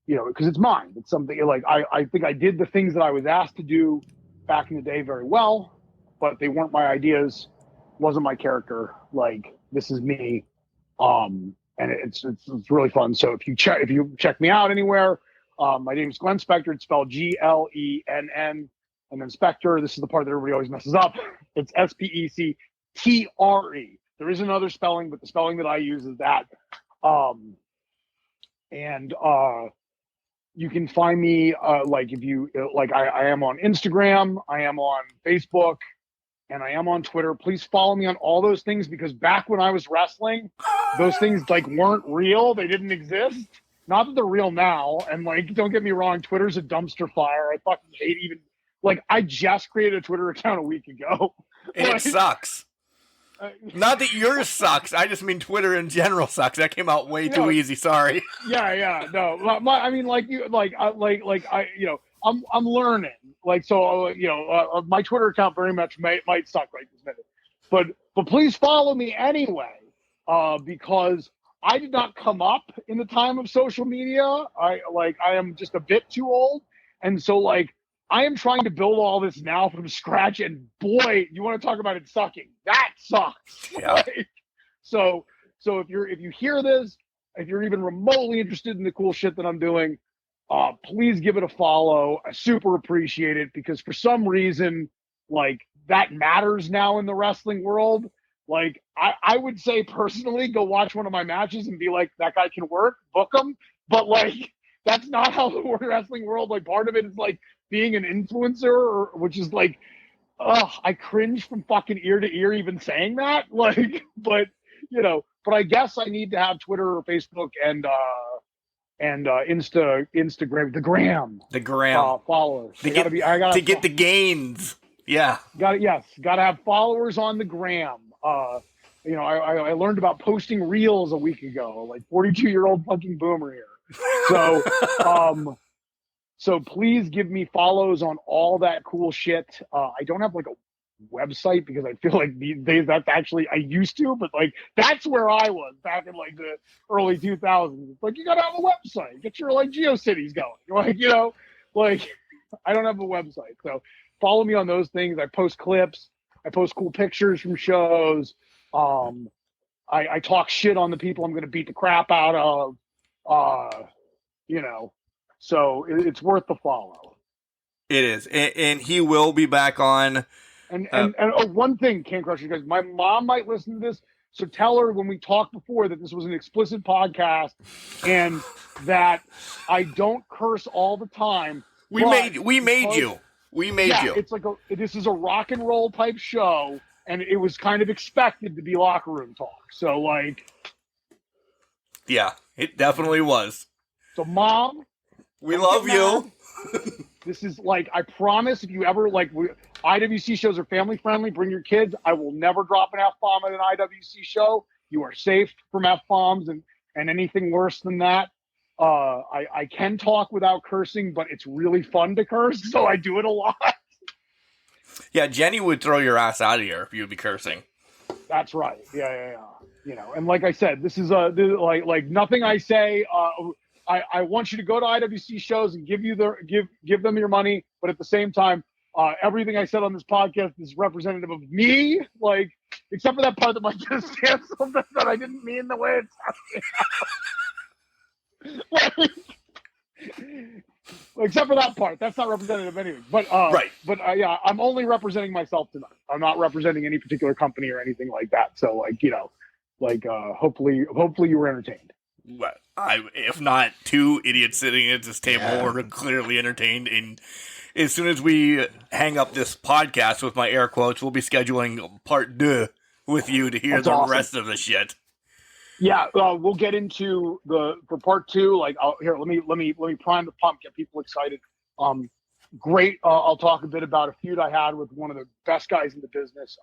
because it's mine. It's something like I think I did the things that I was asked to do back in the day very well, but they weren't my ideas, wasn't my character. Like this is me, and it's really fun. So if you check me out anywhere, my name is Glenn Spectre. It's spelled Glenn, and then Spectre. This is the part that everybody always messes up. It's Spectre. There is another spelling, but the spelling that I use is that. And you can find me like if you like I am on Instagram, I am on Facebook, and I am on Twitter. Please follow me on all those things, because back when I was wrestling, those things like weren't real. They didn't exist. Not that they're real now. And like, don't get me wrong, Twitter's a dumpster fire. I fucking hate even like I just created a Twitter account a week ago.
And
Like,
it sucks. Not that yours sucks. I just mean Twitter in general sucks. That came out way too easy. Sorry.
Yeah. No, I mean, like you, like I, you know, I'm learning. Like, so, you know, my Twitter account very much might suck right this minute, but please follow me anyway, because I did not come up in the time of social media. I am just a bit too old, and so like. I am trying to build all this now from scratch, and boy, you want to talk about it sucking. That sucks.
Yeah.
Like, so if you hear this, if you're even remotely interested in the cool shit that I'm doing, please give it a follow. I super appreciate it, because for some reason, like that matters now in the wrestling world. Like I would say personally, go watch one of my matches and be like, that guy can work, book him. But like, that's not how the wrestling world, like part of it is like, being an influencer, which is like, I cringe from fucking ear to ear even saying that. Like, but you know, but I guess I need to have Twitter or Facebook and Instagram, the gram followers.
To get the gains. Yeah.
Gotta have followers on the gram. You know, I learned about posting reels a week ago, like 42-year-old fucking boomer here. So, so please give me follows on all that cool shit. I don't have like a website, because I feel like these days that's actually, I used to, but like that's where I was back in like the early 2000s. It's like, you gotta have a website, get your like GeoCities going. Like, you know, like I don't have a website. So follow me on those things. I post clips. I post cool pictures from shows. I talk shit on the people I'm going to beat the crap out of. You know, so it's worth the follow.
It is, and he will be back on.
And one thing, Can Crusher, guys, my mom might listen to this, so tell her when we talked before that this was an explicit podcast and that I don't curse all the time.
We made you.
It's like this is a rock and roll type show, and it was kind of expected to be locker room talk. So like,
yeah, it definitely was.
So Mom,
we love you.
This is like, I promise, if you ever like, IWC shows are family friendly. Bring your kids. I will never drop an F-bomb at an IWC show. You are safe from F-bombs and anything worse than that. I can talk without cursing, but it's really fun to curse, so I do it a lot.
Yeah, Jenny would throw your ass out of here if you'd be cursing.
That's right. Yeah. You know, and like I said, this is like nothing I say. I want you to go to IWC shows and give them your money, but at the same time, everything I said on this podcast is representative of me, like except for that part that might just say something that I didn't mean the way it's except for that part. That's not representative of anything. But
right.
But yeah, I'm only representing myself tonight. I'm not representing any particular company or anything like that. So like, you know, like hopefully you were entertained.
What? If not two idiots sitting at this table, were clearly entertained. And as soon as we hang up this podcast with my air quotes, we'll be scheduling part 2 with you to hear rest of the shit.
Yeah, we'll get into for part 2. Like, let me prime the pump, get people excited. Great. I'll talk a bit about a feud I had with one of the best guys in the business.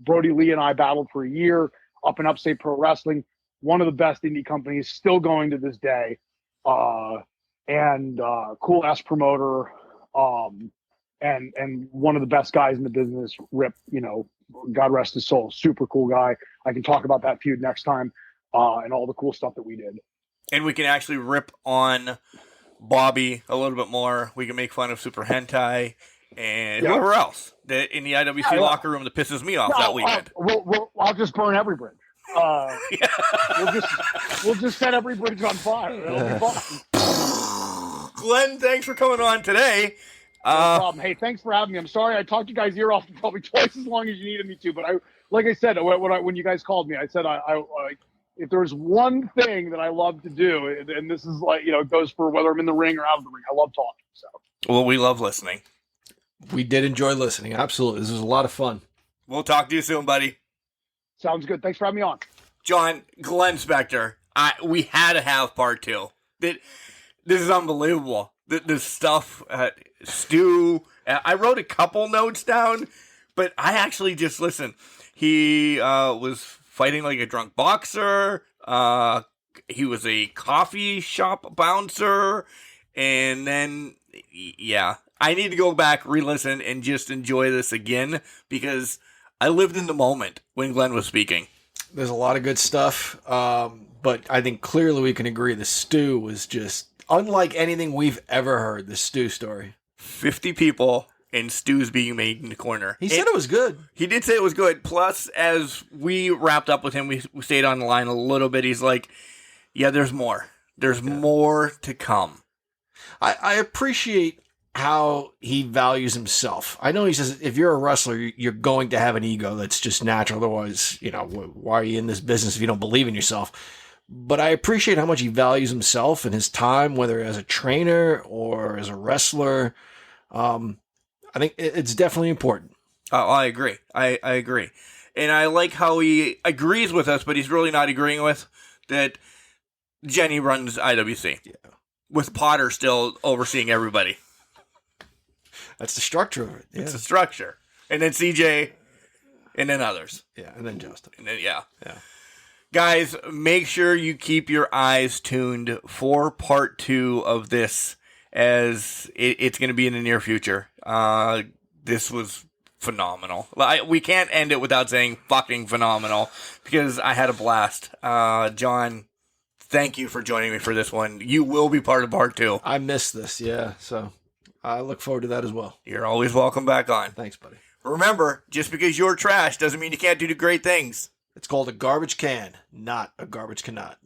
Brody Lee and I battled for a year up in Upstate Pro Wrestling. One of the best indie companies, still going to this day, and cool ass promoter, and one of the best guys in the business. Rip, you know, God rest his soul. Super cool guy. I can talk about that feud next time, and all the cool stuff that we did.
And we can actually rip on Bobby a little bit more. We can make fun of Super Hentai and whoever else in the IWC locker room that pisses me off that weekend.
I'll just burn every bridge. We'll just set every bridge on fire. It'll be fun.
Glenn, thanks for coming on today.
No problem. Hey, thanks for having me. I'm sorry I talked you guys' ear off probably twice as long as you needed me to, but like I said, when you guys called me, I said I if there's one thing that I love to do, and this is like, it goes for whether I'm in the ring or out of the ring, I love talking. So.
Well, we love listening.
We did enjoy listening. Absolutely. This was a lot of fun.
We'll talk to you soon, buddy.
Sounds good. Thanks for having me on.
John, Glenn Spectre, we had to have part 2. This is unbelievable. The stuff, Stu, I wrote a couple notes down, but I actually just listened. He was fighting like a drunk boxer. He was a coffee shop bouncer. And then, yeah, I need to go back, re-listen, and just enjoy this again because I lived in the moment when Glenn was speaking.
There's a lot of good stuff, but I think clearly we can agree the Stu was just unlike anything we've ever heard, the Stu story.
50 people and Stu's being made in the corner.
He said it was good.
He did say it was good. Plus, as we wrapped up with him, we stayed on the line a little bit. He's like, yeah, there's more. There's more to come.
I appreciate how he values himself. I know he says if you're a wrestler, you're going to have an ego that's just natural. Otherwise, why are you in this business if you don't believe in yourself? But I appreciate how much he values himself and his time, whether as a trainer or as a wrestler. I think it's definitely important.
I agree. I agree. And I like how he agrees with us, but he's really not agreeing with that Jenny runs IWC. Yeah. With Potter still overseeing everybody.
That's the structure of it. Yeah.
It's a structure. And then CJ, and then others.
Yeah, and then Justin.
And then, yeah. Guys, make sure you keep your eyes tuned for part 2 of this, as it's going to be in the near future. This was phenomenal. We can't end it without saying fucking phenomenal, because I had a blast. John, thank you for joining me for this one. You will be part of part 2.
I missed this, yeah. So I look forward to that as well.
You're always welcome back on.
Thanks, buddy.
Remember, just because you're trash doesn't mean you can't do the great things.
It's called a garbage can, not a garbage cannot.